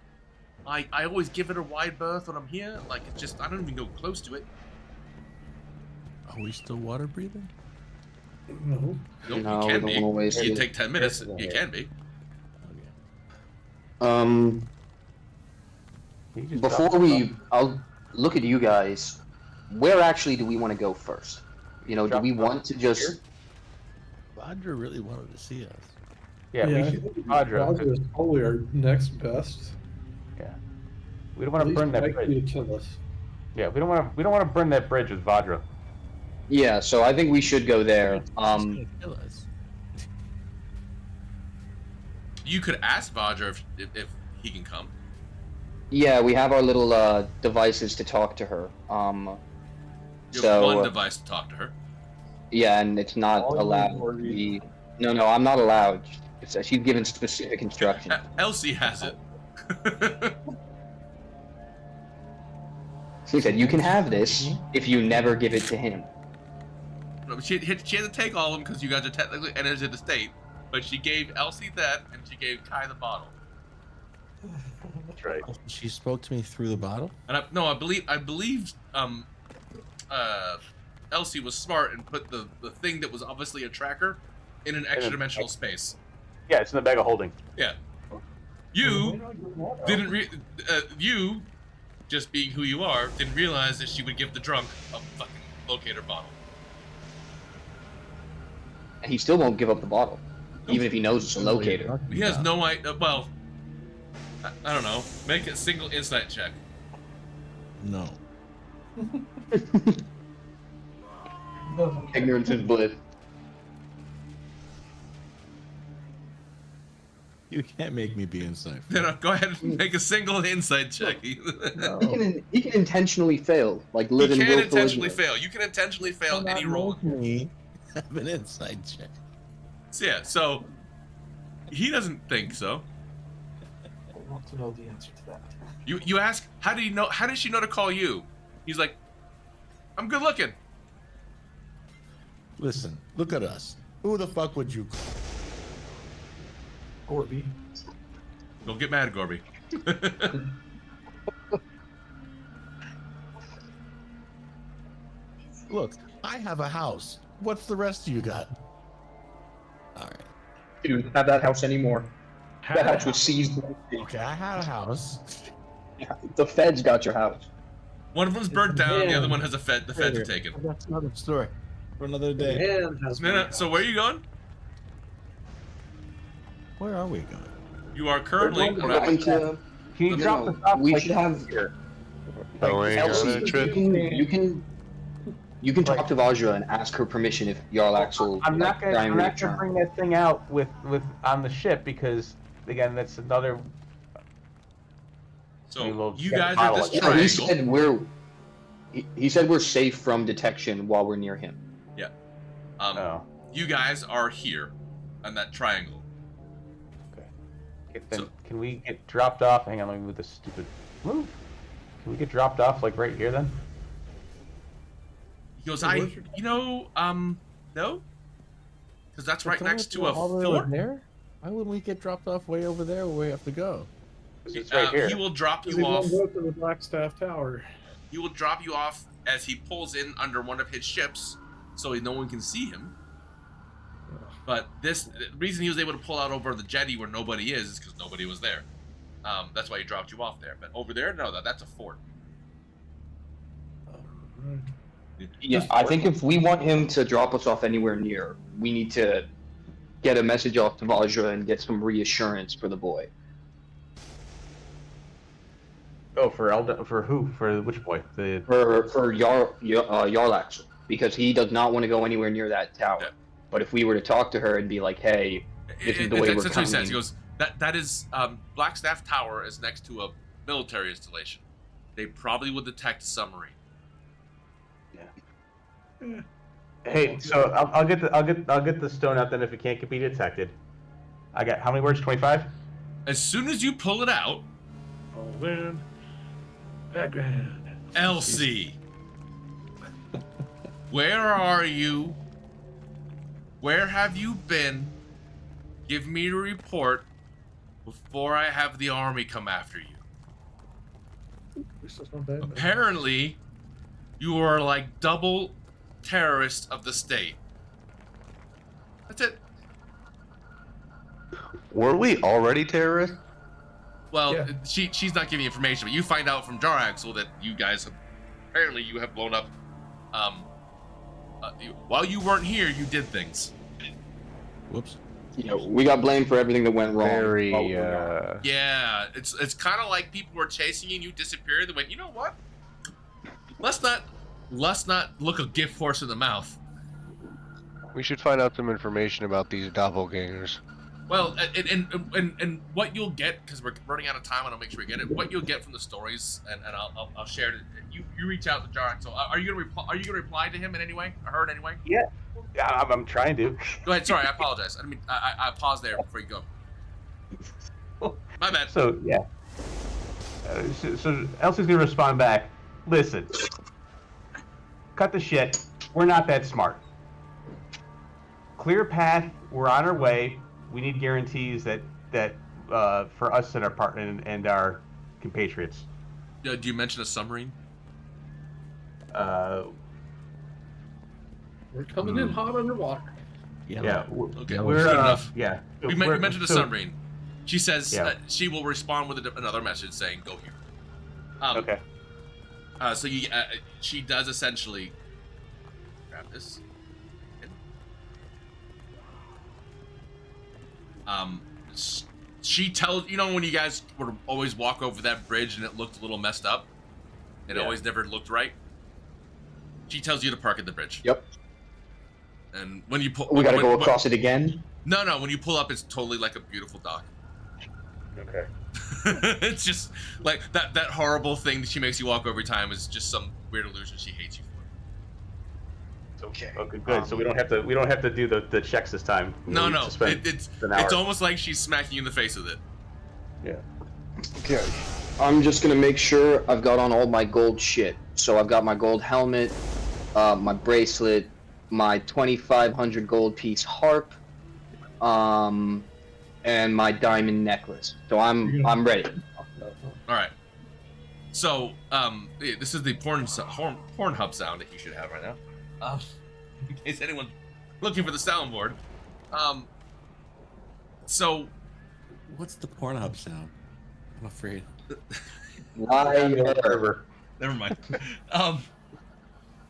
I always give it a wide berth when I'm here. Like it's just I don't even go close to it. Are we still water breathing? No. Nope, No, you can we be. don't waste You it. take 10 minutes. You can be. Before I'll look at you guys. Where actually do we want to go first? You know, do we want to just? Vajra really wanted to see us. Yeah, we should. Vajra is probably our next best. Yeah. We don't want to burn that bridge. Kill us. Yeah, we don't want to burn that bridge with Vajra. Yeah, so I think we should go there. She's gonna kill us. You could ask Vajra if he can come. Yeah, we have our little devices to talk to her. You have one device to talk to her. Yeah, and it's not allowed to be. No, I'm not allowed So she's given specific instructions. Elsie has it. She said, "You can have this if you never give it to him." No, she had to take all of them because you guys are technically enemies of the state. But she gave Elsie that, and she gave Kai the bottle. That's right. She spoke to me through the bottle? And I believe Elsie was smart and put the thing that was obviously a tracker in an extra dimensional space. Yeah, it's in the bag of holding. Yeah. You didn't you, just being who you are, didn't realize that she would give the drunk a fucking locator bottle. And he still won't give up the bottle, even if he knows it's a locator. He has no idea. Well, I don't know. Make a single insight check. No. Ignorance is bliss. You can't make me be insightful. No, go ahead and make a single insight check. He can intentionally fail, like live in You can willful intentionally ignorance. fail. You can intentionally fail any roll. Me have an insight check. So, yeah, so he doesn't think so. I want to know the answer to that. You ask, how did she know to call you? He's like, I'm good looking. Listen, look at us. Who the fuck would you call? Gorby. Don't get mad, Gorby. Look, I have a house. What's the rest of you got? All right. You don't have that house anymore. That house was seized. Okay, I had a house. The feds got your house. One of them's burnt down, the other one has the feds are taken. That's another story for another day. No, so where are you going? Where are we going? You are currently... We're going to... Can you drop the top? We should have... Going on Elsie, a trip. you can talk to Vajra and ask her permission if Jarlaxle... I'm not gonna return. bring that thing out with on the ship because again that's another. So you guys are this triangle. He said we're safe from detection while we're near him. Yeah. Oh. You guys are here on that triangle. Then can we get dropped off? Hang on, let me move this stupid move. Can we get dropped off like right here then? He goes, no, because that's right next to a all the way over fort. there? Why wouldn't we get dropped off way over there where we have to go? It's right here. He will drop He you off. won't go to the Blackstaff Tower. He will drop you off as he pulls in under one of his ships, so no one can see him. But the reason he was able to pull out over the jetty where nobody is because nobody was there. That's why he dropped you off there. But over there, no, that's a fort. Yeah, I think if we want him to drop us off anywhere near, we need to get a message off to Vajra and get some reassurance for the boy. Oh, for who? For which boy? For Jarlaxle, because he does not want to go anywhere near that tower. Yeah. But if we were to talk to her and be like, "Hey, this is the way we're that's what he coming," says. He goes, that is Blackstaff Tower is next to a military installation. They probably would detect a submarine. Yeah. Hey, so I'll get the stone out then if it can't be detected. I got how many words? 25. As soon as you pull it out, Oh man. Background. Elsie, where are you? Where have you been? Give me a report before I have the army come after you. This is not bad. Apparently, you are like double terrorist of the state. That's it. Were we already terrorists? Well, Yeah. she's not giving you information, but you find out from Jarlaxle that you guys have apparently you have blown up. While you weren't here, you did things. Whoops. You know, we got blamed for everything that went wrong. Very, while we were gone. Yeah, it's kind of like people were chasing you and you disappeared. They went, you know what? Let's not look a gift horse in the mouth. We should find out some information about these doppelgangers. Well, and what you'll get, because we're running out of time, and I'll make sure we get it. What you'll get from the stories, and I'll share it. You reach out to Jarlaxle. So are you gonna reply to him in any way, or her in any way? I'm trying to. Go ahead. Sorry, I apologize. I mean, I paused there before you go. My bad. So yeah. So Elsie's gonna respond back. Listen, cut the shit. We're not that smart. Clear path. We're on our way. We need guarantees that for us and our partner and our compatriots. Do you mention a submarine? We're coming in hot underwater. Yeah. Okay, We're good enough. Yeah. We mentioned a submarine. She says Yeah. she will respond with another message saying, "Go here." Okay. So she does essentially grab this. She tells when you guys would always walk over that bridge and it looked a little messed up. It always never looked right. She tells you to park at the bridge. Yep. And when you pull, We gotta go across it again. No. When you pull up, it's totally like a beautiful dock. Okay. It's just like that horrible thing that she makes you walk every time is just some weird illusion she hates you for. Okay, good. So we don't have to do the checks this time. No. It's It's almost like she's smacking you in the face with it. Yeah. Okay. I'm just gonna make sure I've got on all my gold shit. So I've got my gold helmet, my bracelet, my 2,500 gold piece harp, and my diamond necklace. So I'm ready. All right. So this is the Pornhub sound that you should have right now. In case anyone's looking for the soundboard. So What's the Pornhub sound? I'm afraid. Liar. Never mind.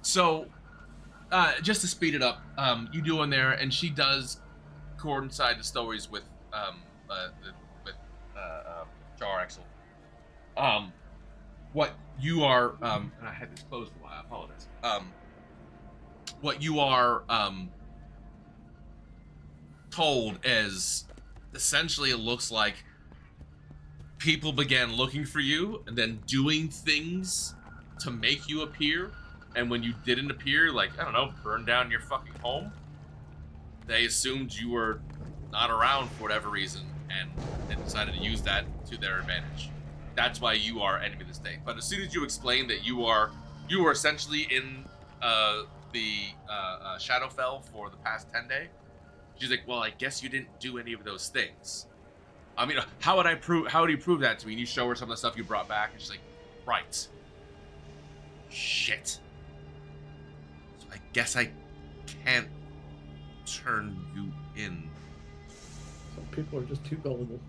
So just to speed it up, you do in there, and she does coincide the stories with Jarlaxle. What you are, and I had this closed a while. I apologize. What you are told is essentially it looks like people began looking for you and then doing things to make you appear, and when you didn't appear, like, I don't know, burn down your fucking home, they assumed you were not around for whatever reason, and they decided to use that to their advantage. That's why you are enemy of the state. But as soon as you explain that you were essentially in the Shadowfell for the past 10 days, she's like, well, I guess you didn't do any of those things. I mean, how would you prove that to me? And you show her some of the stuff you brought back, and she's like, right. Shit. So I guess I can't turn you in. Some people are just too gullible.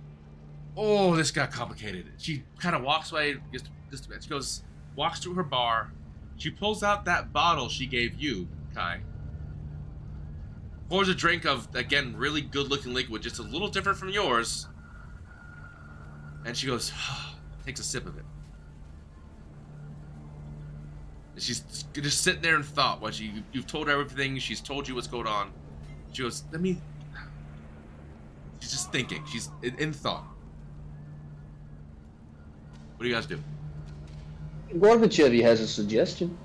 Oh, this got complicated. She kind of walks away, she walks to her bar. She pulls out that bottle she gave you, Kai. Pours a drink of, again, really good-looking liquid, just a little different from yours. And she goes, takes a sip of it. And she's just sitting there in thought while you've told her everything. She's told you what's going on. She goes, she's just thinking. She's in thought. What do you guys do? Gorbachevy has a suggestion.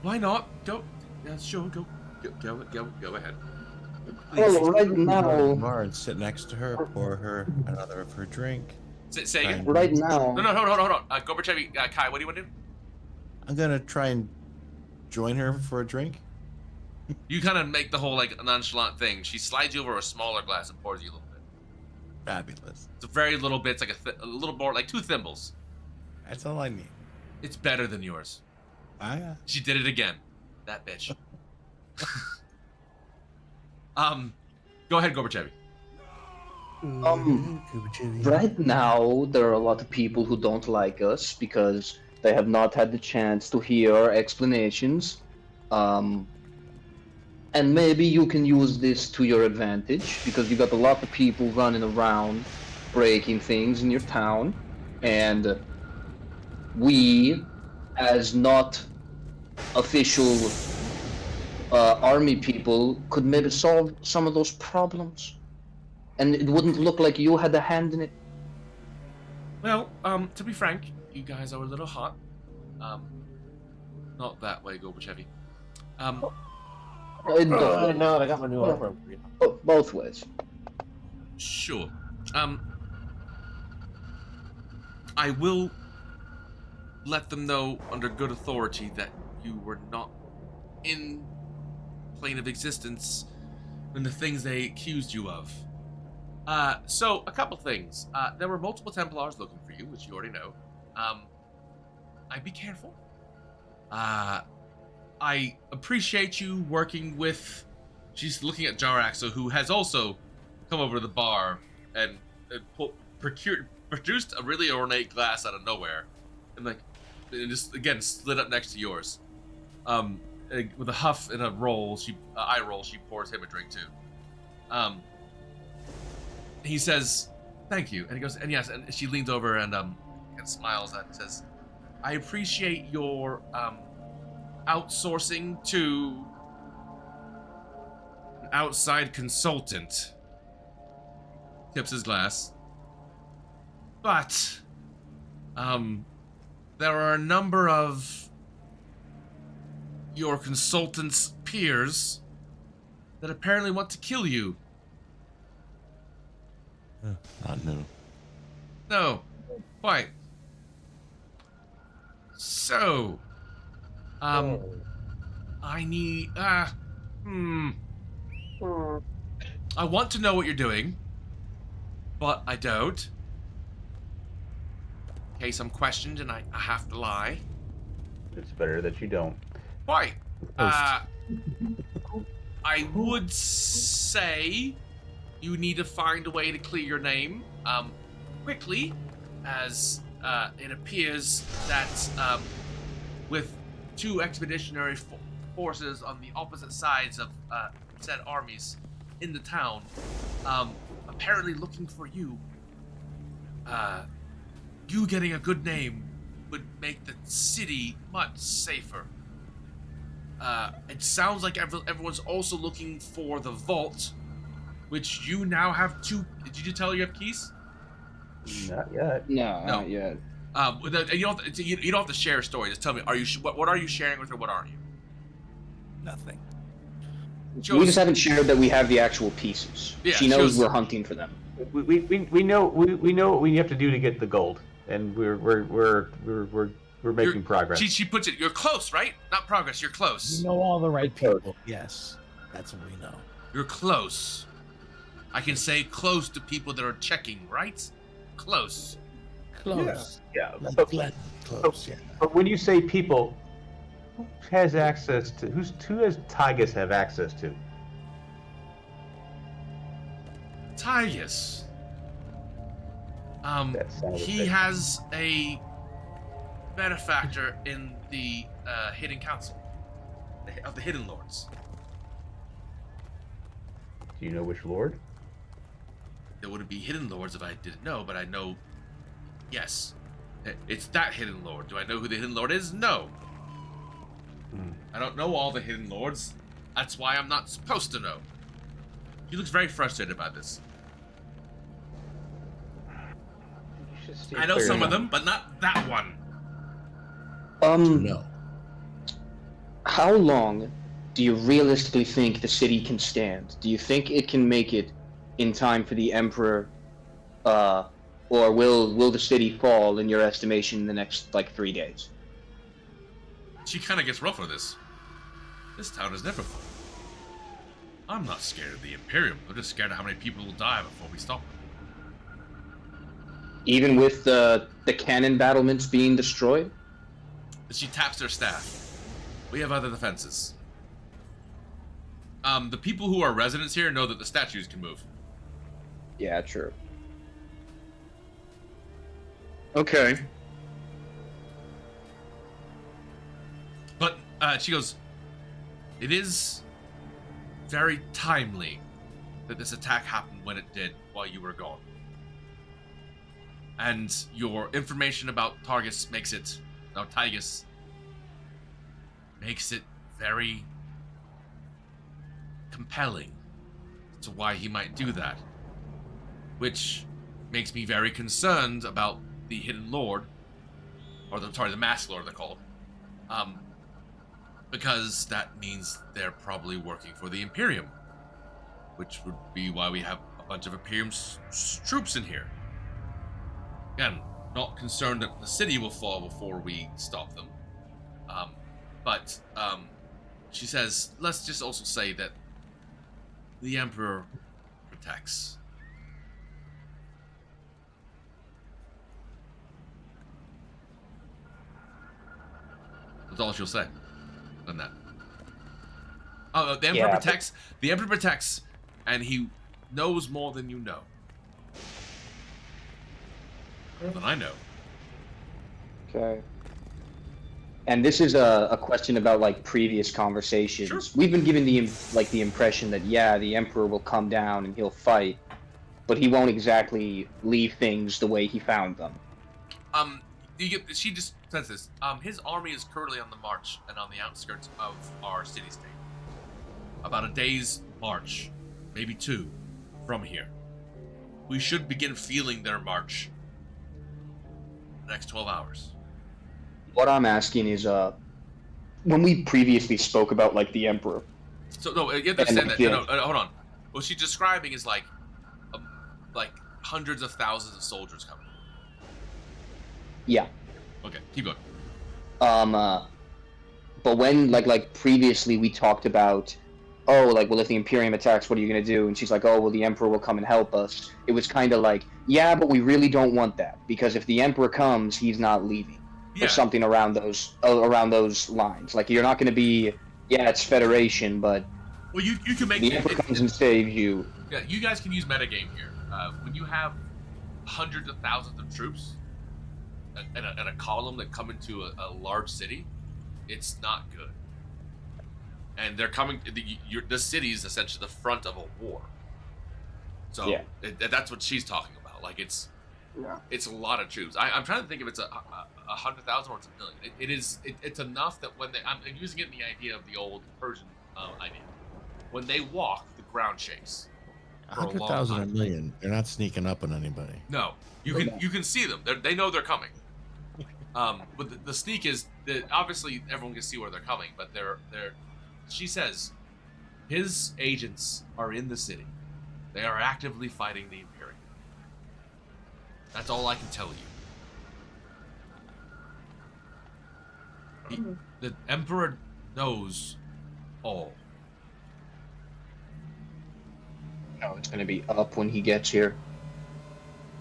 Why not? Go. Yeah, sure. Go ahead. Well, right now, Bar and sit next to her, pour her another of her drink. Say again. right now. No, hold on. Gorbachevy, Kai, what do you want to do? I'm gonna try and join her for a drink. You kind of make the whole like nonchalant thing. She slides you over a smaller glass and pours you a little bit. Fabulous. It's a very little bit. It's like a little more, like 2 thimbles. That's all I need. It's better than yours. She did it again. That bitch. Go ahead, Gorbachevy. Right now, there are a lot of people who don't like us because they have not had the chance to hear our explanations. And maybe you can use this to your advantage because you got a lot of people running around breaking things in your town, and we, as not official army people, could maybe solve some of those problems, and it wouldn't look like you had a hand in it. Well, to be frank, you guys are a little hot. Not that way, Gorbachevy. No, I got my new armor. Both ways. Sure. I will let them know under good authority that you were not in plane of existence in the things they accused you of. So a couple things. There were multiple Templars looking for you, which you already know. I'd be careful. I appreciate you working with. She's looking at Jarlaxle, who has also come over to the bar and produced a really ornate glass out of nowhere, and it just again slid up next to yours. With a huff and a roll, eye roll, she pours him a drink too. He says, "Thank you," and he goes, and yes, and she leans over and smiles and says, "I appreciate your outsourcing to an outside consultant." Tips his glass. But there are a number of your consultant's peers that apparently want to kill you. Not new. No, quite. So, I need, I want to know what you're doing, but I don't. In case I'm questioned and I have to lie. It's better that you don't. Why? I would say you need to find a way to clear your name, quickly, as it appears that with two expeditionary forces on the opposite sides of said armies in the town, apparently looking for you, you getting a good name would make the city much safer. It sounds like everyone's also looking for the vault, which you now have two. Did you tell her you have keys? Not yet. No, not yet. You don't have to share a story. Just tell me, what are you sharing with her? What aren't you? Nothing. We just haven't shared that we have the actual pieces. Yeah, she knows we're hunting for them. We know what we have to do to get the gold, and we're making progress. She puts it. You're close, right? Not progress. You're close. You know all the right people. Yes, that's what we know. You're close. I can say close to people that are checking, right? Close. Close. Yeah. Close. Yeah. But when you say people, who has access to? Who does Tygus have access to? Tygus. He bit. has a benefactor in the Hidden Council of the Hidden Lords. Do you know which lord? There wouldn't be Hidden Lords if I didn't know, but I know. Yes, it's that Hidden Lord. Do I know who the Hidden Lord is? No. I don't know all the Hidden Lords. That's why I'm not supposed to know. He looks very frustrated by this. I know some of them, but not that one. No. How long do you realistically think the city can stand? Do you think it can make it in time for the Emperor, or will the city fall in your estimation in the next 3 days? She kind of gets rough with this. This town is never full. I'm not scared of the Imperium. I'm just scared of how many people will die before we stop them. Even with the cannon battlements being destroyed? She taps her staff. We have other defenses. The people who are residents here know that the statues can move. Yeah, true. Okay. But she goes, it is very timely that this attack happened when it did while you were gone. And your information about Tygus makes it very compelling to why he might do that. Which makes me very concerned about the Hidden Lord, or the Masked Lord they're called. Because that means they're probably working for the Imperium, which would be why we have a bunch of Imperium's troops in here. Again, not concerned that the city will fall before we stop them. But she says, let's just also say that the Emperor protects. That's all she'll say on that. Oh, the Emperor protects. The Emperor protects, and he knows more than you know. Than I know. Okay. And this is a question about like previous conversations. Sure. We've been given the impression that the Emperor will come down and he'll fight, but he won't exactly leave things the way he found them. She just says this. His army is currently on the march and on the outskirts of our city-state. About a day's march, maybe 2, from here. We should begin feeling their march the next 12 hours. What I'm asking is, when we previously spoke about like the Emperor. So no, you have to understand that. No, hold on. What she's describing is like hundreds of thousands of soldiers coming. Yeah. Okay, keep going. But when like previously we talked about, oh, like, well, if the Imperium attacks, what are you gonna do? And she's like, oh, well, the Emperor will come and help us. It was kind of like, yeah, but we really don't want that, because if the Emperor comes, he's not leaving. Or something around those lines. Like, you're not gonna be, it's Federation, but well, you can make the Emperor comes and saves you. Yeah, you guys can use metagame here. When you have hundreds of thousands of troops and a column that come into a large city, it's not good. And they're coming. The city is essentially the front of a war. So that's what she's talking about. Like it's a lot of troops. I'm trying to think if it's 100,000 or it's 1 million. It's enough that when I'm using it in the idea of the old Persian idea. When they walk, the ground shakes. 100,000 or 1 million. They're not sneaking up on anybody. No, you can see them. They know they're coming. But the sneak is that obviously everyone can see where they're coming, but they're. She says, his agents are in the city. They are actively fighting the Imperium. That's all I can tell you. The Emperor knows all. No, it's gonna be up when he gets here.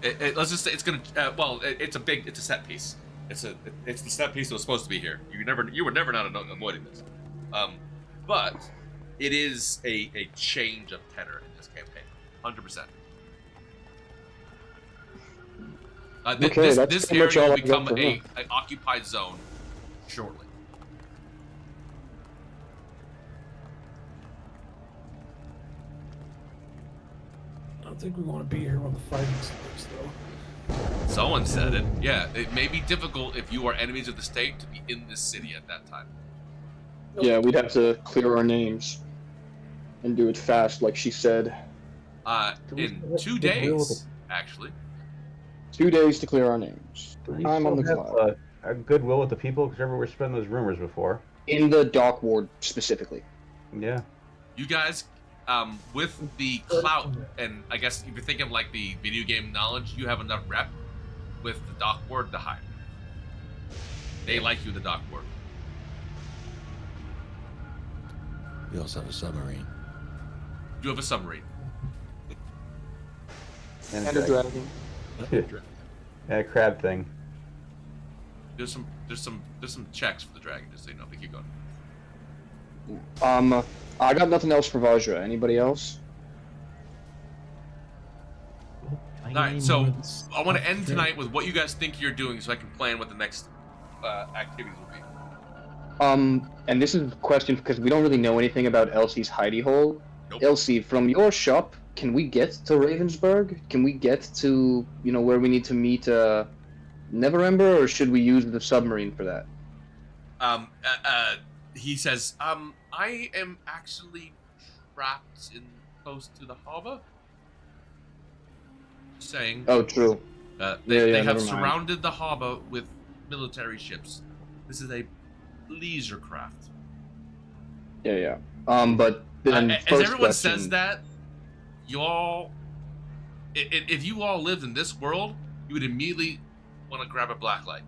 Let's just say it's gonna. It's a set piece. It's the set piece that was supposed to be here. You were never not avoiding this. But it is a change of tenor in this campaign, 100%. This area will become an occupied zone shortly. I don't think we want to be here when the fighting starts, though. Someone said it. Yeah, it may be difficult if you are enemies of the state to be in this city at that time. Yeah, we'd have to clear our names and do it fast, like she said. In 2 days, actually. 2 days to clear our names. I'm on the clock. A goodwill with the people, because remember we're spreading those rumors before. In the dock ward specifically. Yeah. You guys, with the clout, and I guess if you're thinking of like the video game knowledge, you have enough rep with the dock ward to hide. They like you, the dock ward. We also have a submarine. You have a submarine. And a dragon. Yeah, crab thing. There's some checks for the dragon, just so you know. But keep going. I got nothing else for Vajra. Anybody else? Alright, so I want to end tonight with what you guys think you're doing, so I can plan what the next activities will be. And this is a question because we don't really know anything about Elsie's hidey hole. Nope. Elsie, from your shop, can we get to Ravensburg? Can we get to, where we need to meet Neverember, or should we use the submarine for that? He says, I am actually trapped close to the harbor. Saying. Oh, true. They have surrounded the harbor with military ships. This is a leisure craft. Yeah. But then As first everyone question, says that, you all, if you all lived in this world, you would immediately want to grab a blacklight.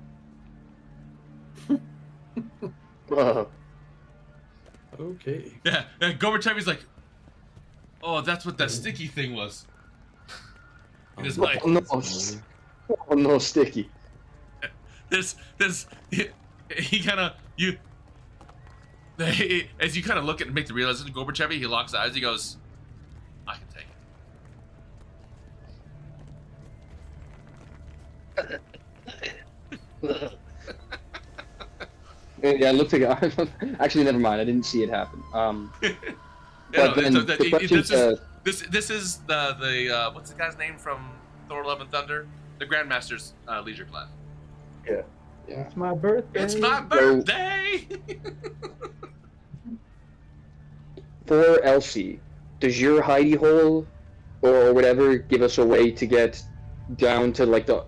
Okay. Yeah, and Gorbachevy's like, oh, that's what that sticky thing was. In his mic. Oh no, sticky. This, he kind of, as you kind of look at and make the realization, Gorbachevy, he locks eyes, he goes, I can take it. Yeah, it looked like actually, never mind. I didn't see it happen. But then the question, this is the what's the guy's name from Thor: Love and Thunder? The Grandmaster's leisure class. Yeah. It's my birthday. It's my birthday. For Elsie, does your hidey hole or whatever give us a way to get down to like the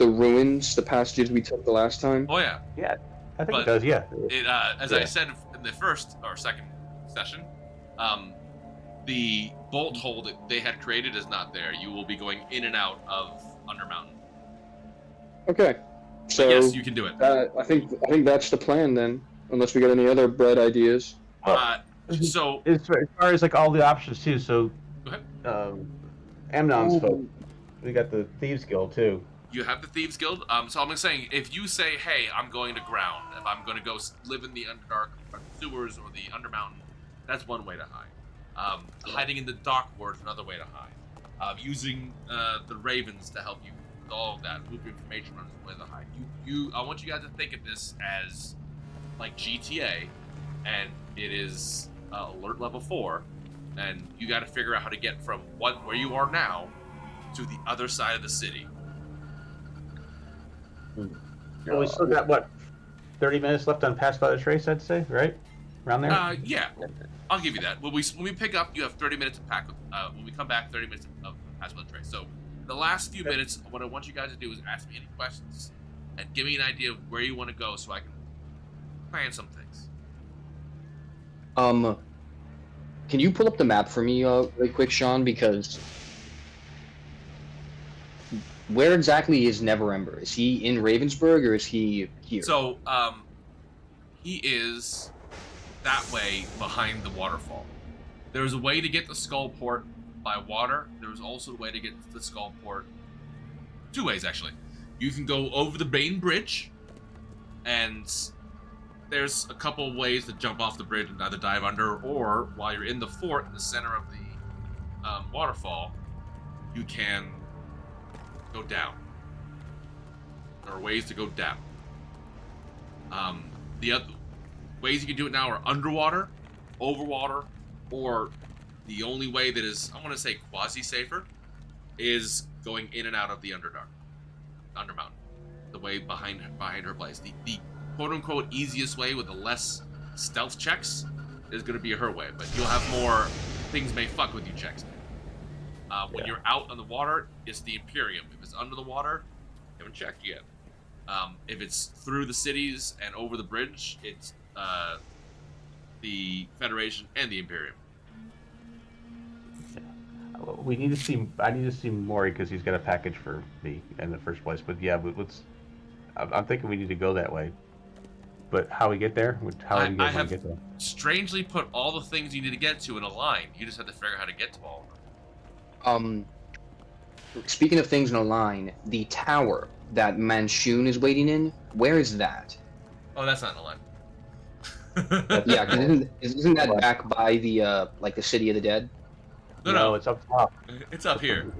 ruins, the passages we took the last time? Oh yeah. Yeah, I think But it does. Yeah. It as I said in the first or second session, the bolt hole that they had created is not there. You will be going in and out of Undermountain. Okay. So But yes, you can do it. I think that's the plan then, unless we got any other bread ideas. So As far as like all the options too, so go ahead. Amnon's folk, we got the Thieves Guild too. You have the Thieves Guild. So I'm saying, if you say, "Hey, I'm going to ground. If I'm going to go live in the Underdark sewers or the Undermountain," that's one way to hide. Hiding in the Dock Ward is another way to hide. Using the Ravens to help you with all of that, move information on is a way to hide. I want you guys to think of this as like GTA, and it is alert level 4, and you got to figure out how to get from where you are now to the other side of the city. Well, we still got what, 30 minutes left on Pass by the Trace, I'd say, right? Around there. Yeah, I'll give you that. When we pick up, you have 30 minutes to pack. When we come back, 30 minutes of Pass by the Trace. So the last few minutes, what I want you guys to do is ask me any questions and give me an idea of where you want to go, so I can plan some things. Can you pull up the map for me, really quick, Sean? Because where exactly is Neverember? Is he in Ravensburg or is he here? So, he is that way behind the waterfall. There's a way to get to Skullport by water. There's also a way to get to the Skullport. 2 ways, actually. You can go over the Bane Bridge, and there's a couple of ways to jump off the bridge and either dive under, or while you're in the fort in the center of the waterfall, you can go down. There are ways to go down. The other ways you can do it now are underwater, overwater, or the only way that is, I want to say, quasi-safer is going in and out of the Undermountain, the way behind her place. The quote-unquote easiest way with the less stealth checks is going to be her way, but you'll have more things may fuck with you checks. When you're out on the water, it's the Imperium. If it's under the water, you haven't checked yet. If it's through the cities and over the bridge, it's the Federation and the Imperium. I need to see Maury because he's got a package for me in the first place. But yeah, I'm thinking we need to go that way. But how we get there? How do you guys want to get there? Strangely put all the things you need to get to in a line. You just have to figure out how to get to all of them. Speaking of things in a line, the tower that Manshoon is waiting in, where is that? Oh, that's not in a line. Yeah, 'cause isn't that back by the like the City of the Dead? No, it's up top. It's up here.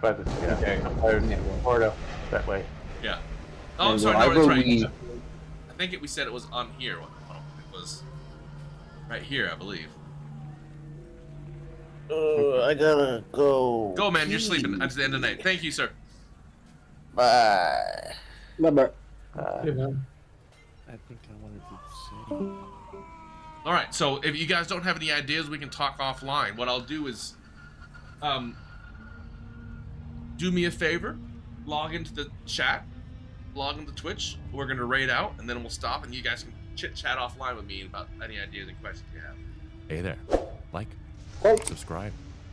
But Florida, that way. Yeah. Oh, I'm And sorry. why No, it's were right. we- I think we said it was on here. It was right here, I believe. I gotta go. Go, man. You're sleeping. It's the end of the night. Thank you, sir. Bye. Bye-bye. Yeah, man. I think I wanted to say. All right. So if you guys don't have any ideas, we can talk offline. What I'll do is, do me a favor, log into the chat, log into Twitch. We're gonna raid out, and then we'll stop, and you guys can chit chat offline with me about any ideas and questions you have. Hey there. Like, subscribe,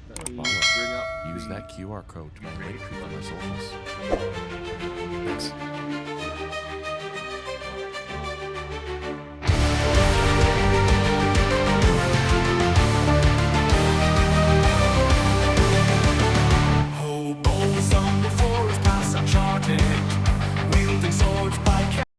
Let me follow. bring up Use the- that QR code to my link tree on my socials. Thanks.